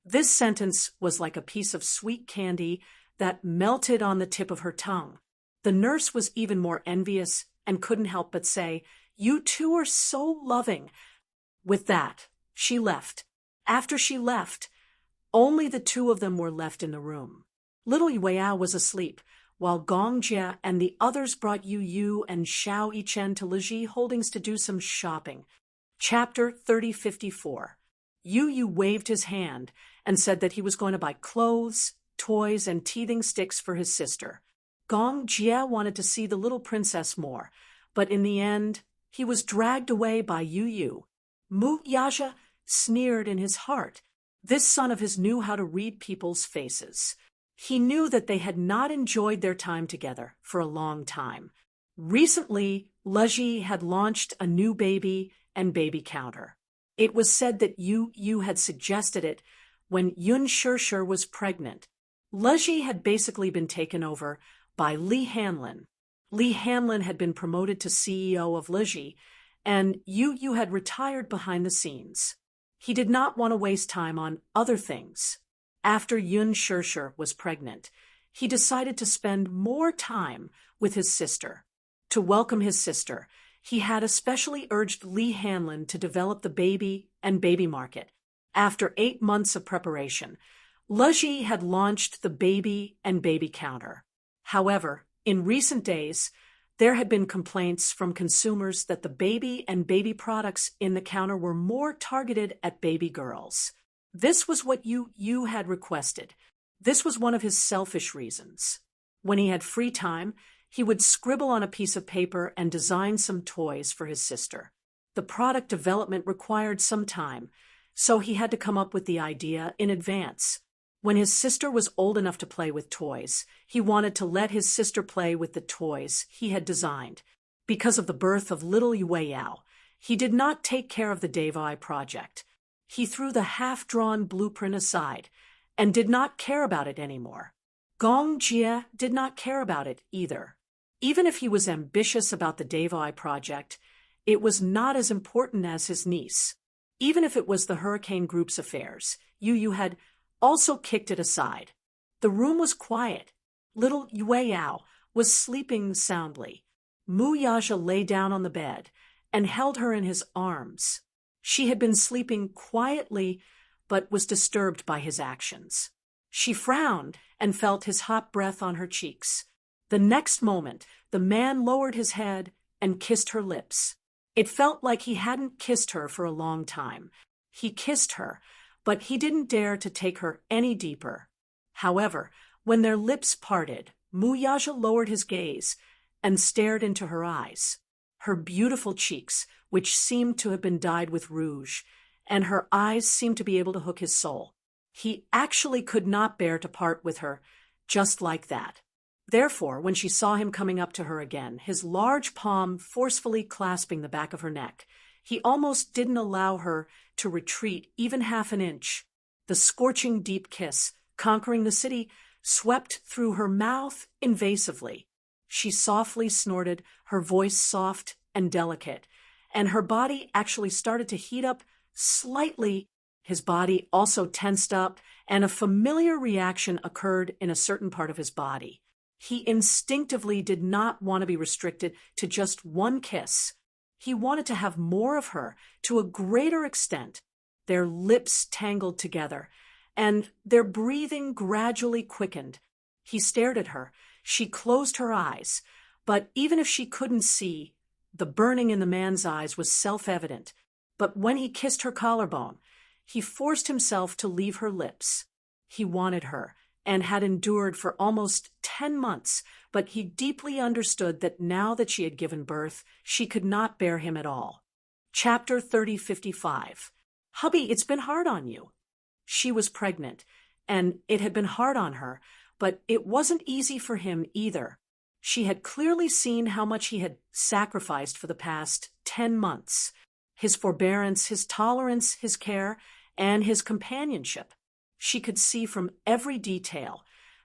This sentence was like a piece of sweet candy that melted on the tip of her tongue. The nurse was even more envious and couldn't help but say, "You two are so loving." With that, she left. After she left, only the two of them were left in the room. Little Yueyao was asleep, while Gong Jia and the others brought Yu Yu and Xiao Yichen to Liji Holdings to do some shopping. Chapter 3054. Yu Yu waved his hand and said that he was going to buy clothes, toys, and teething sticks for his sister. Gong Jia wanted to see the little princess more, but in the end, he was dragged away by Yu Yu. Mu Yaja sneered in his heart. This son of his knew how to read people's faces. He knew that they had not enjoyed their time together for a long time. Recently, Liji had launched a new baby and baby counter. It was said that Yu Yu had suggested it when Yun Shishir was pregnant. Liji had basically been taken over by Li Hanlin. Lee Hanlon had been promoted to CEO of Liji, and Yu had retired behind the scenes. He did not want to waste time on other things. After Yun Shirshir was pregnant, he decided to spend more time with his sister. To welcome his sister, he had especially urged Lee Hanlon to develop the baby and baby market. After 8 months of preparation, Liji had launched the baby and baby counter. However, in recent days, there had been complaints from consumers that the baby and baby products in the counter were more targeted at baby girls. This was what Yu had requested. This was one of his selfish reasons. When he had free time, he would scribble on a piece of paper and design some toys for his sister. The product development required some time, so he had to come up with the idea in advance. When his sister was old enough to play with toys, he wanted to let his sister play with the toys he had designed. Because of the birth of little Yao, he did not take care of the Davai project. He threw the half-drawn blueprint aside and did not care about it anymore. Gong Jie did not care about it either. Even if he was ambitious about the Davai project, it was not as important as his niece. Even if it was the Hurricane Group's affairs, Yu had also kicked it aside. The room was quiet. Little Yao was sleeping soundly. Mu Yaja lay down on the bed and held her in his arms. She had been sleeping quietly, but was disturbed by his actions. She frowned and felt his hot breath on her cheeks. The next moment, the man lowered his head and kissed her lips. It felt like he hadn't kissed her for a long time. He kissed her, but he didn't dare to take her any deeper. However, when their lips parted, Mu Yaja lowered his gaze and stared into her eyes. Her beautiful cheeks, which seemed to have been dyed with rouge, and her eyes seemed to be able to hook his soul. He actually could not bear to part with her just like that. Therefore, when she saw him coming up to her again, his large palm forcefully clasping the back of her neck, he almost didn't allow her to retreat even half an inch. The scorching deep kiss, conquering the city, swept through her mouth invasively. She softly snorted, her voice soft and delicate, and her body actually started to heat up slightly. His body also tensed up, and a familiar reaction occurred in a certain part of his body. He instinctively did not want to be restricted to just one kiss. He wanted to have more of her to a greater extent. Their lips tangled together, and their breathing gradually quickened. He stared at her. She closed her eyes, but even if she couldn't see, the burning in the man's eyes was self-evident. But when he kissed her collarbone, he forced himself to leave her lips. He wanted her, and had endured for almost 10 months, but he deeply understood that now that she had given birth, she could not bear him at all. Chapter 3055. Hubby, it's been hard on you. She was pregnant, and it had been hard on her, but it wasn't easy for him either. She had clearly seen how much he had sacrificed for the past 10 months. His forbearance, his tolerance, his care, and his companionship. She could see from every detail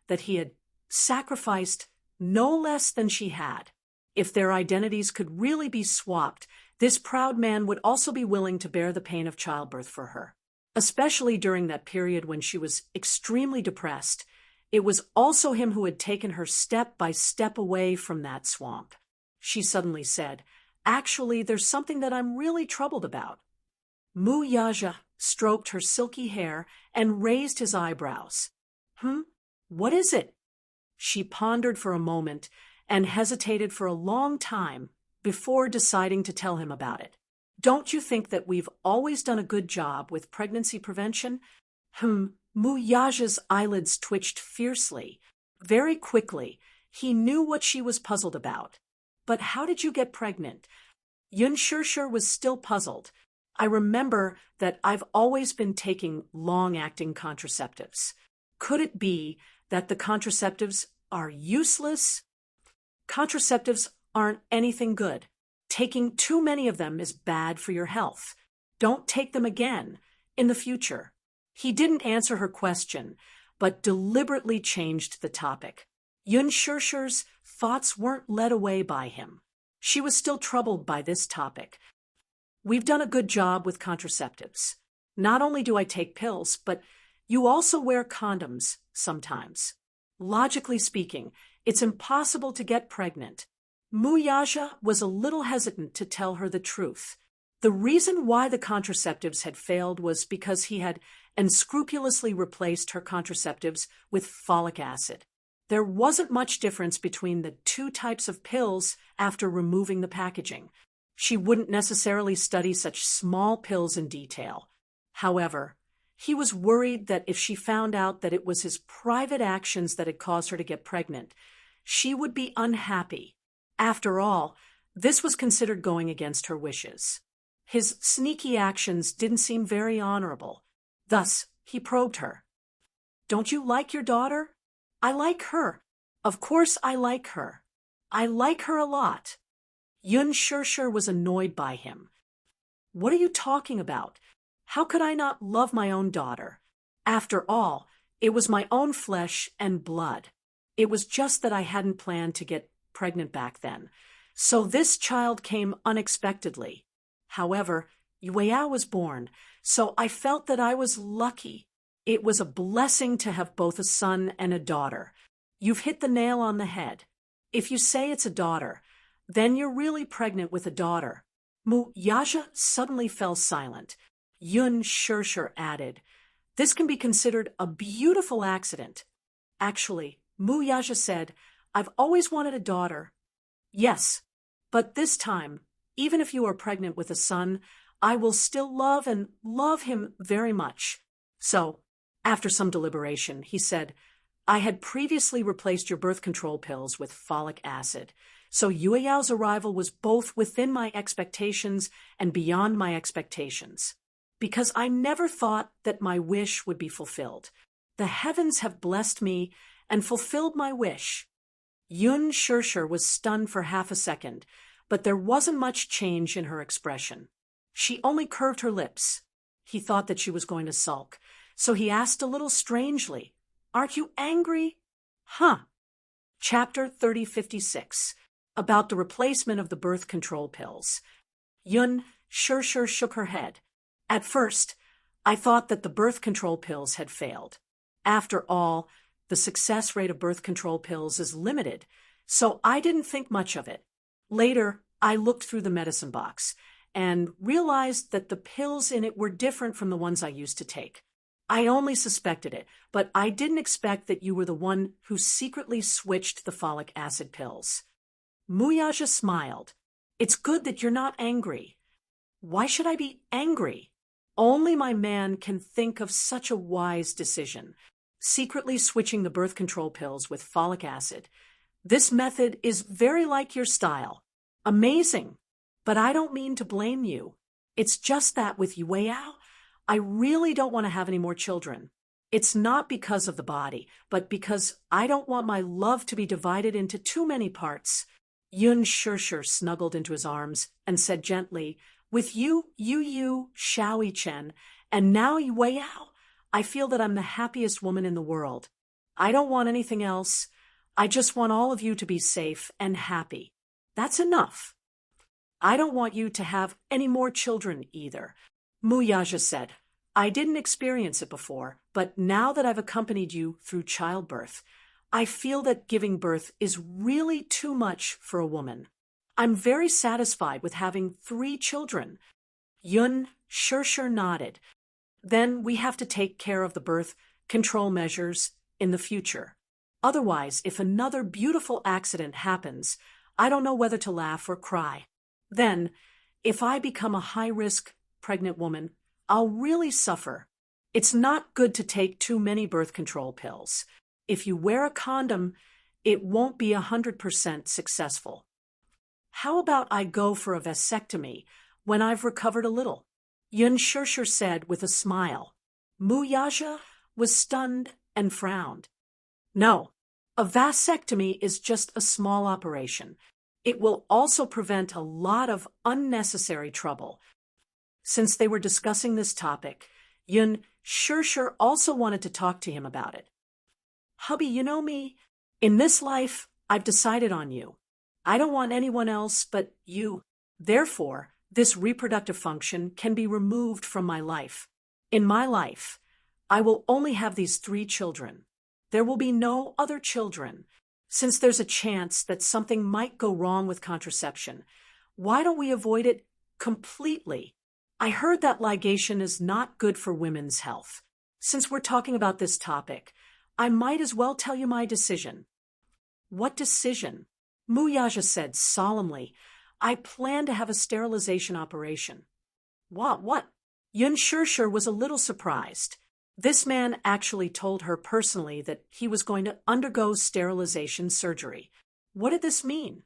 that he had sacrificed no less than she had. If their identities could really be swapped, this proud man would also be willing to bear the pain of childbirth for her. Especially during that period when she was extremely depressed, it was also him who had taken her step by step away from that swamp. She suddenly said, "Actually, there's something that I'm really troubled about." Mu Yaja stroked her silky hair and raised his eyebrows. What is it?" She pondered for a moment and hesitated for a long time before deciding to tell him about it. "Don't you think that we've always done a good job with pregnancy prevention?" Mu Yaja's eyelids twitched fiercely. Very quickly, he knew what she was puzzled about. "But how did you get pregnant?" Yun Shirshir was still puzzled. "I remember that I've always been taking long-acting contraceptives. Could it be that the contraceptives are useless?" "Contraceptives aren't anything good. Taking too many of them is bad for your health. Don't take them again in the future." He didn't answer her question, but deliberately changed the topic. Yun Shirshir's thoughts weren't led away by him. She was still troubled by this topic. We've done a good job with contraceptives. Not only do I take pills, but you also wear condoms sometimes. Logically speaking, it's impossible to get pregnant. Muyaja was a little hesitant to tell her the truth. The reason why the contraceptives had failed was because he had unscrupulously replaced her contraceptives with folic acid. There wasn't much difference between the two types of pills after removing the packaging. She wouldn't necessarily study such small pills in detail. However, he was worried that if she found out that it was his private actions that had caused her to get pregnant, she would be unhappy. After all, this was considered going against her wishes. His sneaky actions didn't seem very honorable. Thus, he probed her. Don't you like your daughter? I like her. Of course I like her. I like her a lot. Yun Shirshir was annoyed by him. What are you talking about? How could I not love my own daughter? After all, it was my own flesh and blood. It was just that I hadn't planned to get pregnant back then. So this child came unexpectedly. However, Yueyao was born, so I felt that I was lucky. It was a blessing to have both a son and a daughter. You've hit the nail on the head. If you say it's a daughter, then you're really pregnant with a daughter. Muyaja suddenly fell silent. Yun Shirshir added, This can be considered a beautiful accident. Actually, Muyaja said, I've always wanted a daughter. Yes, but this time, even if you are pregnant with a son, I will still love and love him very much. So, after some deliberation, he said, I had previously replaced your birth control pills with folic acid, so Yueyao's arrival was both within my expectations and beyond my expectations. Because I never thought that my wish would be fulfilled. The heavens have blessed me and fulfilled my wish. Yun Shirshir was stunned for half a second, but there wasn't much change in her expression. She only curved her lips. He thought that she was going to sulk, so he asked a little strangely, Aren't you angry? Huh. Chapter 3056, about the replacement of the birth control pills. Yun Shirshir shook her head. At first, I thought that the birth control pills had failed. After all, the success rate of birth control pills is limited, so I didn't think much of it. Later, I looked through the medicine box and realized that the pills in it were different from the ones I used to take. I only suspected it, but I didn't expect that you were the one who secretly switched the folic acid pills. Muyaja smiled. It's good that you're not angry. Why should I be angry? Only my man can think of such a wise decision, secretly switching the birth control pills with folic acid. This method is very like your style. Amazing. But I don't mean to blame you. It's just that with Yueyao, I really don't want to have any more children. It's not because of the body, but because I don't want my love to be divided into too many parts. Yun Shirshir snuggled into his arms and said gently, With you, Shaoi Chen, and now Yueyao, I feel that I'm the happiest woman in the world. I don't want anything else. I just want all of you to be safe and happy. That's enough. I don't want you to have any more children either. Muyaja said, I didn't experience it before, but now that I've accompanied you through childbirth, I feel that giving birth is really too much for a woman. I'm very satisfied with having 3 children. Yun Shirshir nodded. Then we have to take care of the birth control measures in the future. Otherwise, if another beautiful accident happens, I don't know whether to laugh or cry. Then, if I become a high-risk pregnant woman, I'll really suffer. It's not good to take too many birth control pills. If you wear a condom, it won't be 100% successful. How about I go for a vasectomy when I've recovered a little? Yun Shirshir said with a smile. Muyaja was stunned and frowned. No, a vasectomy is just a small operation. It will also prevent a lot of unnecessary trouble. Since they were discussing this topic, Yun Shirshir also wanted to talk to him about it. Hubby, you know me. In this life, I've decided on you. I don't want anyone else but you. Therefore, this reproductive function can be removed from my life. In my life, I will only have these 3 children. There will be no other children. Since there's a chance that something might go wrong with contraception, why don't we avoid it completely? I heard that ligation is not good for women's health. Since we're talking about this topic, I might as well tell you my decision. What decision? Muyaja said solemnly. I plan to have a sterilization operation. What? Yun Shirshir was a little surprised. This man actually told her personally that he was going to undergo sterilization surgery. What did this mean?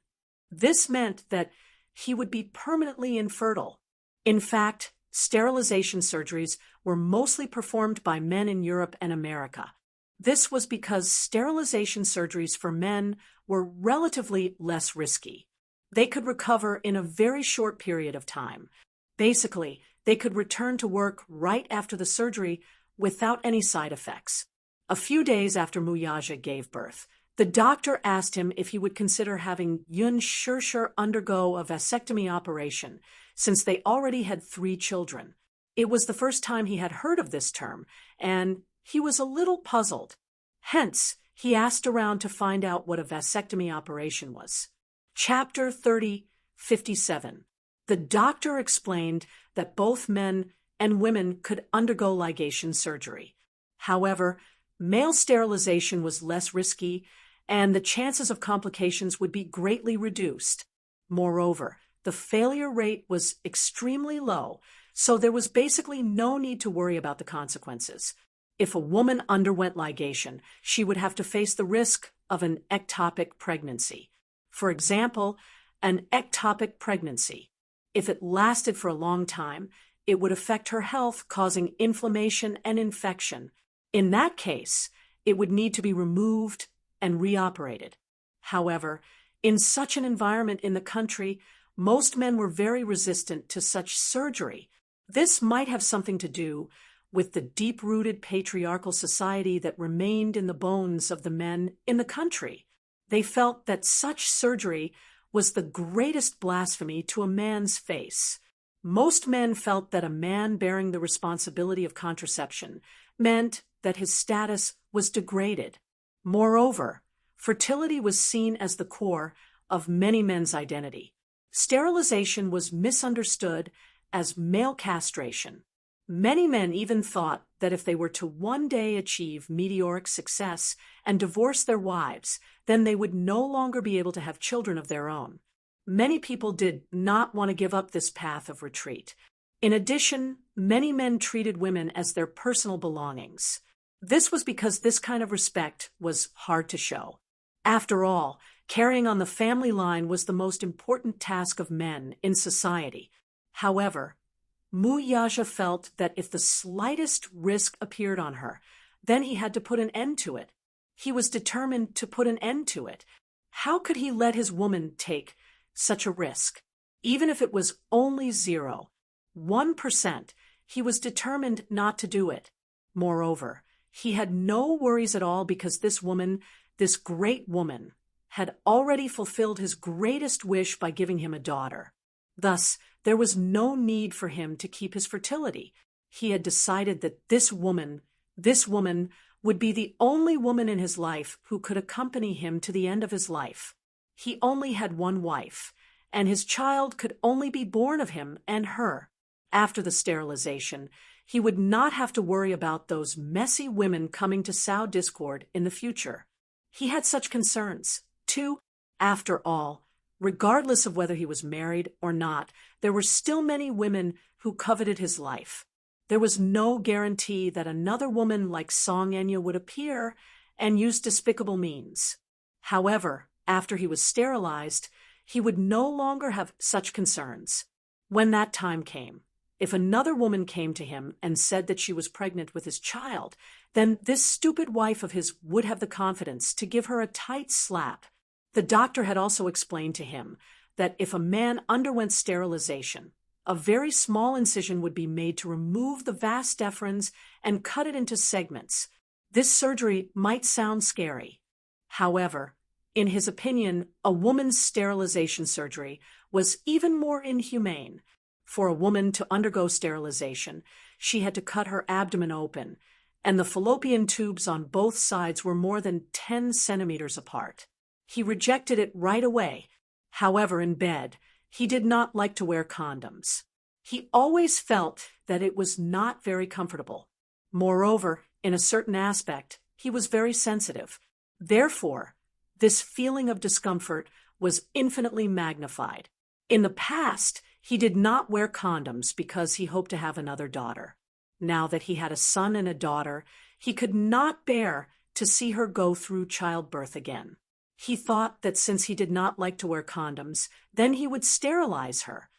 This meant that he would be permanently infertile. In fact, sterilization surgeries were mostly performed by men in Europe and America. This was because sterilization surgeries for men were relatively less risky. They could recover in a very short period of time. Basically, they could return to work right after the surgery without any side effects. A few days after Muyaja gave birth, the doctor asked him if he would consider having Yun Shirshir undergo a vasectomy operation, since they already had 3 children. It was the first time he had heard of this term, and he was a little puzzled. Hence, he asked around to find out what a vasectomy operation was. Chapter 30:57. The doctor explained that both men and women could undergo ligation surgery. However, male sterilization was less risky, and the chances of complications would be greatly reduced. Moreover, the failure rate was extremely low, so there was basically no need to worry about the consequences. If a woman underwent ligation, she would have to face the risk of an ectopic pregnancy. For example, an ectopic pregnancy. If it lasted for a long time, it would affect her health, causing inflammation and infection. In that case, it would need to be removed and reoperated. However, in such an environment in the country, most men were very resistant to such surgery. This might have something to do with the deep-rooted patriarchal society that remained in the bones of the men in the country. They felt that such surgery was the greatest blasphemy to a man's face. Most men felt that a man bearing the responsibility of contraception meant that his status was degraded. Moreover, fertility was seen as the core of many men's identity. Sterilization was misunderstood as male castration. Many men even thought that if they were to one day achieve meteoric success and divorce their wives, then they would no longer be able to have children of their own. Many people did not want to give up this path of retreat. In addition, many men treated women as their personal belongings. This was because this kind of respect was hard to show. After all, carrying on the family line was the most important task of men in society. However, Muyaja felt that if the slightest risk appeared on her, then he had to put an end to it. He was determined to put an end to it. How could he let his woman take such a risk? Even if it was only 0.1%, he was determined not to do it. Moreover, he had no worries at all because this woman, this great woman, had already fulfilled his greatest wish by giving him a daughter. Thus, there was no need for him to keep his fertility. He had decided that this woman would be the only woman in his life who could accompany him to the end of his life. He only had one wife, and his child could only be born of him and her. After the sterilization, he would not have to worry about those messy women coming to sow discord in the future. He had such concerns, too. After all, regardless of whether he was married or not, there were still many women who coveted his life. There was no guarantee that another woman like Song Enya would appear and use despicable means. However, after he was sterilized, he would no longer have such concerns. When that time came, if another woman came to him and said that she was pregnant with his child, then this stupid wife of his would have the confidence to give her a tight slap. The doctor had also explained to him that if a man underwent sterilization, a very small incision would be made to remove the vas deferens and cut it into segments. This surgery might sound scary. However, in his opinion, a woman's sterilization surgery was even more inhumane. For a woman to undergo sterilization, she had to cut her abdomen open, and the fallopian tubes on both sides were more than 10 centimeters apart. He rejected it right away. However, in bed, he did not like to wear condoms. He always felt that it was not very comfortable. Moreover, in a certain aspect, he was very sensitive. Therefore, this feeling of discomfort was infinitely magnified. In the past, he did not wear condoms because he hoped to have another daughter. Now that he had a son and a daughter, he could not bear to see her go through childbirth again. He thought that since he did not like to wear condoms, then he would sterilize her.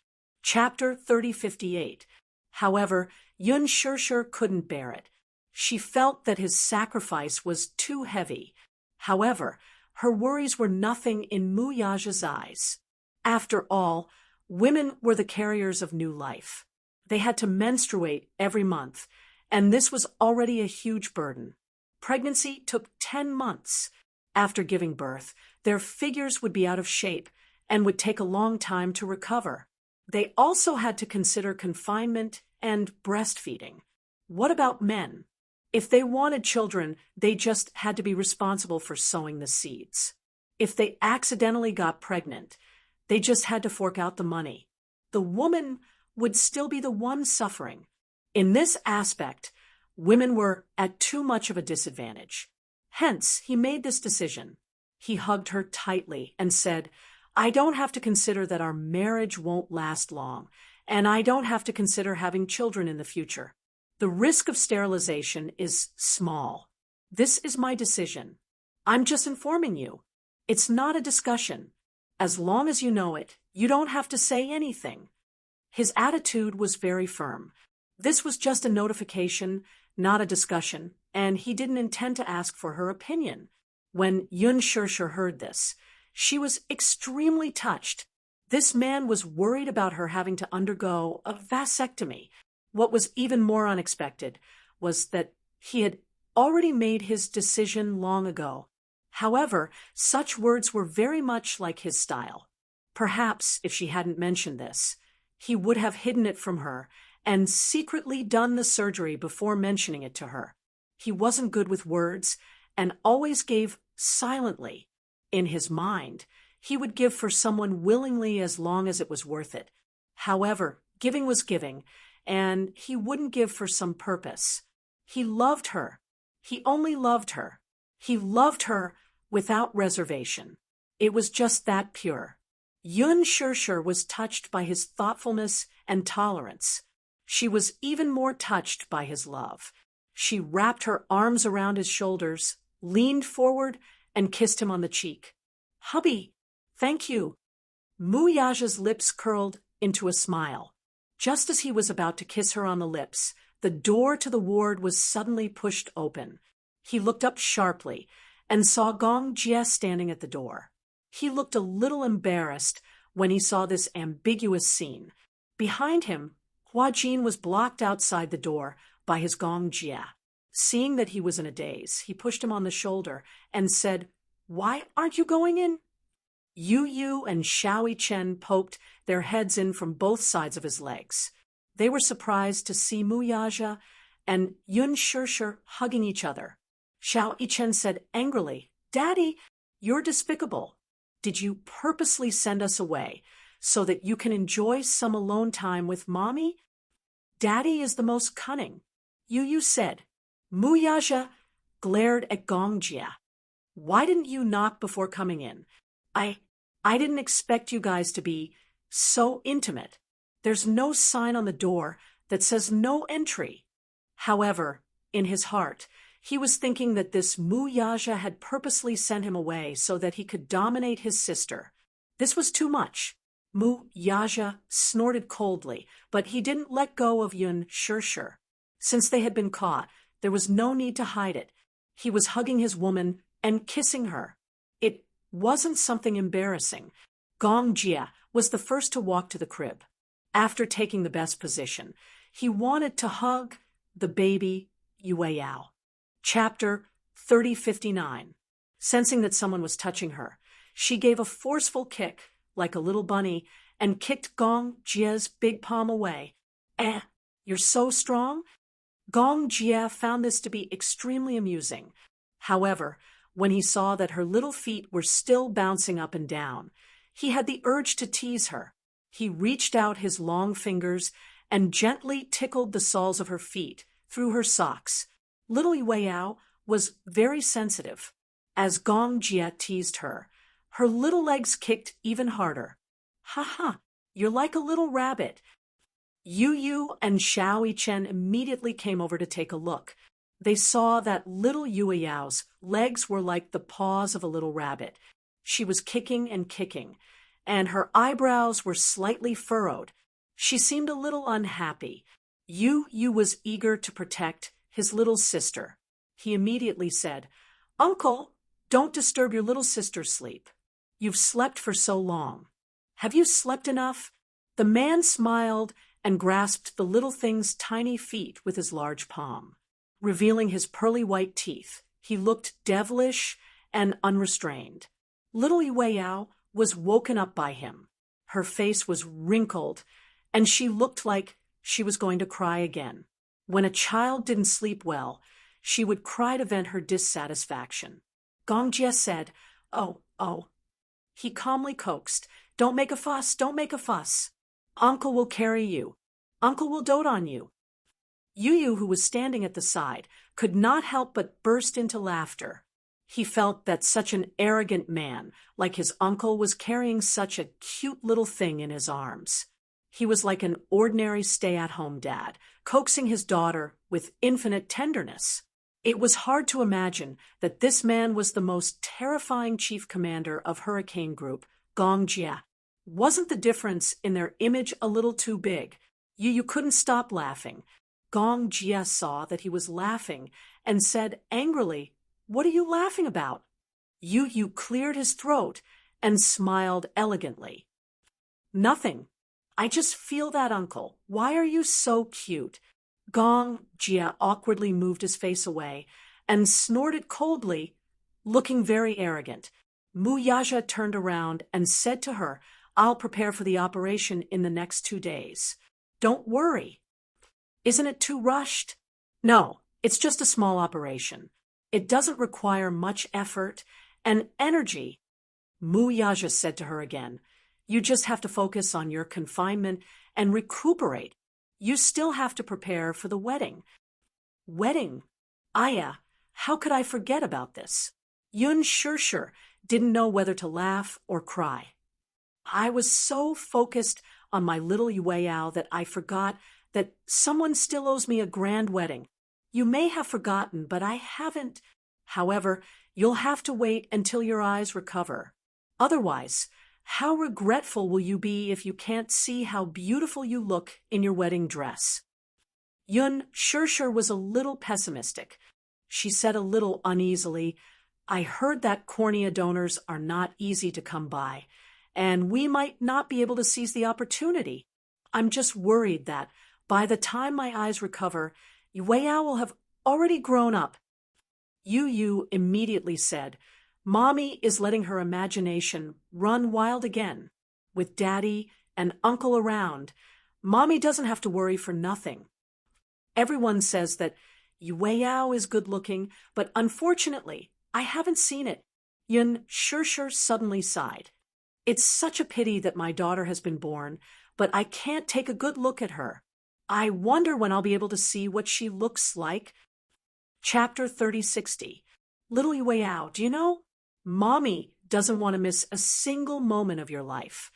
Chapter 3058. However, Yun Shirshir couldn't bear it. She felt that his sacrifice was too heavy. However, her worries were nothing in Mu Yaja's eyes. After all, women were the carriers of new life. They had to menstruate every month, and this was already a huge burden. Pregnancy took 10 months. After giving birth, their figures would be out of shape and would take a long time to recover. They also had to consider confinement and breastfeeding. What about men? If they wanted children, they just had to be responsible for sowing the seeds. If they accidentally got pregnant, they just had to fork out the money. The woman would still be the one suffering. In this aspect, women were at too much of a disadvantage. Hence, he made this decision. He hugged her tightly and said, "I don't have to consider that our marriage won't last long, and I don't have to consider having children in the future. The risk of sterilization is small. This is my decision. I'm just informing you. It's not a discussion. As long as you know it, you don't have to say anything." His attitude was very firm. This was just a notification, not a discussion, and he didn't intend to ask for her opinion. When Yun Shirshir heard this, she was extremely touched. This man was worried about her having to undergo a vasectomy. What was even more unexpected was that he had already made his decision long ago. However, such words were very much like his style. Perhaps, if she hadn't mentioned this, he would have hidden it from her and secretly done the surgery before mentioning it to her. He wasn't good with words and always gave silently. In his mind, he would give for someone willingly as long as it was worth it. However, giving was giving, and he wouldn't give for some purpose. He loved her. He only loved her. He loved her without reservation. It was just that pure. Yun Shirshir was touched by his thoughtfulness and tolerance. She was even more touched by his love. She wrapped her arms around his shoulders, leaned forward, and kissed him on the cheek. "Hubby, thank you." Mu Yaja's lips curled into a smile. Just as he was about to kiss her on the lips, the door to the ward was suddenly pushed open. He looked up sharply and saw Gong Jie standing at the door. He looked a little embarrassed when he saw this ambiguous scene. Behind him, Hua Jin was blocked outside the door by his Gong Jie. Seeing that he was in a daze, he pushed him on the shoulder and said, "Why aren't you going in?" Yu Yu and Xiao Chen poked their heads in from both sides of his legs. They were surprised to see Mu Yaja and Yun Shirshir hugging each other. Xiao Chen said angrily, "Daddy, you're despicable. Did you purposely send us away so that you can enjoy some alone time with Mommy?" "Daddy is the most cunning," Yu Yu said. Mu Yaja glared at Gong Jie. "Why didn't you knock before coming in? I didn't expect you guys to be so intimate. There's no sign on the door that says no entry." However, in his heart, he was thinking that this Mu Yaja had purposely sent him away so that he could dominate his sister. This was too much. Mu Yaja snorted coldly, but he didn't let go of Yun Shirshir. Since they had been caught, there was no need to hide it. He was hugging his woman and kissing her. It wasn't something embarrassing. Gong Jie was the first to walk to the crib. After taking the best position, he wanted to hug the baby Yue Yao. Chapter 3059. Sensing that someone was touching her, she gave a forceful kick, like a little bunny, and kicked Gong Jie's big palm away. Eh, you're so strong? Gong Jie found this to be extremely amusing. However, when he saw that her little feet were still bouncing up and down, he had the urge to tease her. He reached out his long fingers and gently tickled the soles of her feet through her socks. Little Yueyao was very sensitive. As Gong Jie teased her, her little legs kicked even harder. Ha ha, you're like a little rabbit. Yu Yu and Xiao Yichen immediately came over to take a look. They saw that little Yueyao's legs were like the paws of a little rabbit. She was kicking and kicking, and her eyebrows were slightly furrowed. She seemed a little unhappy. Yu Yu was eager to protect his little sister. He immediately said, "Uncle, don't disturb your little sister's sleep. You've slept for so long. Have you slept enough?" The man smiled and grasped the little thing's tiny feet with his large palm. Revealing his pearly white teeth, he looked devilish and unrestrained. Little Yueyao was woken up by him. Her face was wrinkled, and she looked like she was going to cry again. When a child didn't sleep well, she would cry to vent her dissatisfaction. Gong Jie said, Oh. He calmly coaxed, "Don't make a fuss, don't make a fuss. Uncle will carry you. Uncle will dote on you." Yu Yu, who was standing at the side, could not help but burst into laughter. He felt that such an arrogant man, like his uncle, was carrying such a cute little thing in his arms. He was like an ordinary stay-at-home dad, coaxing his daughter with infinite tenderness. It was hard to imagine that this man was the most terrifying chief commander of Hurricane Group, Gong Jie. Wasn't the difference in their image a little too big? Yu Yu couldn't stop laughing. Gong Jie saw that he was laughing and said angrily, "What are you laughing about?" Yu Yu cleared his throat and smiled elegantly. "Nothing. I just feel that, Uncle. Why are you so cute?" Gong Jie awkwardly moved his face away and snorted coldly, looking very arrogant. Mu Yaja turned around and said to her, "I'll prepare for the operation in the next 2 days. Don't worry." "Isn't it too rushed?" "No, it's just a small operation. It doesn't require much effort and energy." Mu Yaja said to her again, "You just have to focus on your confinement and recuperate. You still have to prepare for the wedding." "Wedding? Aya, how could I forget about this?" Yun Shirshir didn't know whether to laugh or cry. "I was so focused on my little Yueyao that I forgot that someone still owes me a grand wedding. You may have forgotten, but I haven't. However, you'll have to wait until your eyes recover. Otherwise, how regretful will you be if you can't see how beautiful you look in your wedding dress?" Yun Shirshir was a little pessimistic. She said a little uneasily, "I heard that cornea donors are not easy to come by, and we might not be able to seize the opportunity. I'm just worried that by the time my eyes recover, Yueyao will have already grown up." Yu Yu immediately said, "Mommy is letting her imagination run wild again. With Daddy and Uncle around, Mommy doesn't have to worry for nothing. Everyone says that Yueyao is good-looking, but unfortunately, I haven't seen it." Yun Shirshir suddenly sighed. "It's such a pity that my daughter has been born, but I can't take a good look at her. I wonder when I'll be able to see what she looks like." Chapter 3060. Little Yueyao, do you know? Mommy doesn't want to miss a single moment of your life.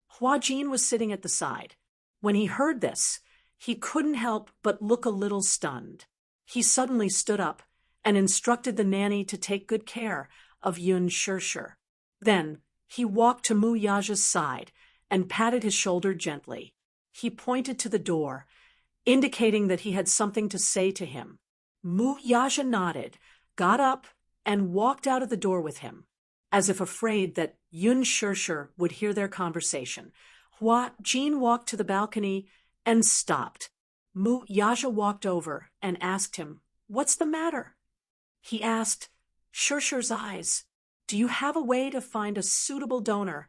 Hua Jin was sitting at the side. When he heard this, he couldn't help but look a little stunned. He suddenly stood up and instructed the nanny to take good care of Yun Shirshir. Then he walked to Mu Yaja's side and patted his shoulder gently. He pointed to the door, indicating that he had something to say to him. Mu Yaja nodded, got up, and walked out of the door with him. As if afraid that Yun Shirshir would hear their conversation, Hua Jin walked to the balcony and stopped. Mu Yaja walked over and asked him, "What's the matter?" He asked, Shirshir's eyes. Do you have a way to find a suitable donor?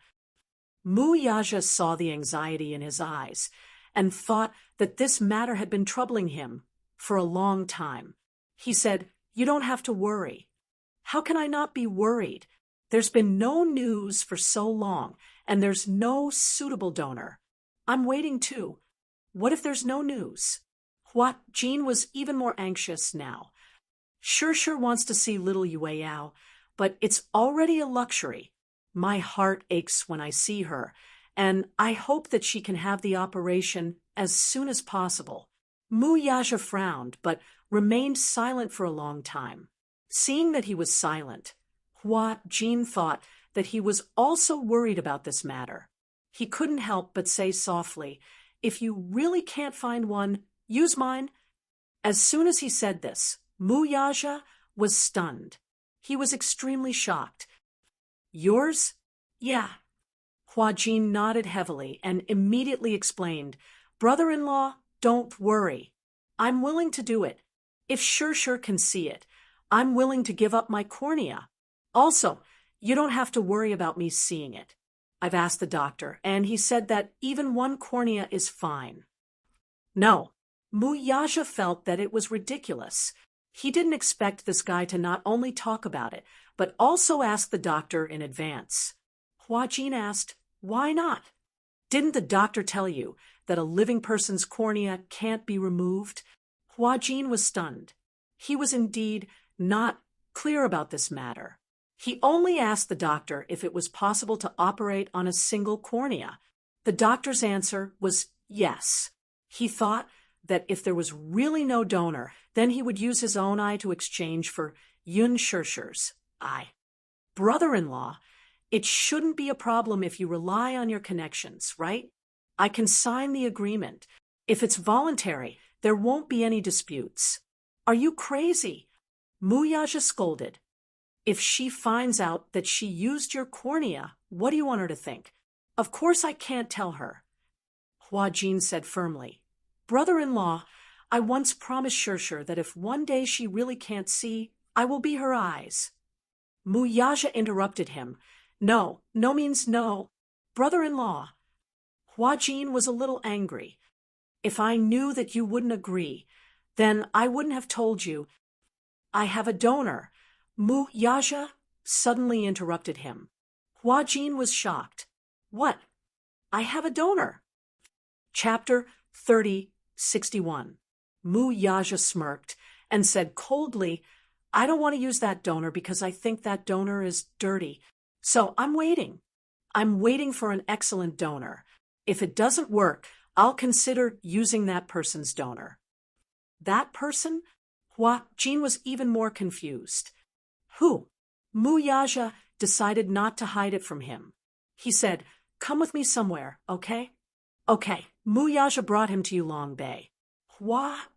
Mu Yaja saw the anxiety in his eyes and thought that this matter had been troubling him for a long time. He said, "You don't have to worry." "How can I not be worried? There's been no news for so long, and there's no suitable donor. I'm waiting too. What if there's no news?" Jean was even more anxious now. Shirshir wants to see little Yueyao, but it's already a luxury. My heart aches when I see her, and I hope that she can have the operation as soon as possible. Mu Yaja frowned, but remained silent for a long time. Seeing that he was silent, Jean thought that he was also worried about this matter. He couldn't help but say softly, "If you really can't find one, use mine." As soon as he said this, Mu Yaja was stunned. He was extremely shocked. "Yours?" "Yeah." Jean nodded heavily and immediately explained, "Brother-in-law, don't worry. I'm willing to do it. If Shirshir can see it, I'm willing to give up my cornea. Also, you don't have to worry about me seeing it. I've asked the doctor, and he said that even one cornea is fine." No, Mu Yaja felt that it was ridiculous. He didn't expect this guy to not only talk about it, but also ask the doctor in advance. Jean asked, "Why not? Didn't the doctor tell you that a living person's cornea can't be removed?" Jean was stunned. He was indeed not clear about this matter. He only asked the doctor if it was possible to operate on a single cornea. The doctor's answer was yes. He thought that if there was really no donor, then he would use his own eye to exchange for Yun Shirshir's eye. "Brother-in-law, it shouldn't be a problem if you rely on your connections, right? I can sign the agreement. If it's voluntary, there won't be any disputes." "Are you crazy?" Mu Yaja scolded. "If she finds out that she used your cornea, what do you want her to think?" "Of course I can't tell her." Jean said firmly, "Brother-in-law, I once promised Shirshir that if one day she really can't see, I will be her eyes." Mu Yaja interrupted him. "No, no means no. Brother-in-law." Jean was a little angry. "If I knew that you wouldn't agree, then I wouldn't have told you. I have a donor." Mu Yaja suddenly interrupted him. Jean was shocked. "What? I have a donor." Chapter 3061. Mu Yaja smirked and said coldly, "I don't want to use that donor because I think that donor is dirty. So I'm waiting. I'm waiting for an excellent donor. If it doesn't work, I'll consider using that person's donor." "That person?" Jean was even more confused. "Who?" Mu Yaja decided not to hide it from him. He said, "Come with me somewhere, okay?" "Okay." Mu Yaja brought him to Yulong Bay.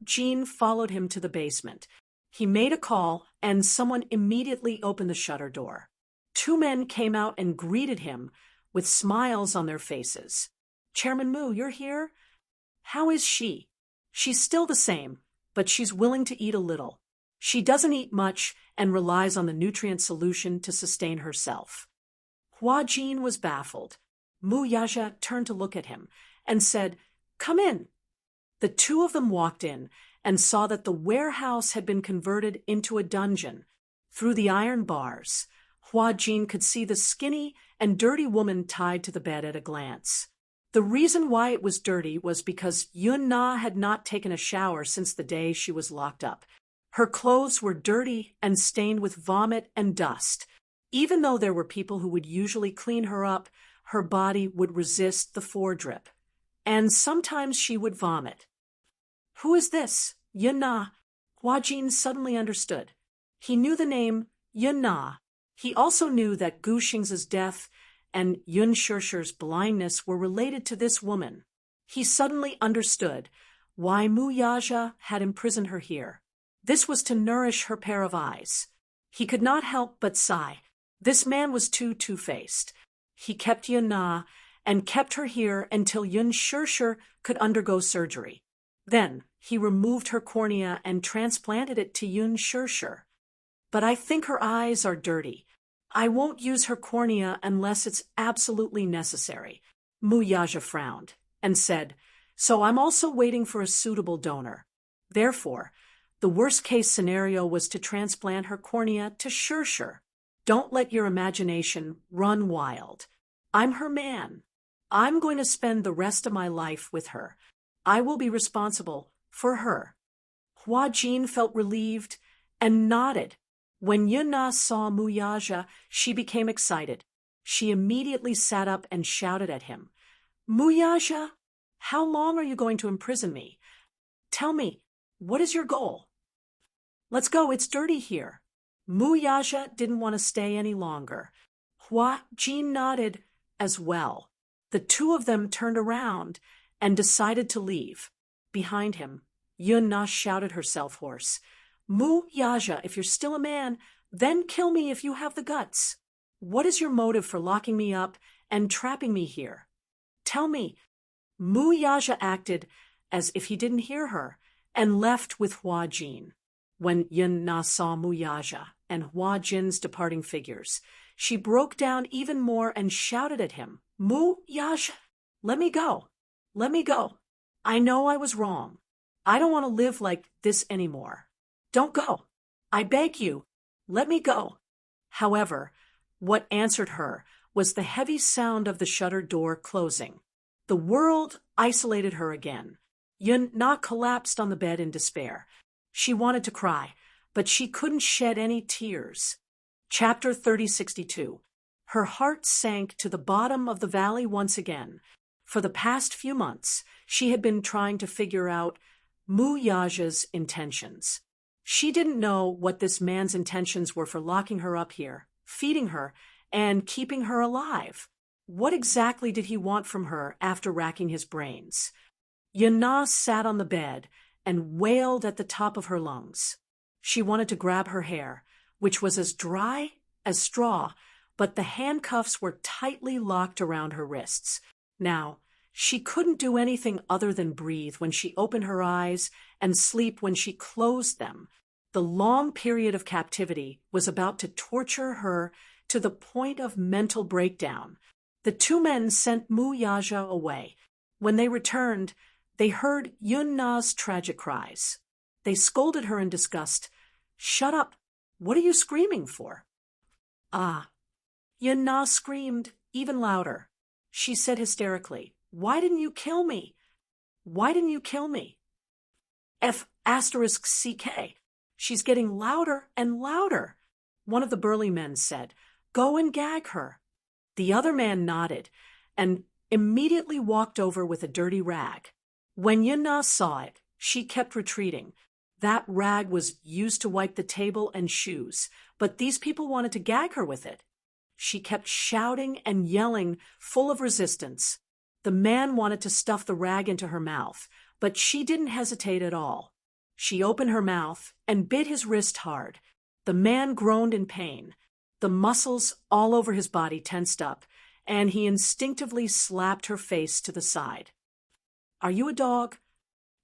Jean followed him to the basement. He made a call, and someone immediately opened the shutter door. Two men came out and greeted him with smiles on their faces. "Chairman Mu, you're here? How is she?" "She's still the same, but she's willing to eat a little. She doesn't eat much and relies on the nutrient solution to sustain herself." Jean was baffled. Mu Yaja turned to look at him and said, "Come in." The two of them walked in and saw that the warehouse had been converted into a dungeon. Through the iron bars, Jean could see the skinny and dirty woman tied to the bed at a glance. The reason why it was dirty was because Yun Na had not taken a shower since the day she was locked up. Her clothes were dirty and stained with vomit and dust. Even though there were people who would usually clean her up, her body would resist the foredrip. And sometimes she would vomit. "Who is this? Yun Na?" Jean suddenly understood. He knew the name Yun Na. He also knew that Gu Xing's death and Yun Shirshir's blindness were related to this woman. He suddenly understood why Mu Yaja had imprisoned her here. This was to nourish her pair of eyes. He could not help but sigh. This man was too two-faced. He kept Yun Na and kept her here until Yun Shirshir could undergo surgery. Then he removed her cornea and transplanted it to Yun Shirshir. but I think her eyes are dirty. I won't use her cornea unless it's absolutely necessary. Muyaja frowned and said, so I'm also waiting for a suitable donor. Therefore, the worst-case scenario was to transplant her cornea to Shirshir. Don't let your imagination run wild. I'm her man. I'm going to spend the rest of my life with her. I will be responsible for her. Hua Jin felt relieved and nodded. When Yunna saw Muyaja, she became excited. She immediately sat up and shouted at him, Muyaja, how long are you going to imprison me? Tell me, what is your goal? Let's go, it's dirty here. Muyaja didn't want to stay any longer. Hua Jin nodded as well. The two of them turned around and decided to leave. Behind him, Yunna shouted herself hoarse, Muyaja, if you're still a man, then kill me if you have the guts. What is your motive for locking me up and trapping me here? Tell me. Muyaja acted as if he didn't hear her and left with Hua Jin. When Yunna saw Muyaja and Hua Jin's departing figures, she broke down even more and shouted at him, Muyaja, let me go. Let me go. I know I was wrong. I don't want to live like this anymore. Don't go. I beg you. Let me go. However, what answered her was the heavy sound of the shuttered door closing. The world isolated her again. Yunna collapsed on the bed in despair. She wanted to cry, but she couldn't shed any tears. Chapter 3062. Her heart sank to the bottom of the valley once again. For the past few months, she had been trying to figure out Muyaja's intentions. She didn't know what this man's intentions were for locking her up here, feeding her, and keeping her alive. What exactly did he want from her after racking his brains? Yunna sat on the bed and wailed at the top of her lungs. She wanted to grab her hair, which was as dry as straw, but the handcuffs were tightly locked around her wrists. Now, she couldn't do anything other than breathe when she opened her eyes and sleep when she closed them. The long period of captivity was about to torture her to the point of mental breakdown. The two men sent Muyaja away. When they returned, they heard Yunna's tragic cries. They scolded her in disgust. Shut up! What are you screaming for? Ah! Yunna screamed even louder. She said hysterically, Why didn't you kill me? Why didn't you kill me? F***CK. She's getting louder and louder. One of the burly men said, Go and gag her. The other man nodded and immediately walked over with a dirty rag. When Yunna saw it, she kept retreating. That rag was used to wipe the table and shoes, but these people wanted to gag her with it. She kept shouting and yelling, full of resistance. The man wanted to stuff the rag into her mouth, but she didn't hesitate at all. She opened her mouth and bit his wrist hard. The man groaned in pain. The muscles all over his body tensed up, and he instinctively slapped her face to the side. Are you a dog?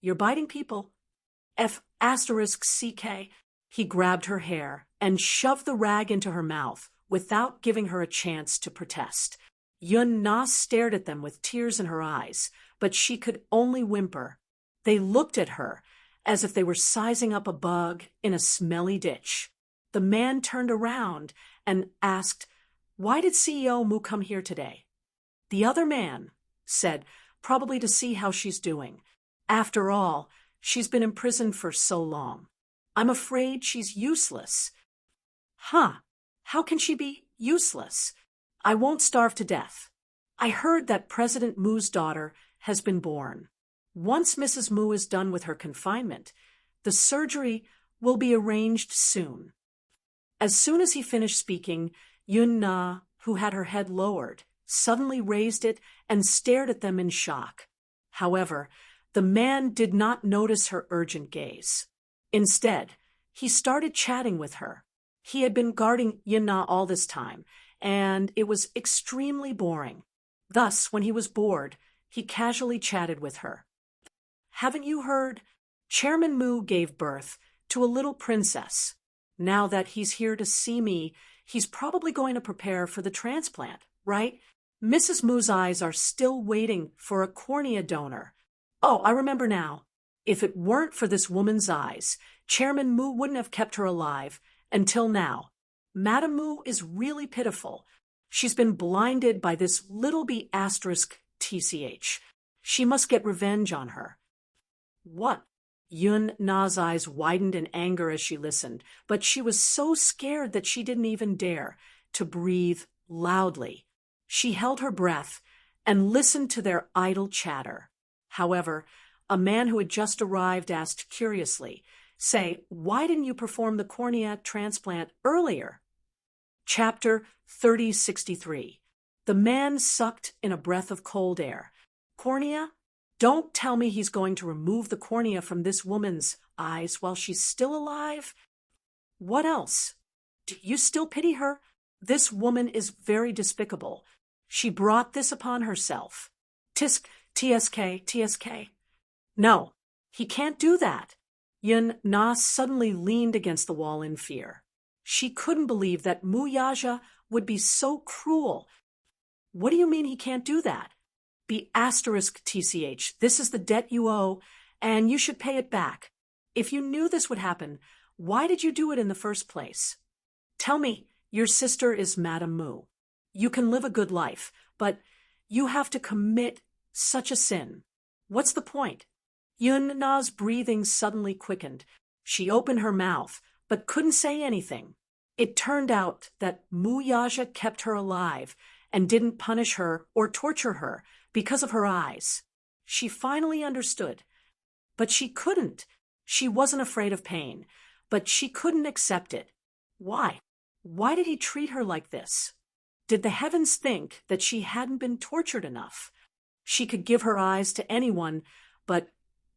You're biting people. F***CK. He grabbed her hair and shoved the rag into her mouth without giving her a chance to protest. Yunna stared at them with tears in her eyes, but she could only whimper. They looked at her as if they were sizing up a bug in a smelly ditch. The man turned around and asked, Why did CEO Mu come here today? The other man said, Probably to see how she's doing. After all, she's been imprisoned for so long. I'm afraid she's useless. Huh, how can she be useless? I won't starve to death. I heard that President Mu's daughter has been born. Once Mrs. Mu is done with her confinement, the surgery will be arranged soon. As soon as he finished speaking, Yunna, who had her head lowered, suddenly raised it and stared at them in shock. However, the man did not notice her urgent gaze. Instead, he started chatting with her. He had been guarding Yunna all this time, and it was extremely boring. Thus, when he was bored, he casually chatted with her. Haven't you heard? Chairman Mu gave birth to a little princess. Now that he's here to see me, he's probably going to prepare for the transplant, right? Mrs. Moo's eyes are still waiting for a cornea donor. Oh, I remember now. If it weren't for this woman's eyes, Chairman Moo wouldn't have kept her alive until now. Madame Moo is really pitiful. She's been blinded by this little b asterisk tch. She must get revenge on her. What? Yun Na's eyes widened in anger as she listened, but she was so scared that she didn't even dare to breathe loudly. She held her breath and listened to their idle chatter. However, a man who had just arrived asked curiously, "Say, why didn't you perform the cornea transplant earlier?" Chapter 3063. The man sucked in a breath of cold air. Cornea? Don't tell me he's going to remove the cornea from this woman's eyes while she's still alive? What else? Do you still pity her? This woman is very despicable. She brought this upon herself. TSK. No, he can't do that. Yun Na suddenly leaned against the wall in fear. She couldn't believe that Mu Yaja would be so cruel. What do you mean he can't do that? B asterisk tch. This is the debt you owe, and you should pay it back. If you knew this would happen, why did you do it in the first place? Tell me, your sister is Madame Mu. You can live a good life, but you have to commit such a sin. What's the point? Yun Na's breathing suddenly quickened. She opened her mouth, but couldn't say anything. It turned out that Mu Yaja kept her alive and didn't punish her or torture her because of her eyes. She finally understood. But she couldn't. She wasn't afraid of pain, but she couldn't accept it. Why? Why did he treat her like this? Did the heavens think that she hadn't been tortured enough? She could give her eyes to anyone, but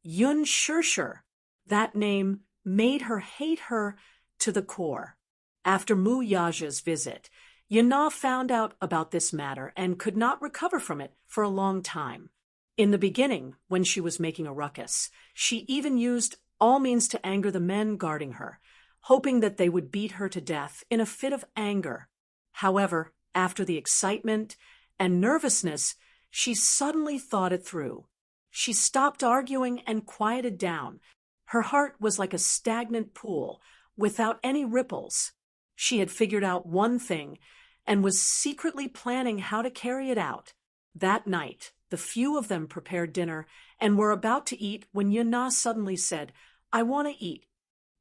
Yun Shirshir, that name made her hate her to the core. After Mu Yaja's visit, Yun Na found out about this matter and could not recover from it for a long time. In the beginning, when she was making a ruckus, she even used all means to anger the men guarding her, hoping that they would beat her to death in a fit of anger. However, after the excitement and nervousness, she suddenly thought it through. She stopped arguing and quieted down. Her heart was like a stagnant pool, without any ripples. She had figured out one thing and was secretly planning how to carry it out. That night, the few of them prepared dinner and were about to eat when Yun Na suddenly said, "I want to eat."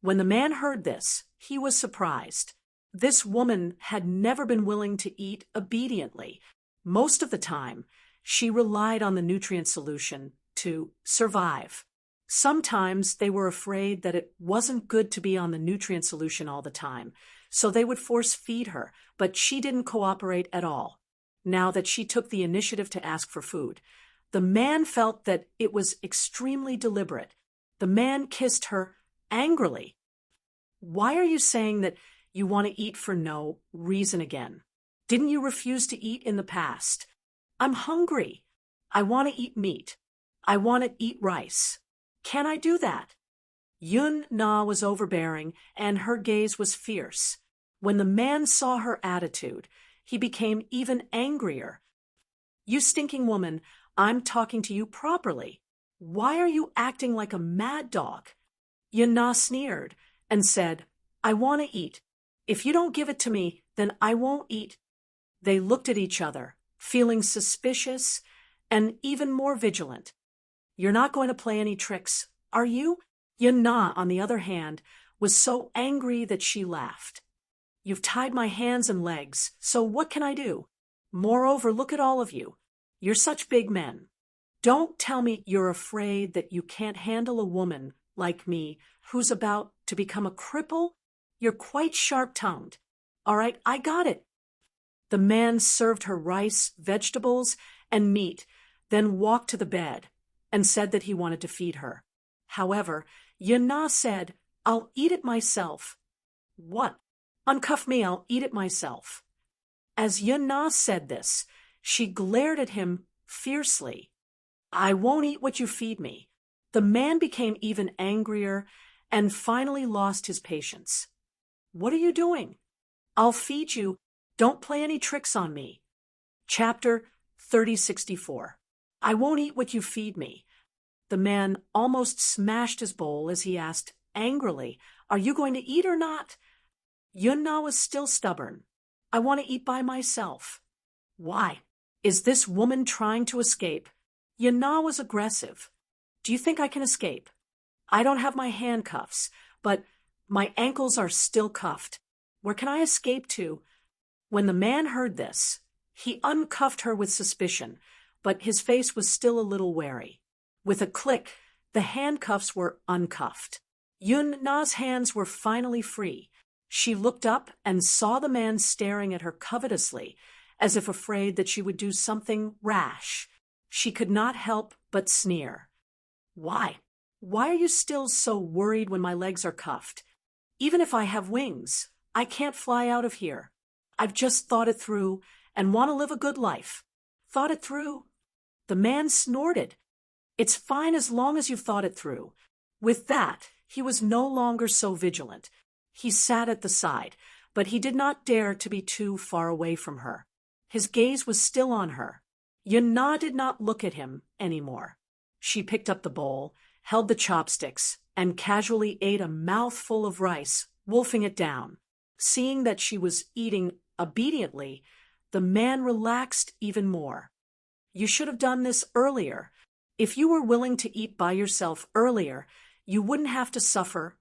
When the man heard this, he was surprised. This woman had never been willing to eat obediently. Most of the time, she relied on the nutrient solution to survive. Sometimes they were afraid that it wasn't good to be on the nutrient solution all the time, so they would force feed her, but she didn't cooperate at all. Now that she took the initiative to ask for food, the man felt that it was extremely deliberate. The man kissed her angrily. "Why are you saying that you want to eat for no reason again? Didn't you refuse to eat in the past?" "I'm hungry. I want to eat meat. I want to eat rice. Can I do that?" Yun Na was overbearing, and her gaze was fierce. When the man saw her attitude, he became even angrier. "You stinking woman, I'm talking to you properly. Why are you acting like a mad dog?" Yun Na sneered and said, "I want to eat. If you don't give it to me, then I won't eat." They looked at each other, feeling suspicious and even more vigilant. "You're not going to play any tricks, are you?" Yun Na, on the other hand, was so angry that she laughed. "You've tied my hands and legs, so what can I do? Moreover, look at all of you. You're such big men. Don't tell me you're afraid that you can't handle a woman like me who's about to become a cripple. You're quite sharp-tongued. All right, I got it." The man served her rice, vegetables, and meat, then walked to the bed and said that he wanted to feed her. However, Yun Na said, "I'll eat it myself." "What? Uncuff me, I'll eat it myself." As Yun Na said this, she glared at him fiercely. "I won't eat what you feed me." The man became even angrier and finally lost his patience. What are you doing? I'll feed you. Don't play any tricks on me. Chapter 3064. I won't eat what you feed me. The man almost smashed his bowl as he asked angrily, Are you going to eat or not? Yunna was still stubborn. I want to eat by myself. Why? Is this woman trying to escape? Yunna was aggressive. Do you think I can escape? I don't have my handcuffs, but my ankles are still cuffed. Where can I escape to? When the man heard this, he uncuffed her with suspicion, but his face was still a little wary. With a click, the handcuffs were uncuffed. Yunna's hands were finally free. She looked up and saw the man staring at her covetously, as if afraid that she would do something rash. She could not help but sneer. Why? Why are you still so worried when my legs are cuffed? Even if I have wings, I can't fly out of here. I've just thought it through and want to live a good life. Thought it through? The man snorted. It's fine as long as you've thought it through. With that, he was no longer so vigilant. He sat at the side, but he did not dare to be too far away from her. His gaze was still on her. Yunna did not look at him anymore. She picked up the bowl, held the chopsticks, and casually ate a mouthful of rice, wolfing it down. Seeing that she was eating obediently, the man relaxed even more. You should have done this earlier. If you were willing to eat by yourself earlier, you wouldn't have to suffer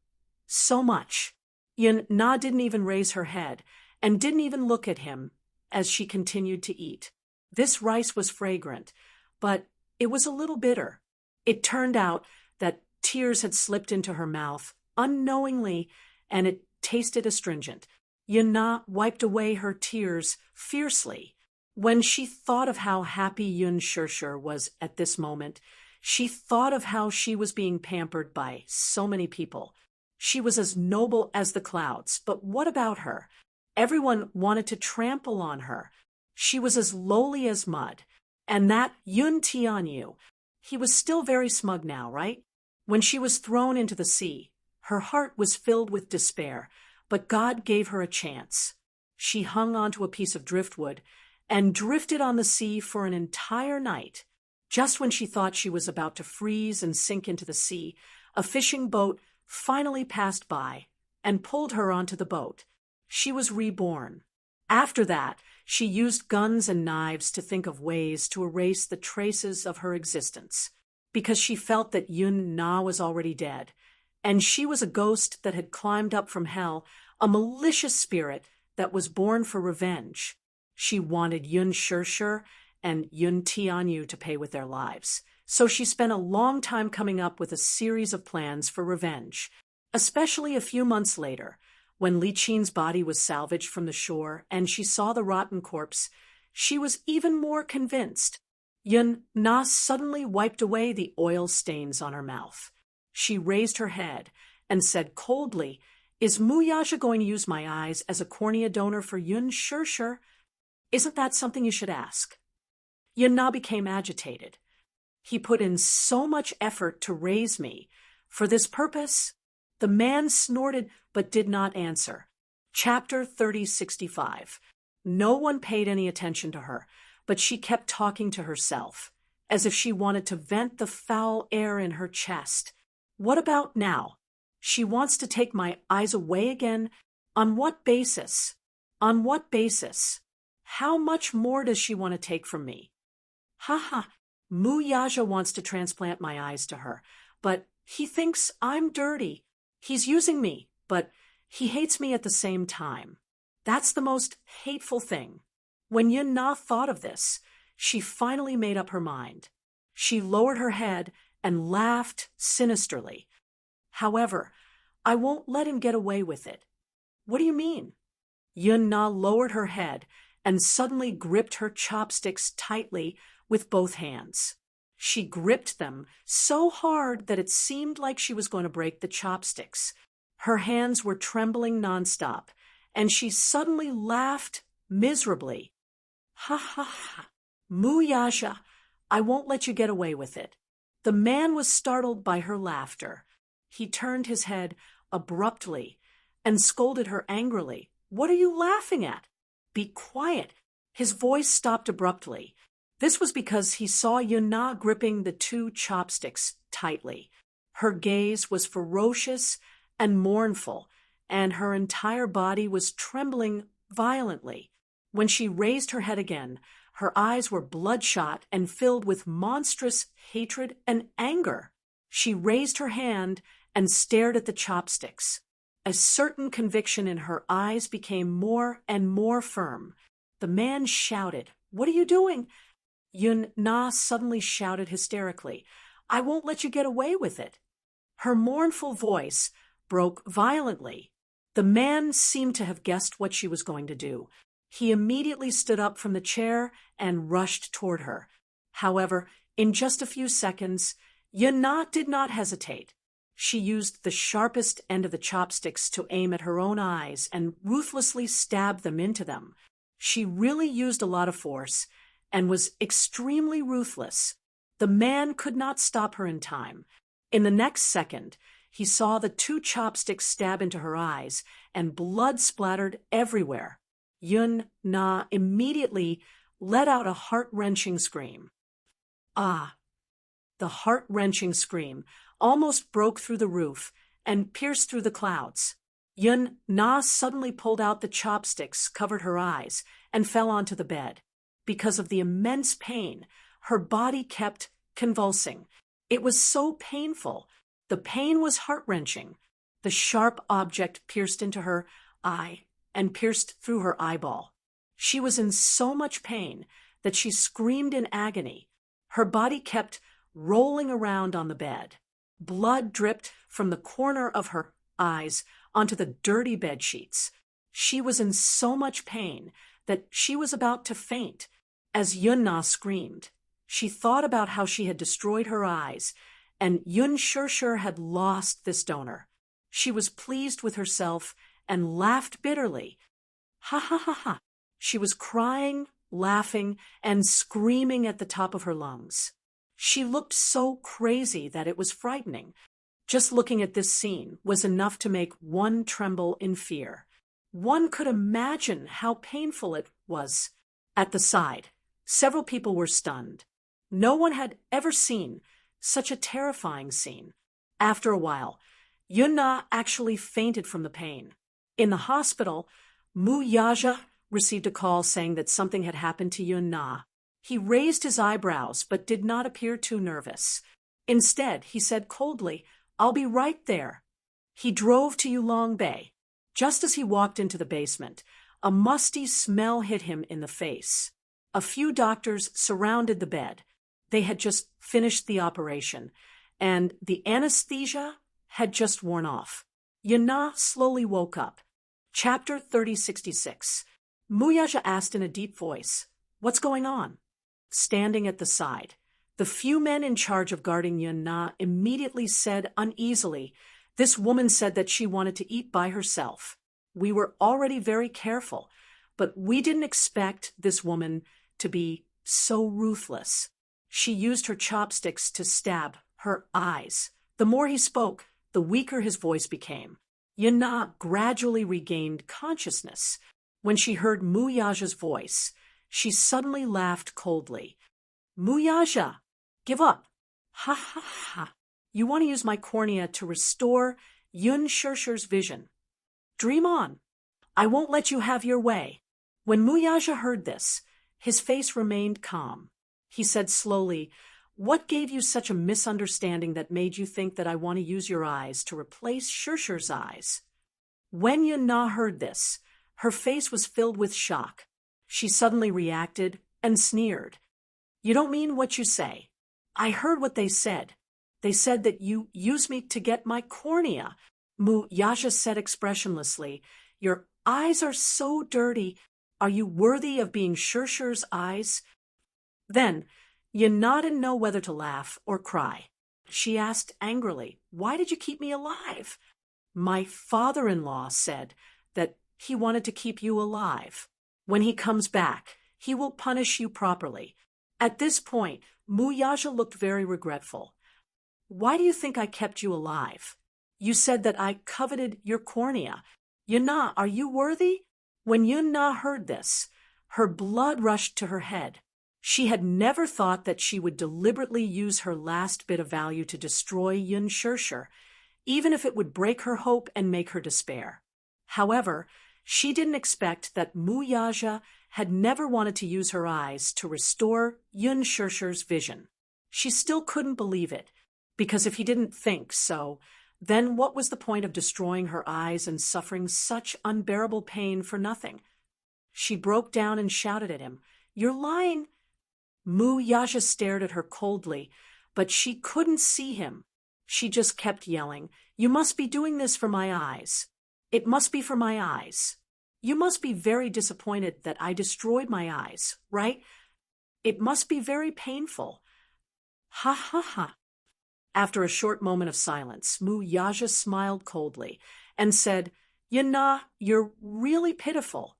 so much. Yunna didn't even raise her head and didn't even look at him as she continued to eat. This rice was fragrant, but it was a little bitter. It turned out that tears had slipped into her mouth unknowingly, and it tasted astringent. Yunna wiped away her tears fiercely. When she thought of how happy Yun Shirshir was at this moment, she thought of how she was being pampered by so many people. She was as noble as the clouds, but what about her? Everyone wanted to trample on her. She was as lowly as mud. And that Yun Tianyu, he was still very smug now, right? When she was thrown into the sea, her heart was filled with despair, but God gave her a chance. She hung onto a piece of driftwood and drifted on the sea for an entire night. Just when she thought she was about to freeze and sink into the sea, a fishing boat finally passed by and pulled her onto the boat. She was reborn. After that, she used guns and knives to think of ways to erase the traces of her existence, because she felt that Yun Na was already dead, and she was a ghost that had climbed up from hell, a malicious spirit that was born for revenge. She wanted Yun Shirshir and Yun Tianyu to pay with their lives, so she spent a long time coming up with a series of plans for revenge, especially a few months later, when Li Qin's body was salvaged from the shore and she saw the rotten corpse. She was even more convinced. Yun Na suddenly wiped away the oil stains on her mouth. She raised her head and said coldly, Is Muyasha going to use my eyes as a cornea donor for Yun Shirshir? Isn't that something you should ask? Yun Na became agitated. He put in so much effort to raise me. For this purpose? The man snorted but did not answer. Chapter 3065. No one paid any attention to her, but she kept talking to herself, as if she wanted to vent the foul air in her chest. What about now? She wants to take my eyes away again? On what basis? On what basis? How much more does she want to take from me? Ha ha! Muyasha wants to transplant my eyes to her, but he thinks I'm dirty. He's using me, but he hates me at the same time. That's the most hateful thing. When Yun Na thought of this, she finally made up her mind. She lowered her head and laughed sinisterly. However, I won't let him get away with it. What do you mean? Yun Na lowered her head and suddenly gripped her chopsticks tightly with both hands. She gripped them so hard that it seemed like she was going to break the chopsticks. Her hands were trembling nonstop, and she suddenly laughed miserably. Ha ha ha! Muyasha, I won't let you get away with it. The man was startled by her laughter. He turned his head abruptly and scolded her angrily. "What are you laughing at?" "Be quiet." His voice stopped abruptly. This was because he saw Yuna gripping the two chopsticks tightly. Her gaze was ferocious and mournful, and her entire body was trembling violently. When she raised her head again, her eyes were bloodshot and filled with monstrous hatred and anger. She raised her hand and stared at the chopsticks. A certain conviction in her eyes became more and more firm. The man shouted, "What are you doing?" Yun Na suddenly shouted hysterically, "I won't let you get away with it." Her mournful voice broke violently. The man seemed to have guessed what she was going to do. He immediately stood up from the chair and rushed toward her. However, in just a few seconds, Yun Na did not hesitate. She used the sharpest end of the chopsticks to aim at her own eyes and ruthlessly stabbed them into them. She really used a lot of force and was extremely ruthless. The man could not stop her in time. In the next second, he saw the two chopsticks stab into her eyes, and blood splattered everywhere. Yun Na immediately let out a heart-wrenching scream. Ah! The heart-wrenching scream almost broke through the roof and pierced through the clouds. Yun Na suddenly pulled out the chopsticks, covered her eyes, and fell onto the bed. Because of the immense pain, her body kept convulsing. It was so painful. The pain was heart-wrenching. The sharp object pierced into her eye and pierced through her eyeball. She was in so much pain that she screamed in agony. Her body kept rolling around on the bed. Blood dripped from the corner of her eyes onto the dirty bed sheets. She was in so much pain that she was about to faint. As Yun Na screamed, she thought about how she had destroyed her eyes, and Yun Shirshir had lost this donor. She was pleased with herself and laughed bitterly. Ha ha ha ha. She was crying, laughing, and screaming at the top of her lungs. She looked so crazy that it was frightening. Just looking at this scene was enough to make one tremble in fear. One could imagine how painful it was. At the side, several people were stunned. No one had ever seen such a terrifying scene. After a while, Yun Na actually fainted from the pain. In the hospital, Mu Yaja received a call saying that something had happened to Yun Na. He raised his eyebrows but did not appear too nervous. Instead, he said coldly, "I'll be right there." He drove to Yulong Bay. Just as he walked into the basement, a musty smell hit him in the face. A few doctors surrounded the bed. They had just finished the operation, and the anesthesia had just worn off. Yun Na slowly woke up. Chapter 3066. Muyaja asked in a deep voice, "What's going on?" Standing at the side, the few men in charge of guarding Yun Na immediately said uneasily, "This woman said that she wanted to eat by herself. We were already very careful, but we didn't expect this woman to be so ruthless. She used her chopsticks to stab her eyes." The more he spoke, the weaker his voice became. Yun Na gradually regained consciousness. When she heard Muyaja's voice, she suddenly laughed coldly. "Muyaja, give up. Ha ha ha. You want to use my cornea to restore Yun Shirshir's vision. Dream on. I won't let you have your way." When Muyaja heard this, his face remained calm. He said slowly, "What gave you such a misunderstanding that made you think that I want to use your eyes to replace Shirshir's eyes?" When Yun Na heard this, her face was filled with shock. She suddenly reacted and sneered. "You don't mean what you say. I heard what they said. They said that you used me to get my cornea." Mu Yasha said expressionlessly, "Your eyes are so dirty. Are you worthy of being Shirshir's eyes?" Then, Yun Na didn't know whether to laugh or cry. She asked angrily, "Why did you keep me alive?" "My father-in-law said that he wanted to keep you alive. When he comes back, he will punish you properly." At this point, Mu Yaja looked very regretful. "Why do you think I kept you alive? You said that I coveted your cornea. Yun-na, are you worthy? When Yun-na heard this, her blood rushed to her head. She had never thought that she would deliberately use her last bit of value to destroy Yun Shirshir, even if it would break her hope and make her despair. However, she didn't expect that Mu Yaja had never wanted to use her eyes to restore Yun Shirshir's vision. She still couldn't believe it, because if he didn't think so, then what was the point of destroying her eyes and suffering such unbearable pain for nothing? She broke down and shouted at him, "You're lying!" Mu Yaja stared at her coldly, but she couldn't see him. She just kept yelling, "You must be doing this for my eyes. It must be for my eyes. You must be very disappointed that I destroyed my eyes, right? It must be very painful." Ha ha ha. After a short moment of silence, Mu Yaja smiled coldly and said, "Yun-na, you're really pitiful."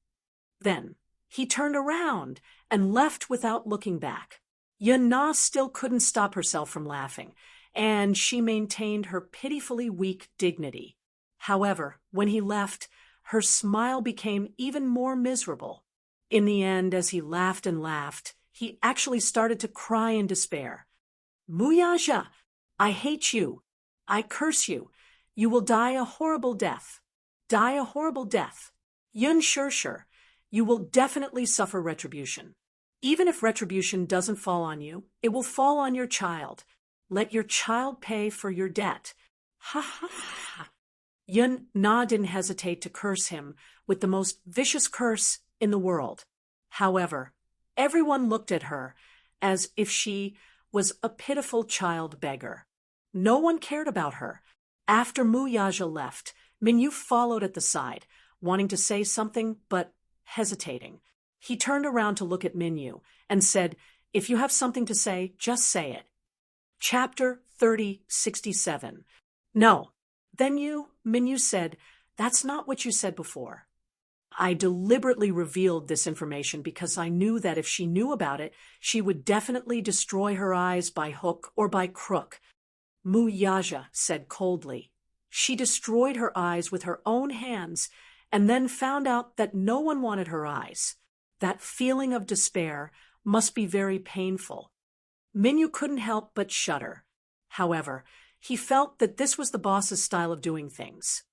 Then he turned around and left without looking back. Yun-na still couldn't stop herself from laughing, and she maintained her pitifully weak dignity. However, when he left, her smile became even more miserable. In the end, as he laughed and laughed, he actually started to cry in despair. "Mu Yaja, I hate you. I curse you. You will die a horrible death. Die a horrible death. Yun Shirshir, you will definitely suffer retribution. Even if retribution doesn't fall on you, it will fall on your child. Let your child pay for your debt." Ha ha ha. Yun-na didn't hesitate to curse him with the most vicious curse in the world. However, everyone looked at her as if she was a pitiful child beggar. No one cared about her. After Mu Yaja left, Minyu followed at the side, wanting to say something but hesitating. He turned around to look at Minyu and said, "If you have something to say, just say it." Chapter 3067. "No." "Then Minyu said, "That's not what you said before." "I deliberately revealed this information because I knew that if she knew about it, she would definitely destroy her eyes by hook or by crook," Mu Yaja said coldly. "She destroyed her eyes with her own hands and then found out that no one wanted her eyes. That feeling of despair must be very painful." Minyu couldn't help but shudder. However, he felt that this was the boss's style of doing things.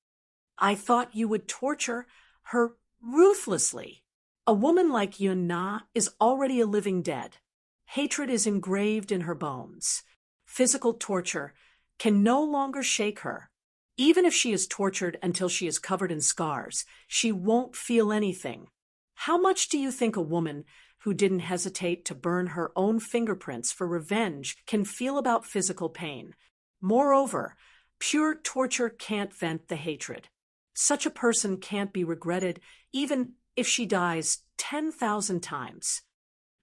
"I thought you would torture her ruthlessly. A woman like Yun-na is already a living dead. Hatred is engraved in her bones. Physical torture can no longer shake her. Even if she is tortured until she is covered in scars, she won't feel anything. How much do you think a woman who didn't hesitate to burn her own fingerprints for revenge can feel about physical pain? Moreover, pure torture can't vent the hatred. Such a person can't be regretted even if she dies 10,000 times."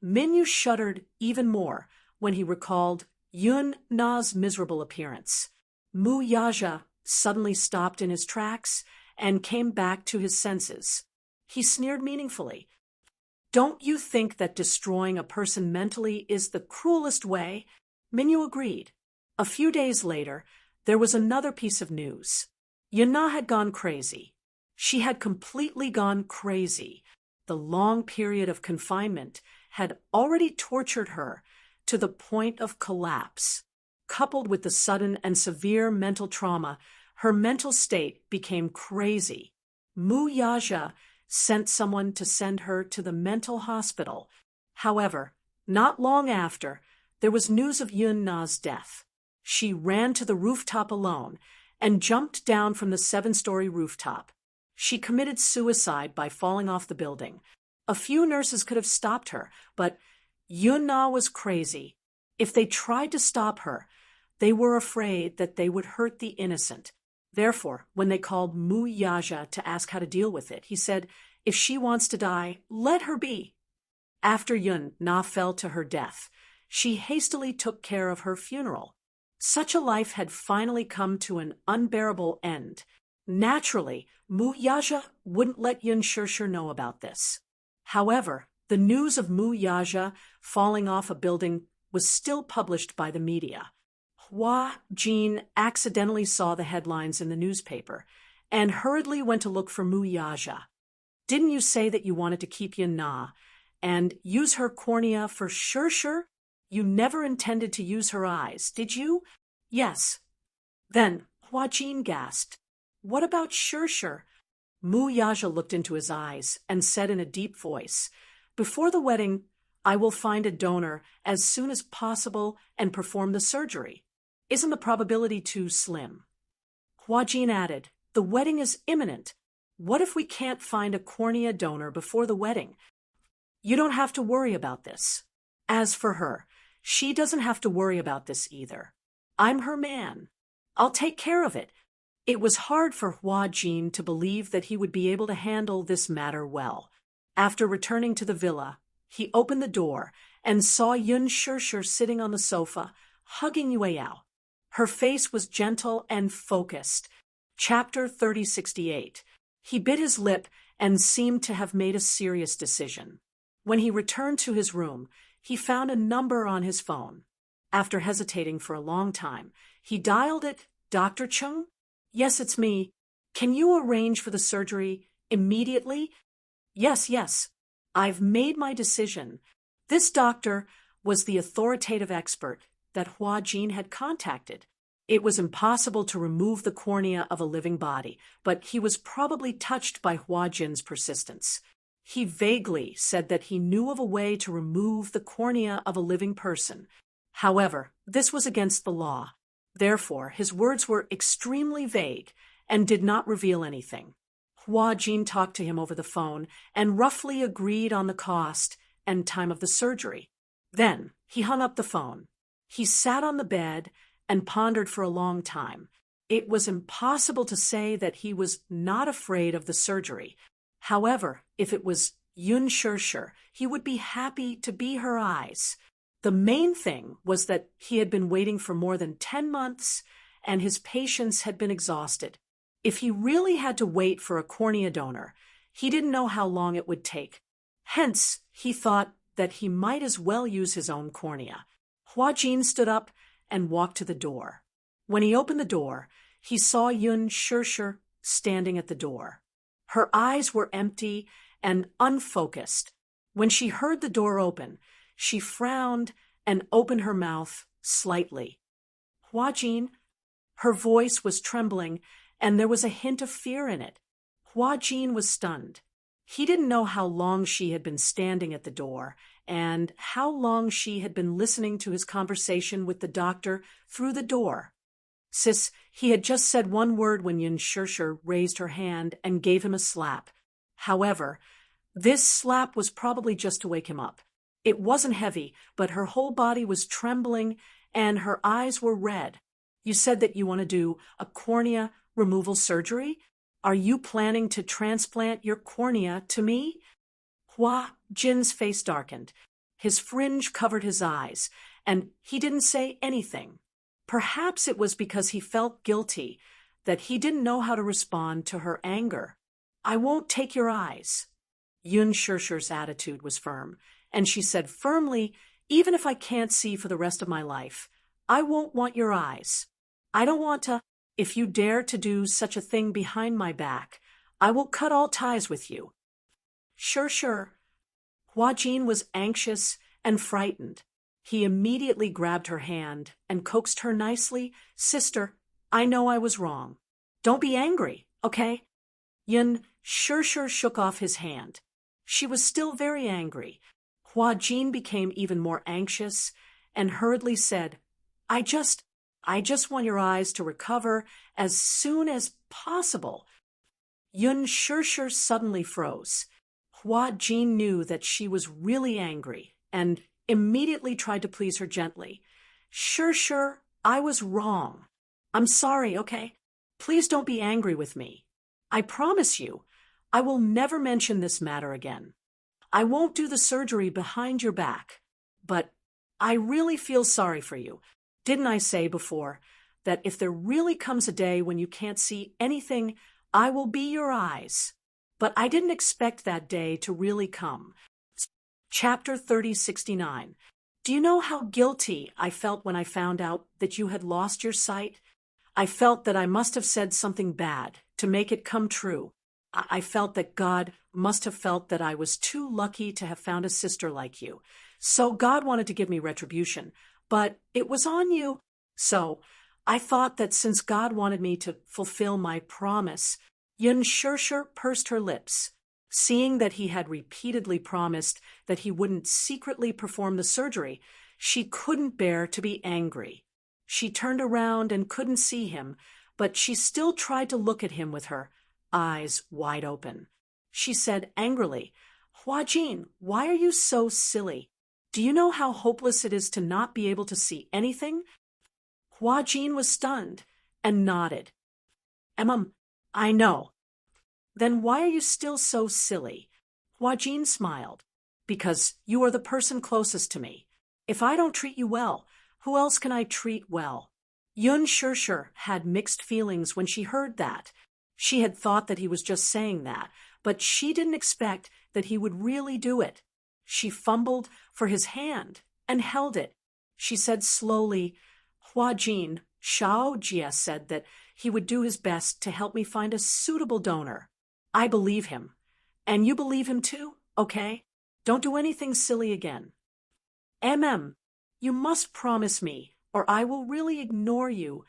Minyu shuddered even more when he recalled Yun-na's miserable appearance. Mu Yaja suddenly stopped in his tracks and came back to his senses. He sneered meaningfully. "Don't you think that destroying a person mentally is the cruelest way?" Minyu agreed. A few days later, there was another piece of news. Yun-na had gone crazy. She had completely gone crazy. The long period of confinement had already tortured her to the point of collapse. Coupled with the sudden and severe mental trauma, her mental state became crazy. Mu Yaja sent someone to send her to the mental hospital. However, not long after, there was news of Yun-na's death. She ran to the rooftop alone and jumped down from the 7-story rooftop. She committed suicide by falling off the building. A few nurses could have stopped her, but Yun-na was crazy. If they tried to stop her, they were afraid that they would hurt the innocent. Therefore, when they called Mu Yaja to ask how to deal with it, he said, "If she wants to die, let her be." After Yun-na fell to her death, she hastily took care of her funeral. Such a life had finally come to an unbearable end. Naturally, Mu Yaja wouldn't let Yun Shirshir know about this. However, the news of Mu Yaja falling off a building was still published by the media. Hua Jin accidentally saw the headlines in the newspaper, and hurriedly went to look for Muyaja. Didn't you say that you wanted to keep Yin-Na and use her cornea for sure? You never intended to use her eyes, did you? Yes. Then Huajin gasped. What about sure? Muyaja looked into his eyes and said in a deep voice, before the wedding, I will find a donor as soon as possible and perform the surgery. Isn't the probability too slim? Huajin added, the wedding is imminent. What if we can't find a cornea donor before the wedding? You don't have to worry about this. As for her, she doesn't have to worry about this either. I'm her man. I'll take care of it. It was hard for Huajin to believe that he would be able to handle this matter well. After returning to the villa, he opened the door and saw Yun Shirshir sitting on the sofa, hugging Yueyao. Her face was gentle and focused. Chapter 3068. He bit his lip and seemed to have made a serious decision. When he returned to his room, he found a number on his phone. After hesitating for a long time, he dialed it. Dr. Chung? Yes, it's me. Can you arrange for the surgery immediately? Yes. I've made my decision. This doctor was the authoritative expert that Huajin had contacted. It was impossible to remove the cornea of a living body, but he was probably touched by Huajin's persistence. He vaguely said that he knew of a way to remove the cornea of a living person. However, this was against the law. Therefore, his words were extremely vague and did not reveal anything. Huajin talked to him over the phone and roughly agreed on the cost and time of the surgery. Then he hung up the phone. He sat on the bed and pondered for a long time. It was impossible to say that he was not afraid of the surgery. However, if it was Yun Shirshir, he would be happy to be her eyes. The main thing was that he had been waiting for more than 10 months, and his patience had been exhausted. If he really had to wait for a cornea donor, he didn't know how long it would take. Hence, he thought that he might as well use his own cornea. Huajin stood up and walked to the door. When he opened the door, he saw Yun Shirshir standing at the door. Her eyes were empty and unfocused. When she heard the door open, she frowned and opened her mouth slightly. Huajin? Her voice was trembling, and there was a hint of fear in it. Huajin was stunned. He didn't know how long she had been standing at the door, and how long she had been listening to his conversation with the doctor through the door. Sis, he had just said one word when Yun Shirshir raised her hand and gave him a slap. However, this slap was probably just to wake him up. It wasn't heavy, but her whole body was trembling and her eyes were red. You said that you want to do a cornea removal surgery? Are you planning to transplant your cornea to me? Hua Jin's face darkened. His fringe covered his eyes, and he didn't say anything. Perhaps it was because he felt guilty that he didn't know how to respond to her anger. I won't take your eyes. Yun Shirshir's attitude was firm, and she said firmly, even if I can't see for the rest of my life, I won't want your eyes. I don't want to. If you dare to do such a thing behind my back, I will cut all ties with you. Sure. Huajin was anxious and frightened. He immediately grabbed her hand and coaxed her nicely. Sister, I know I was wrong. Don't be angry, okay? Yun Shirshir shook off his hand. She was still very angry. Huajin became even more anxious and hurriedly said, I just want your eyes to recover as soon as possible. Yun Shirshir suddenly froze. Huajin knew that she was really angry and immediately tried to please her gently. Shirshir, I was wrong. I'm sorry, okay? Please don't be angry with me. I promise you, I will never mention this matter again. I won't do the surgery behind your back, but I really feel sorry for you. Didn't I say before that if there really comes a day when you can't see anything, I will be your eyes? But I didn't expect that day to really come. Chapter 3069. Do you know how guilty I felt when I found out that you had lost your sight? I felt that I must have said something bad to make it come true. I felt that God must have felt that I was too lucky to have found a sister like you. So God wanted to give me retribution, but it was on you. So I thought that since God wanted me to fulfill my promise, Yun Shirshir pursed her lips. Seeing that he had repeatedly promised that he wouldn't secretly perform the surgery, she couldn't bear to be angry. She turned around and couldn't see him, but she still tried to look at him with her eyes wide open. She said angrily, "Huajin, why are you so silly? Do you know how hopeless it is to not be able to see anything?" Huajin was stunned and nodded. I know." "Then why are you still so silly?" Huajin smiled. "Because you are the person closest to me. If I don't treat you well, who else can I treat well?" Yun Shirshir had mixed feelings when she heard that. She had thought that he was just saying that, but she didn't expect that he would really do it. She fumbled for his hand and held it. She said slowly, "Huajin, Shao Jia said that he would do his best to help me find a suitable donor. I believe him. And you believe him too, okay? Don't do anything silly again." You must promise me, or I will really ignore you."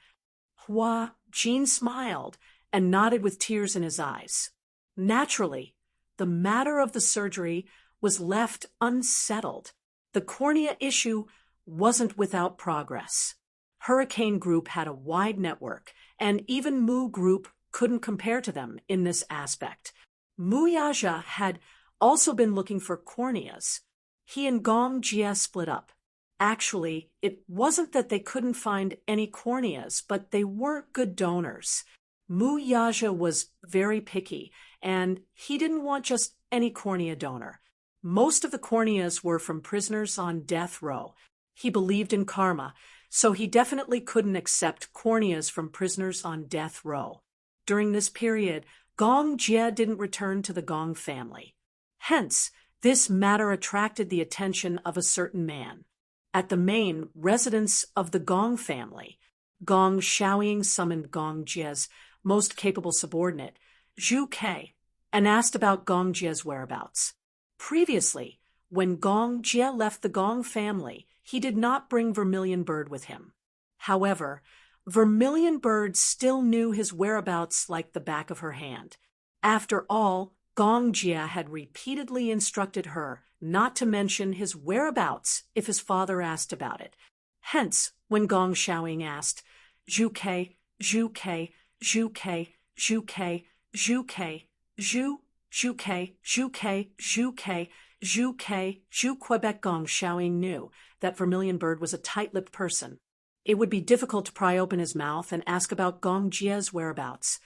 Huajin smiled and nodded with tears in his eyes. Naturally, the matter of the surgery was left unsettled. The cornea issue wasn't without progress. Hurricane Group had a wide network, and even Mu Group couldn't compare to them in this aspect. Mu Yaja had also been looking for corneas. He and Gong Jia split up. Actually, it wasn't that they couldn't find any corneas, but they weren't good donors. Mu Yaja was very picky, and he didn't want just any cornea donor. Most of the corneas were from prisoners on death row. He believed in karma, so he definitely couldn't accept corneas from prisoners on death row. During this period, Gong Jia didn't return to the Gong family. Hence, this matter attracted the attention of a certain man. At the main residence of the Gong family, Gong Shaoying summoned Gong Jia's most capable subordinate, Zhu Ke, and asked about Gong Jia's whereabouts. Previously, when Gong Jia left the Gong family, he did not bring Vermilion Bird with him. However, Vermilion Bird still knew his whereabouts like the back of her hand. After all, Gong Jia had repeatedly instructed her not to mention his whereabouts if his father asked about it. Hence, when Gong Shaoying asked, "Zhu Ke, Zhu Ke, Zhu Ke, Zhu Ke, Zhu Ke, Zhu, Zhu Ke, Zhu Ke, Zhu Ke, Zhu Ke, Zhu Quebec," Gong Shaoying knew that Vermilion Bird was a tight-lipped person. It would be difficult to pry open his mouth and ask about Gong Jia's whereabouts.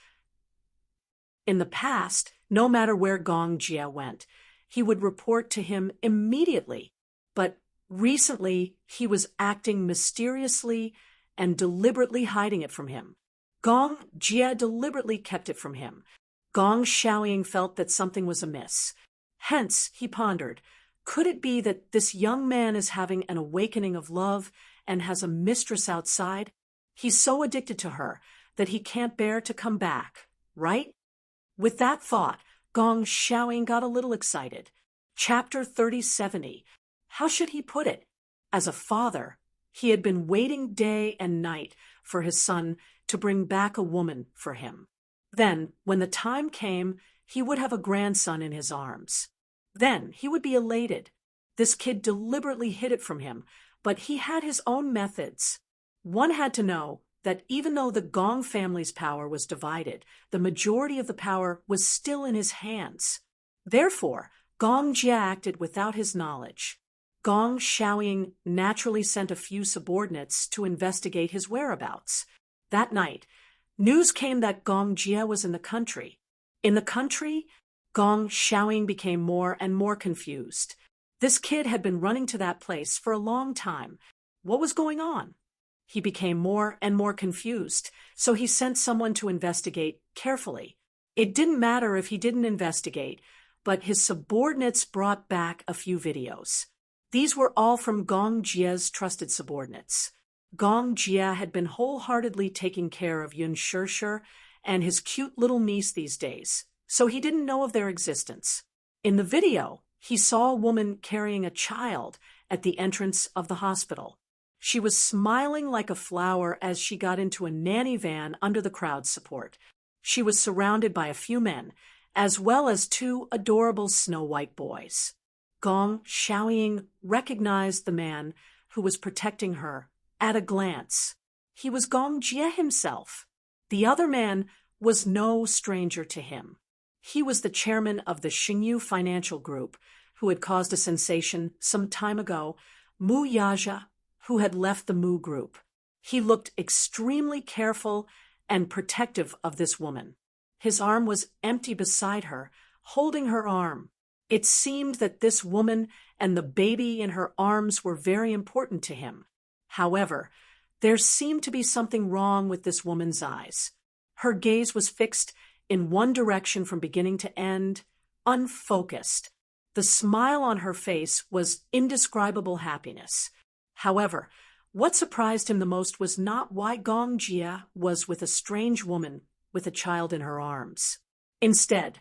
In the past, no matter where Gong Jia went, he would report to him immediately, but recently he was acting mysteriously and deliberately hiding it from him. Gong Jia deliberately kept it from him. Gong Shaoying felt that something was amiss. Hence, he pondered, could it be that this young man is having an awakening of love and has a mistress outside? He's so addicted to her that he can't bear to come back, right? With that thought, Gong Shaoying got a little excited. Chapter 3070. How should he put it? As a father, he had been waiting day and night for his son to bring back a woman for him. Then, when the time came, he would have a grandson in his arms. Then he would be elated. This kid deliberately hid it from him, but he had his own methods. One had to know that even though the Gong family's power was divided, the majority of the power was still in his hands. Therefore, Gong Jia acted without his knowledge. Gong Shaoying naturally sent a few subordinates to investigate his whereabouts. That night, news came that Gong Jia was in the country. In the country, Gong Shaoying became more and more confused. This kid had been running to that place for a long time. What was going on? He became more and more confused, so he sent someone to investigate carefully. It didn't matter if he didn't investigate, but his subordinates brought back a few videos. These were all from Gong Jia's trusted subordinates. Gong Jia had been wholeheartedly taking care of Yun Shirshir and his cute little niece these days, so he didn't know of their existence. In the video, he saw a woman carrying a child at the entrance of the hospital. She was smiling like a flower as she got into a nanny van under the crowd support. She was surrounded by a few men, as well as two adorable snow-white boys. Gong Xiaoying recognized the man who was protecting her at a glance. He was Gong Jie himself. The other man was no stranger to him. He was the chairman of the Xingyu Financial Group, who had caused a sensation some time ago, Mu Yaja, who had left the Mu Group. He looked extremely careful and protective of this woman. His arm was empty beside her, holding her arm. It seemed that this woman and the baby in her arms were very important to him. However, there seemed to be something wrong with this woman's eyes. Her gaze was fixed in one direction from beginning to end, unfocused. The smile on her face was indescribable happiness. However, what surprised him the most was not why Gong Jia was with a strange woman with a child in her arms. Instead,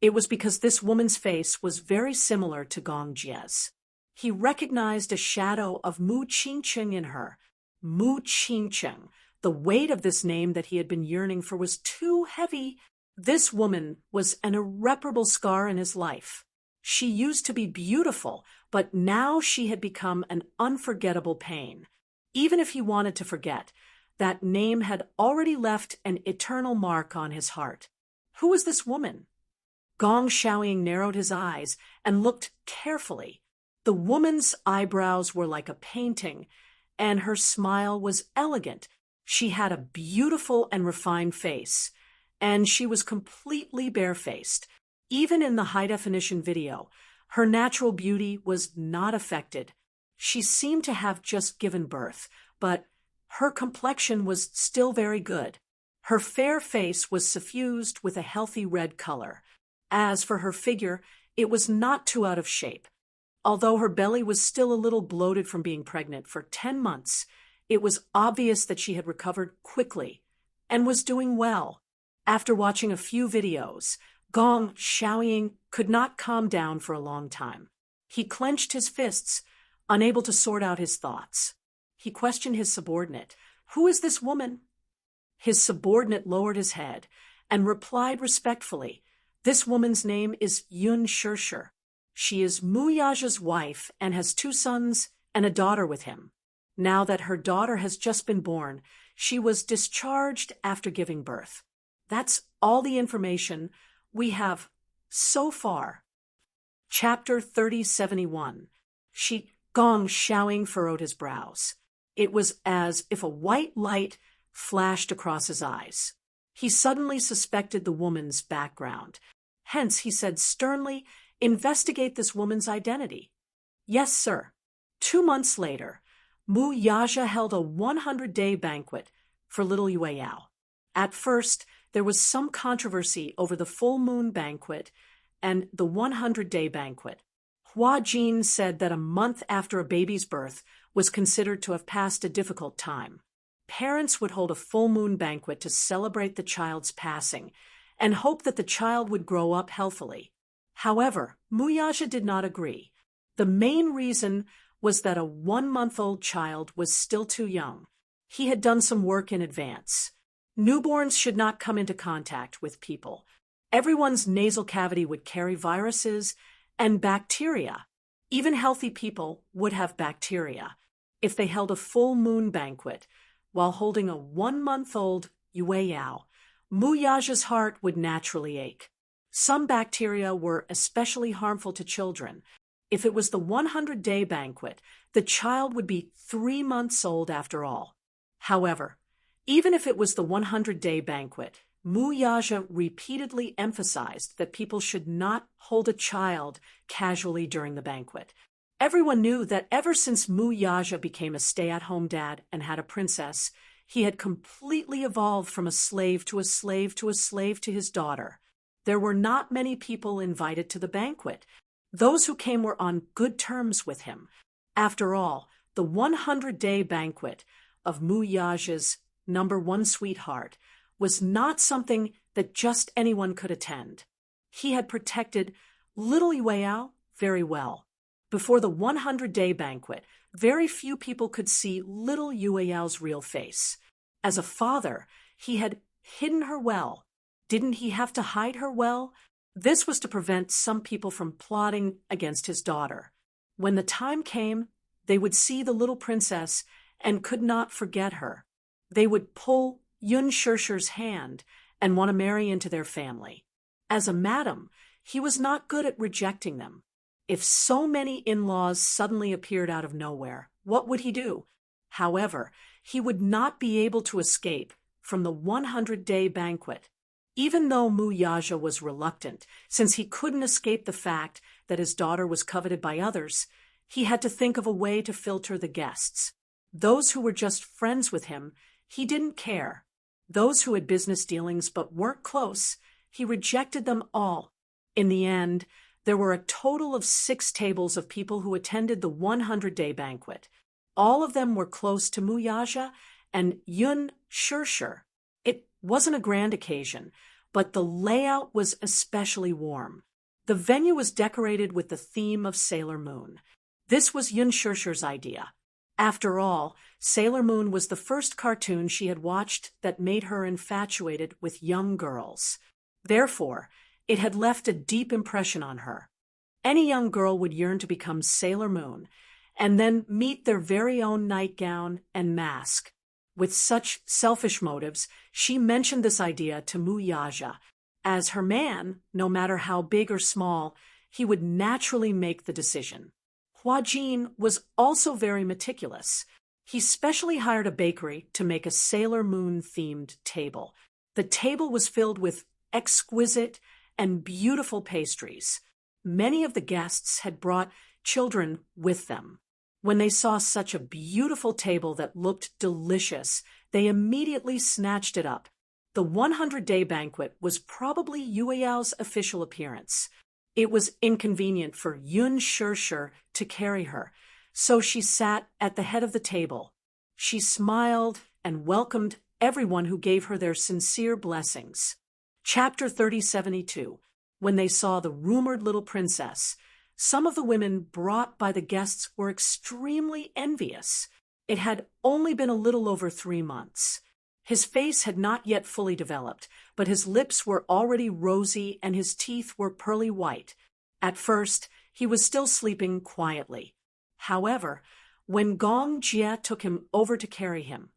it was because this woman's face was very similar to Gong Jia's. He recognized a shadow of Mu Qingcheng in her. Mu Qingcheng. The weight of this name that he had been yearning for was too heavy. This woman was an irreparable scar in his life. She used to be beautiful, but now she had become an unforgettable pain. Even if he wanted to forget, that name had already left an eternal mark on his heart. Who was this woman? Gong Xiaoying narrowed his eyes and looked carefully. The woman's eyebrows were like a painting, and her smile was elegant. She had a beautiful and refined face, and she was completely barefaced. Even in the high-definition video, her natural beauty was not affected. She seemed to have just given birth, but her complexion was still very good. Her fair face was suffused with a healthy red color. As for her figure, it was not too out of shape. Although her belly was still a little bloated from being pregnant for 10 months, it was obvious that she had recovered quickly and was doing well. After watching a few videos, Gong Xiaoying could not calm down for a long time. He clenched his fists, unable to sort out his thoughts. He questioned his subordinate. "Who is this woman?" His subordinate lowered his head and replied respectfully, "This woman's name is Yun Shishir. She is Mu Yaja's wife and has 2 sons and a daughter with him. Now that her daughter has just been born, she was discharged after giving birth. That's all the information we have so far." Chapter 3071. Gong Xiaoying furrowed his brows. It was as if a white light flashed across his eyes. He suddenly suspected the woman's background. Hence, he said sternly, "Investigate this woman's identity." "Yes, sir." 2 months later, Mu Yaja held a 100-day banquet for little Yue Yao. At first, there was some controversy over the full moon banquet and the 100-day banquet. Hua Jin said that a month after a baby's birth was considered to have passed a difficult time. Parents would hold a full moon banquet to celebrate the child's passing and hope that the child would grow up healthily. However, Mu Yaja did not agree. The main reason was that a 1-month-old child was still too young. He had done some work in advance. Newborns should not come into contact with people. Everyone's nasal cavity would carry viruses and bacteria. Even healthy people would have bacteria. If they held a full moon banquet while holding a 1-month-old Yue Yao, Mu Yaja's heart would naturally ache. Some bacteria were especially harmful to children. If it was the 100-day banquet, the child would be 3 months old after all. However, even if it was the 100-day banquet, Mu Yaja repeatedly emphasized that people should not hold a child casually during the banquet. Everyone knew that ever since Mu Yaja became a stay-at-home dad and had a princess, he had completely evolved from a slave to a slave to a slave to his daughter. There were not many people invited to the banquet. Those who came were on good terms with him. After all, the 100-day banquet of Mu Yaja's #1 sweetheart was not something that just anyone could attend. He had protected little Yueyao very well. Before the 100-day banquet, very few people could see little Yueyao's real face. As a father, he had hidden her well. Didn't he have to hide her well? This was to prevent some people from plotting against his daughter. When the time came, they would see the little princess and could not forget her. They would pull Yun Shirshi's hand and want to marry into their family. As a madam, he was not good at rejecting them. If so many in-laws suddenly appeared out of nowhere, what would he do? However, he would not be able to escape from the 100-day banquet. Even though Mu Yaja was reluctant, since he couldn't escape the fact that his daughter was coveted by others, he had to think of a way to filter the guests. Those who were just friends with him, he didn't care. Those who had business dealings but weren't close, he rejected them all. In the end, there were a total of 6 tables of people who attended the 100-day banquet. All of them were close to Mu Yaja and Yun Shirshi. It wasn't a grand occasion, but the layout was especially warm. The venue was decorated with the theme of Sailor Moon. This was Yun Shirshi's idea. After all, Sailor Moon was the first cartoon she had watched that made her infatuated with young girls. Therefore, it had left a deep impression on her. Any young girl would yearn to become Sailor Moon, and then meet their very own nightgown and mask. With such selfish motives, she mentioned this idea to Mu Yaja. As her man, no matter how big or small, he would naturally make the decision. Hua Jin was also very meticulous. He specially hired a bakery to make a Sailor Moon-themed table. The table was filled with exquisite and beautiful pastries. Many of the guests had brought children with them. When they saw such a beautiful table that looked delicious, they immediately snatched it up. The 100-day banquet was probably Yueyao's official appearance. It was inconvenient for Yun Shirshi to carry her, so she sat at the head of the table. She smiled and welcomed everyone who gave her their sincere blessings. Chapter 3072. When they saw the rumored little princess, some of the women brought by the guests were extremely envious. It had only been a little over 3 months. His face had not yet fully developed, but his lips were already rosy and his teeth were pearly white. At first, he was still sleeping quietly. However, when Gong Jie took him over to carry him,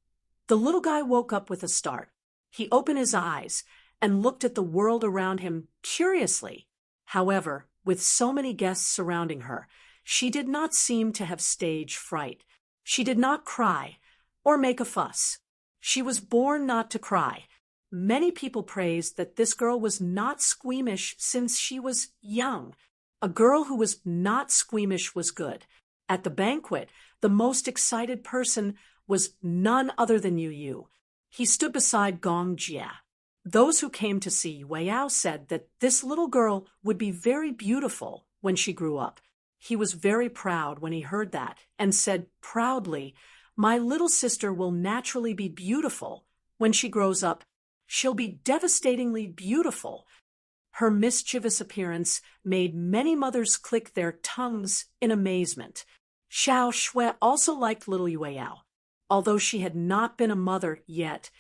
the little guy woke up with a start. He opened his eyes and looked at the world around him curiously. However, with so many guests surrounding her, she did not seem to have stage fright. She did not cry or make a fuss. She was born not to cry. Many people praised that this girl was not squeamish since she was young. A girl who was not squeamish was good. At the banquet, the most excited person was none other than Yu Yu. He stood beside Gong Jie. Those who came to see Yueyao said that this little girl would be very beautiful when she grew up. He was very proud when he heard that and said proudly, "My little sister will naturally be beautiful. When she grows up, she'll be devastatingly beautiful." Her mischievous appearance made many mothers click their tongues in amazement. Xiao Shui also liked little Yueyao. Although she had not been a mother yet,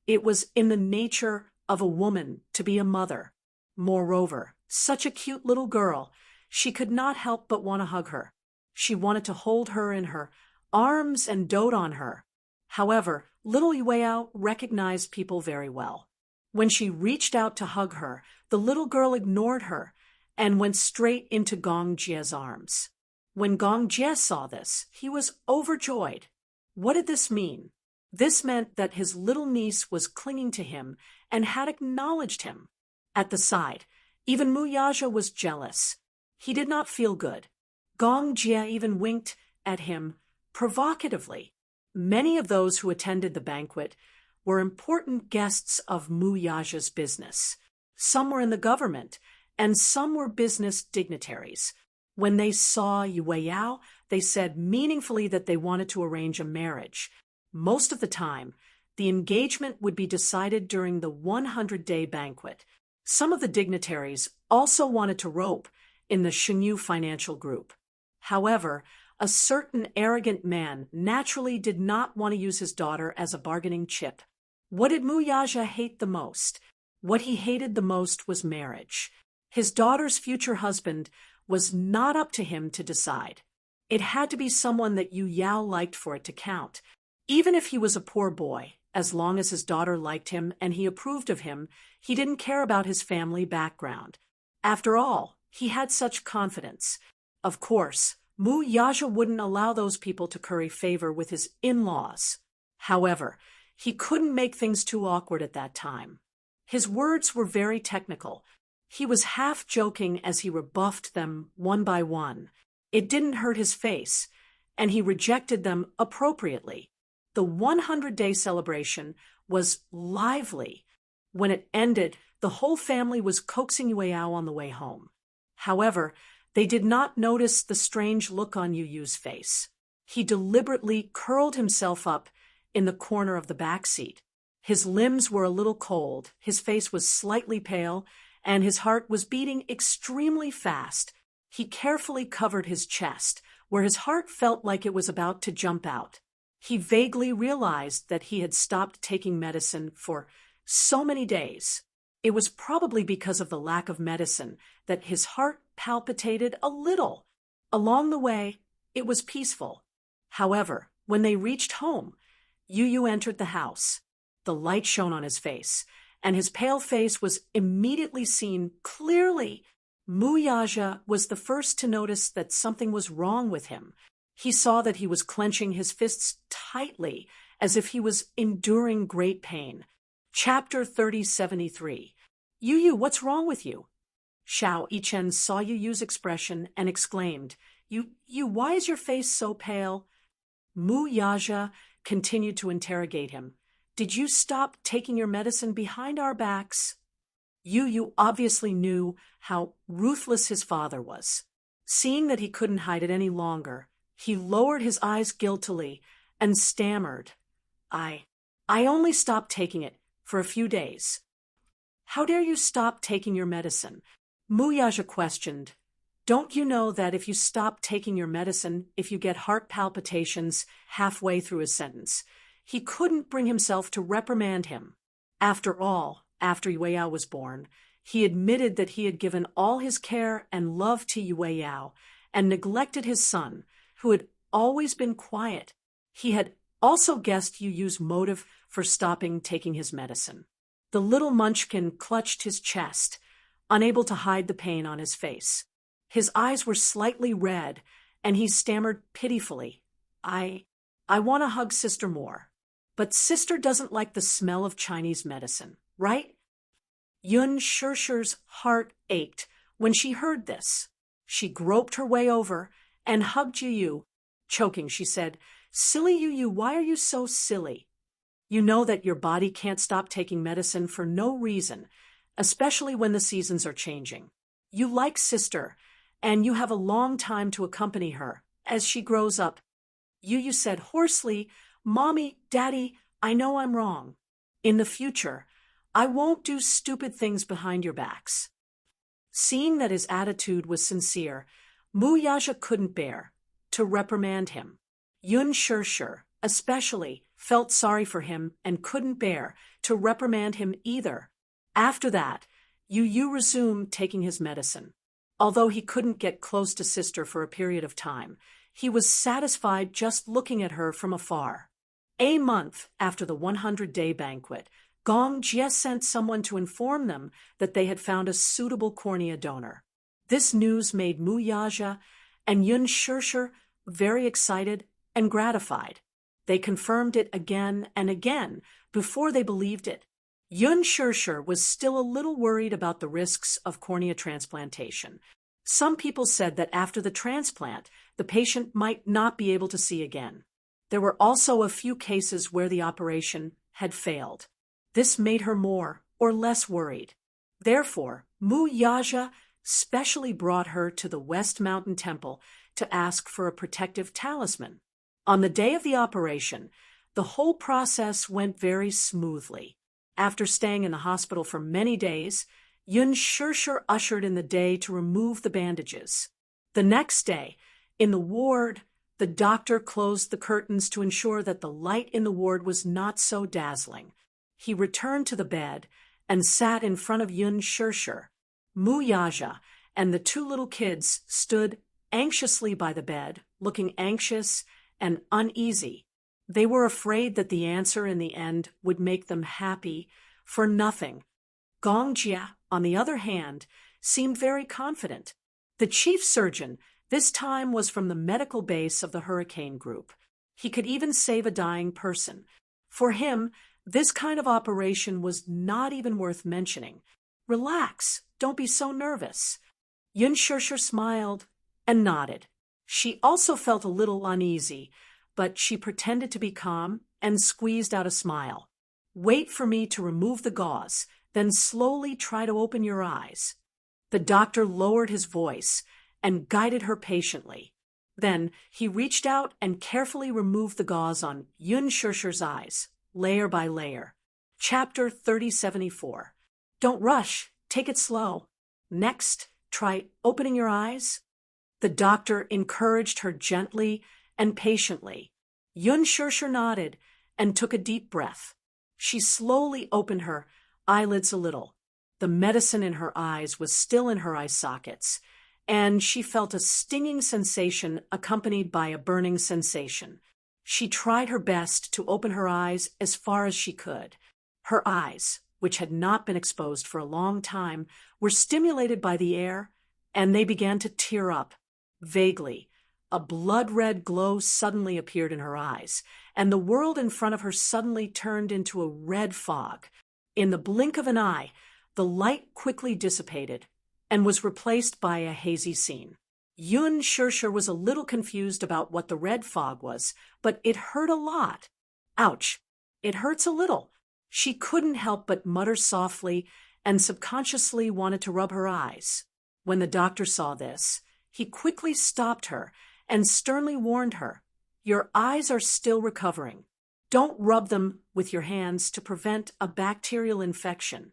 it was in the nature of a woman to be a mother. Moreover, such a cute little girl, she could not help but want to hug her. She wanted to hold her in her arms and dote on her. However, little Yueyao recognized people very well. When she reached out to hug her, the little girl ignored her and went straight into Gong Jie's arms. When Gong Jie saw this, he was overjoyed. What did this mean? This meant that his little niece was clinging to him and had acknowledged him. At the side, even Mu Yaja was jealous. He did not feel good. Gong Jie even winked at him provocatively. Many of those who attended the banquet were important guests of Mu Yaja's business. Some were in the government, and some were business dignitaries. When they saw Yueyao, they said meaningfully that they wanted to arrange a marriage. Most of the time, the engagement would be decided during the 100-day banquet. Some of the dignitaries also wanted to rope in the Shenyu financial group. However, a certain arrogant man naturally did not want to use his daughter as a bargaining chip. What did Mu Yaja hate the most? What he hated the most was marriage. His daughter's future husband was not up to him to decide. It had to be someone that Yu Yao liked for it to count. Even if he was a poor boy, as long as his daughter liked him and he approved of him, he didn't care about his family background. After all, he had such confidence. Of course, Mu Yaja wouldn't allow those people to curry favor with his in-laws. However, he couldn't make things too awkward at that time. His words were very technical. He was half joking as he rebuffed them one by one. It didn't hurt his face, and he rejected them appropriately. The 100-day celebration was lively. When it ended, the whole family was coaxing Yue Yao on the way home. However, they did not notice the strange look on Yu Yu's face. He deliberately curled himself up in the corner of the back seat. His limbs were a little cold, his face was slightly pale, and his heart was beating extremely fast. He carefully covered his chest, where his heart felt like it was about to jump out. He vaguely realized that he had stopped taking medicine for so many days. It was probably because of the lack of medicine that his heart palpitated a little. Along the way, it was peaceful. However, when they reached home, Yu Yu entered the house. The light shone on his face, and his pale face was immediately seen clearly. Mu Yaja was the first to notice that something was wrong with him. He saw that he was clenching his fists tightly, as if he was enduring great pain. Chapter 3073. Yu Yu, what's wrong with you? Xiao Yichen saw Yu Yu's expression and exclaimed, You, why is your face so pale? Mu Yaja continued to interrogate him. Did you stop taking your medicine behind our backs? Yu Yu obviously knew how ruthless his father was. Seeing that he couldn't hide it any longer, he lowered his eyes guiltily and stammered, I only stopped taking it for a few days. How dare you stop taking your medicine? Mu Yaja questioned. Don't you know that if you stop taking your medicine, if you get heart palpitations halfway through his sentence? He couldn't bring himself to reprimand him. After all, after Yue Yao was born, he admitted that he had given all his care and love to Yue Yao and neglected his son, who had always been quiet. He had also guessed Yu Yu's motive for stopping taking his medicine. The little munchkin clutched his chest, unable to hide the pain on his face. His eyes were slightly red, and he stammered pitifully, I want to hug Sister more. But Sister doesn't like the smell of Chinese medicine, right? Yun Shishi's heart ached when she heard this. She groped her way over and hugged Yu Yu. Choking, she said, Silly Yu Yu, why are you so silly? You know that your body can't stop taking medicine for no reason, especially when the seasons are changing. You like Sister, and you have a long time to accompany her as she grows up. Yu Yu said hoarsely, Mommy, Daddy, I know I'm wrong. In the future, I won't do stupid things behind your backs. Seeing that his attitude was sincere, Mu Yaja couldn't bear to reprimand him. Yun Shishi, especially, felt sorry for him and couldn't bear to reprimand him either. After that, Yu Yu resumed taking his medicine. Although he couldn't get close to Sister for a period of time, he was satisfied just looking at her from afar. A month after the 100-day banquet, Gong Jie sent someone to inform them that they had found a suitable cornea donor. This news made Mu Yaja and Yun Shishi very excited and gratified. They confirmed it again and again before they believed it. Yun Shishi was still a little worried about the risks of cornea transplantation. Some people said that after the transplant, the patient might not be able to see again. There were also a few cases where the operation had failed. This made her more or less worried. Therefore, Mu Yaja specially brought her to the West Mountain Temple to ask for a protective talisman. On the day of the operation, The whole process went very smoothly. After staying in the hospital for many days, Yun Shirshir ushered in the day to remove the bandages. The next day, in the ward, the doctor closed the curtains to ensure that the light in the ward was not so dazzling. He returned to the bed and sat in front of Yun Shirshir. Mu Yaja and the two little kids stood anxiously by the bed, looking anxious and uneasy. They were afraid that the answer in the end would make them happy for nothing. Gongjia, on the other hand, seemed very confident. The chief surgeon this time was from the medical base of the hurricane group. He could even save a dying person. For him, this kind of operation was not even worth mentioning. Relax, don't be so nervous. Yun Shirshir smiled and nodded. She also felt a little uneasy, but she pretended to be calm and squeezed out a smile. Wait for me to remove the gauze, then slowly try to open your eyes. The doctor lowered his voice and guided her patiently. Then he reached out and carefully removed the gauze on Yun Shirshir's eyes, layer by layer. Chapter 3074. Don't rush, take it slow. Next, try opening your eyes. The doctor encouraged her gently and patiently. Yun Shirshir nodded and took a deep breath. She slowly opened her eyelids a little. The medicine in her eyes was still in her eye sockets, and she felt a stinging sensation accompanied by a burning sensation. She tried her best to open her eyes as far as she could. Her eyes, which had not been exposed for a long time, were stimulated by the air, and they began to tear up. Vaguely, a blood-red glow suddenly appeared in her eyes, and the world in front of her suddenly turned into a red fog. In the blink of an eye, the light quickly dissipated and was replaced by a hazy scene. Yun Shirshir was a little confused about what the red fog was, but it hurt a lot. Ouch! It hurts a little. She couldn't help but mutter softly and subconsciously wanted to rub her eyes. When the doctor saw this, he quickly stopped her and sternly warned her, "Your eyes are still recovering. Don't rub them with your hands to prevent a bacterial infection."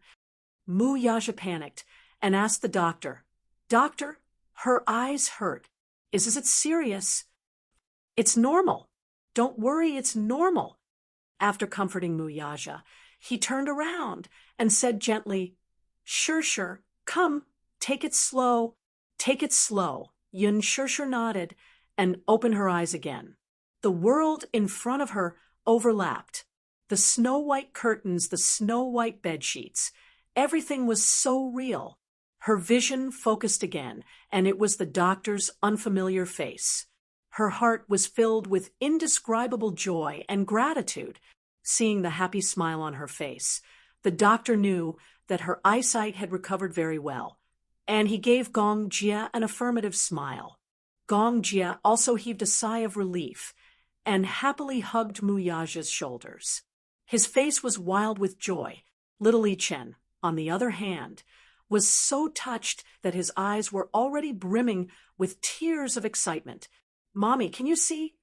Mu Yaja panicked and asked the doctor, "Doctor, her eyes hurt. Is it serious?" "It's normal. Don't worry, it's normal." After comforting Mu Yaja, he turned around and said gently, "Shirshir, come, take it slow. Take it slow." Yun Shirshir nodded and opened her eyes again. The world in front of her overlapped. The snow-white curtains, the snow-white bedsheets. Everything was so real. Her vision focused again, and it was the doctor's unfamiliar face. Her heart was filled with indescribable joy and gratitude. Seeing the happy smile on her face, the doctor knew that her eyesight had recovered very well, and he gave Gong Jia an affirmative smile. Gong Jia also heaved a sigh of relief and happily hugged Mu Yaja's shoulders. His face was wild with joy. Little Yi Chen, on the other hand, was so touched that his eyes were already brimming with tears of excitement. "Mommy, can you see?"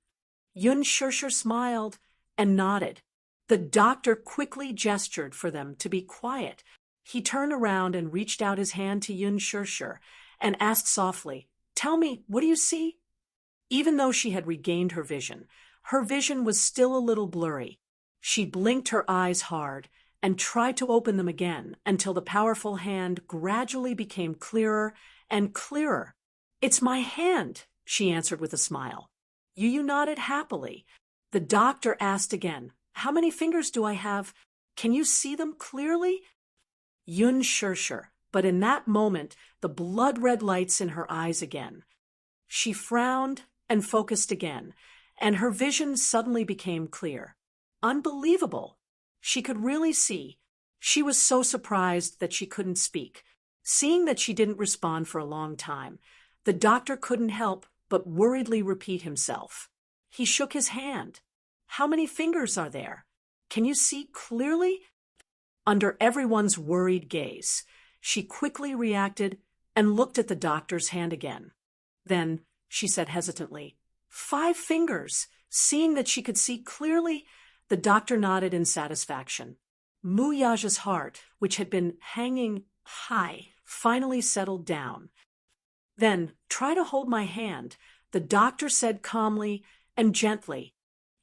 Yun Shirshir smiled and nodded. The doctor quickly gestured for them to be quiet. He turned around and reached out his hand to Yun Shirshir and asked softly, "Tell me, what do you see?" Even though she had regained her vision was still a little blurry. She blinked her eyes hard and tried to open them again until the powerful hand gradually became clearer and clearer. "It's my hand," she answered with a smile. Yu nodded happily. The doctor asked again, "How many fingers do I have? Can you see them clearly?" Yun Shirshir, but in that moment, the blood-red lights in her eyes again. She frowned and focused again, and her vision suddenly became clear. Unbelievable! She could really see. She was so surprised that she couldn't speak. Seeing that she didn't respond for a long time, the doctor couldn't help but worriedly repeat himself. He shook his hand. "How many fingers are there? Can you see clearly?" Under everyone's worried gaze, she quickly reacted and looked at the doctor's hand again. Then she said hesitantly, "5 fingers." Seeing that she could see clearly, The doctor nodded in satisfaction. Mu Yaja's heart, which had been hanging high, finally settled down. Then, try to hold my hand, the doctor said calmly and gently.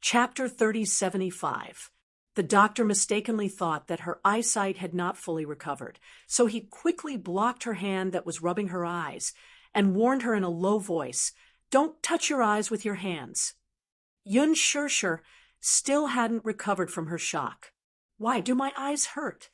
Chapter 3075. The doctor mistakenly thought that her eyesight had not fully recovered, so he quickly blocked her hand that was rubbing her eyes and warned her in a low voice, "Don't touch your eyes with your hands." Yun Shirshir still hadn't recovered from her shock. "Why do my eyes hurt?"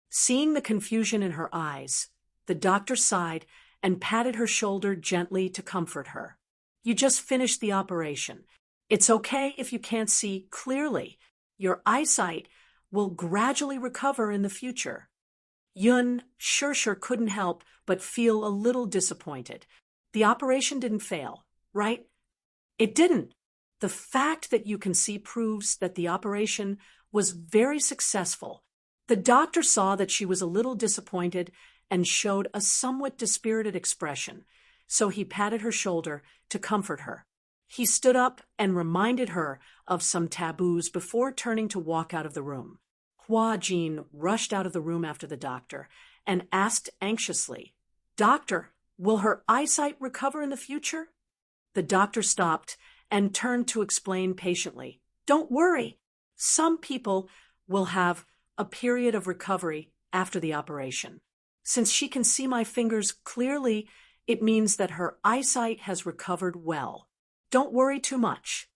Seeing the confusion in her eyes, the doctor sighed and patted her shoulder gently to comfort her. "You just finished the operation. It's okay if you can't see clearly. Your eyesight will gradually recover in the future." Yun Shirshir couldn't help but feel a little disappointed. The operation didn't fail, right? It didn't. The fact that you can see proves that the operation was very successful. The doctor saw that she was a little disappointed and showed a somewhat dispirited expression, so he patted her shoulder to comfort her. He stood up and reminded her of some taboos before turning to walk out of the room. Hua Jin rushed out of the room after the doctor and asked anxiously, "Doctor, will her eyesight recover in the future?" The doctor stopped and turned to explain patiently, "Don't worry. Some people will have a period of recovery after the operation. Since she can see my fingers clearly, it means that her eyesight has recovered well. Don't worry too much."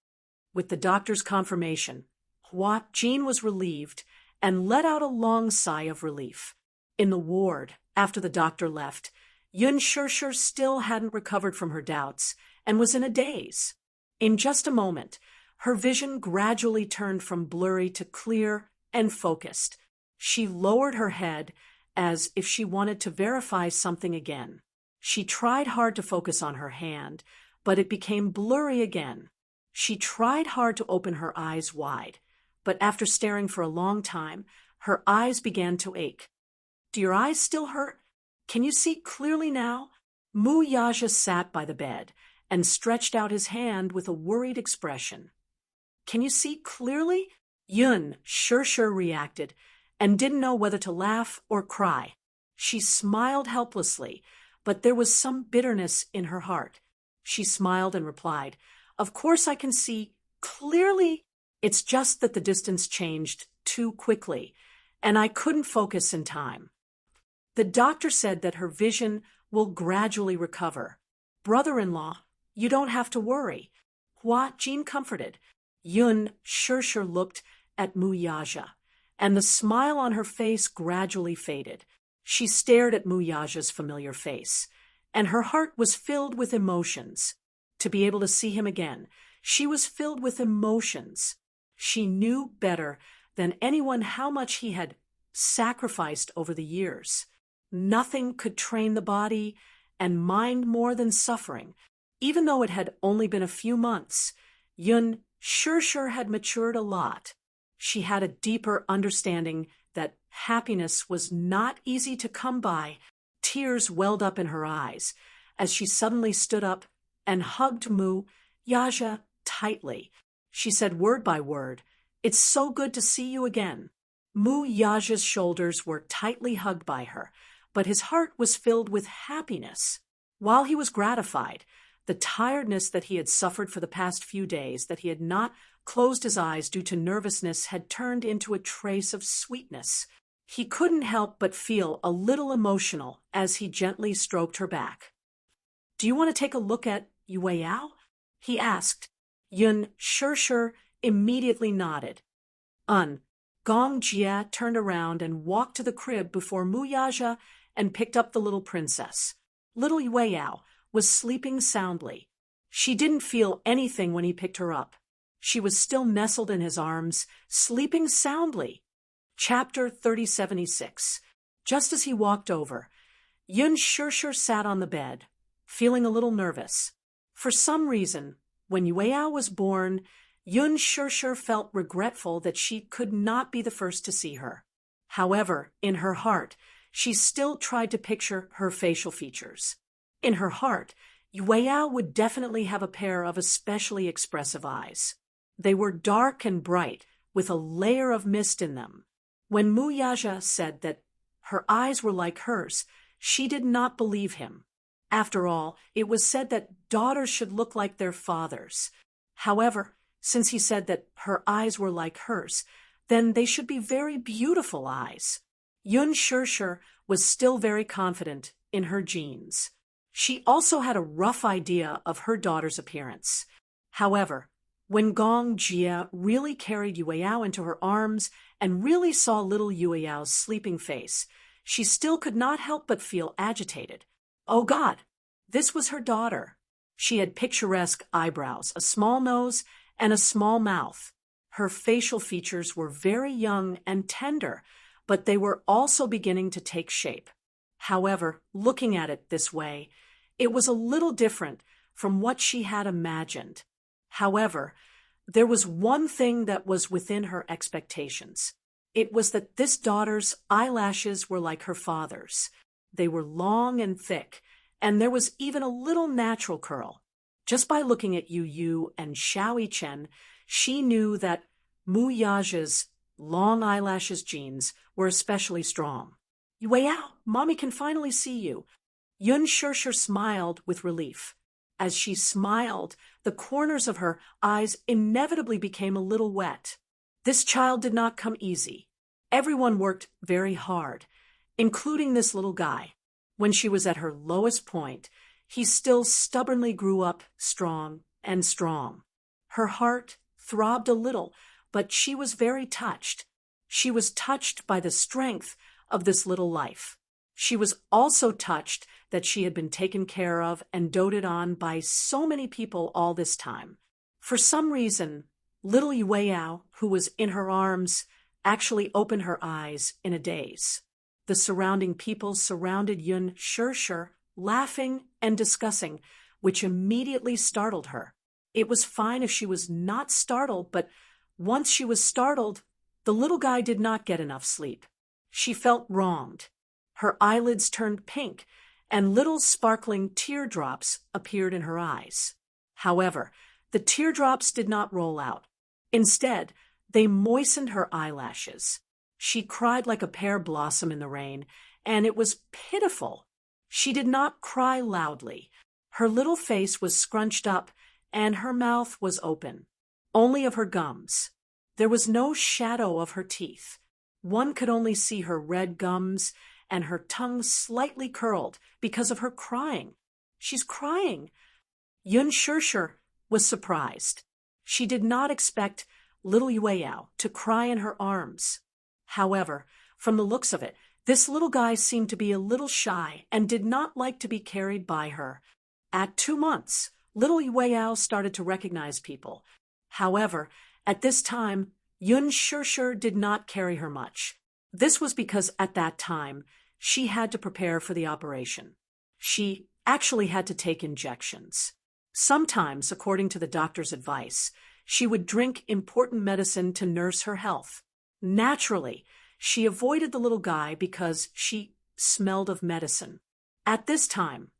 With the doctor's confirmation, Hua Jin was relieved and let out a long sigh of relief. In the ward, after the doctor left, Yun Shirshir still hadn't recovered from her doubts and was in a daze. In just a moment, her vision gradually turned from blurry to clear and focused. She lowered her head as if she wanted to verify something again. She tried hard to focus on her hand, but it became blurry again. She tried hard to open her eyes wide, but after staring for a long time, her eyes began to ache. "Do your eyes still hurt? Can you see clearly now?" Mu Yaja sat by the bed and stretched out his hand with a worried expression. "Can you see clearly?" Yun Shirshir reacted and didn't know whether to laugh or cry. She smiled helplessly, but there was some bitterness in her heart. She smiled and replied, "Of course I can see clearly. It's just that the distance changed too quickly, and I couldn't focus in time." The doctor said that her vision will gradually recover. "Brother-in-law, you don't have to worry." Hua Jin comforted. Yun Shirshir looked at Mu Yaja, and the smile on her face gradually faded. She stared at Mu Yaja's familiar face, and her heart was filled with emotions. To be able to see him again, she was filled with emotions. She knew better than anyone how much he had sacrificed over the years. Nothing could train the body and mind more than suffering. Even though it had only been a few months, Yun Shirshir had matured a lot. She had a deeper understanding that happiness was not easy to come by. Tears welled up in her eyes as she suddenly stood up and hugged Mu Yaja tightly. She said word by word, "It's so good to see you again." Mu Yaja's shoulders were tightly hugged by her, but his heart was filled with happiness. While he was gratified, the tiredness that he had suffered for the past few days, that he had not closed his eyes due to nervousness, had turned into a trace of sweetness. He couldn't help but feel a little emotional as he gently stroked her back. "Do you want to take a look at Yue Yao?" he asked. Yun Shirshir immediately nodded. Gong Jia turned around and walked to the crib before Mu Yaja and picked up the little princess. Little Yue Yao was sleeping soundly. She didn't feel anything when he picked her up. She was still nestled in his arms, sleeping soundly. Chapter 3076. Just as he walked over, Yun Shirshir sat on the bed, feeling a little nervous. For some reason, when Yue Yao was born, Yun Shirshir felt regretful that she could not be the first to see her. However, in her heart, she still tried to picture her facial features. In her heart, Yue Yao would definitely have a pair of especially expressive eyes. They were dark and bright, with a layer of mist in them. When Mu Yaja said that her eyes were like hers, she did not believe him. After all, it was said that daughters should look like their fathers. However, since he said that her eyes were like hers, then they should be very beautiful eyes. Yun Shirshir was still very confident in her genes. She also had a rough idea of her daughter's appearance. However, when Gong Jia really carried Yueyao into her arms and really saw little Yueyao's sleeping face, she still could not help but feel agitated. Oh God, this was her daughter. She had picturesque eyebrows, a small nose, and a small mouth. Her facial features were very young and tender, but they were also beginning to take shape. However, looking at it this way, it was a little different from what she had imagined. However, there was one thing that was within her expectations. It was that this daughter's eyelashes were like her father's. They were long and thick, and there was even a little natural curl. Just by looking at Yu Yu and Xiao Yichen, she knew that Mu Yaja's long eyelashes genes were especially strong. Yueyao, Mommy can finally see you. Yun Shirshir smiled with relief. As she smiled, the corners of her eyes inevitably became a little wet. This child did not come easy. Everyone worked very hard, including this little guy. When she was at her lowest point, he still stubbornly grew up strong and strong. Her heart throbbed a little, but she was very touched. She was touched by the strength of this little life. She was also touched that she had been taken care of and doted on by so many people all this time. For some reason, little Yueyao, who was in her arms, actually opened her eyes in a daze. The surrounding people surrounded Yun Shirshir, laughing and discussing, which immediately startled her. It was fine if she was not startled, but once she was startled, the little guy did not get enough sleep. She felt wronged. Her eyelids turned pink, and little sparkling teardrops appeared in her eyes. However, the teardrops did not roll out. Instead, they moistened her eyelashes. She cried like a pear blossom in the rain, and it was pitiful. She did not cry loudly. Her little face was scrunched up, and her mouth was open, only of her gums. There was no shadow of her teeth. One could only see her red gums and her tongue slightly curled because of her crying. She's crying. Yun Shirshir was surprised. She did not expect little Yueyao to cry in her arms. However, from the looks of it, this little guy seemed to be a little shy and did not like to be carried by her. At 2 months, little Yueyao started to recognize people. However, at this time, Yun Shirshir did not carry her much. This was because at that time, she had to prepare for the operation. She actually had to take injections. Sometimes, according to the doctor's advice, she would drink important medicine to nurse her health. Naturally, she avoided the little guy because she smelled of medicine. At this time,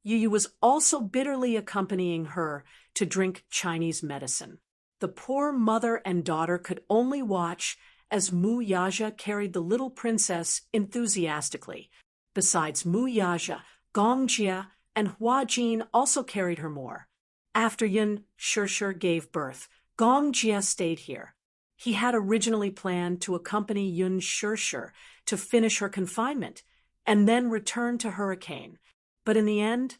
Yu Yu was also bitterly accompanying her to drink Chinese medicine. The poor mother and daughter could only watch as Mu Yaja carried the little princess enthusiastically. Besides Mu Yaja, Gong Jia and Hua Jin also carried her more. After Yun Shirshir gave birth, Gong Jia stayed here. He had originally planned to accompany Yun Shirshir to finish her confinement and then return to Hurricane. But in the end,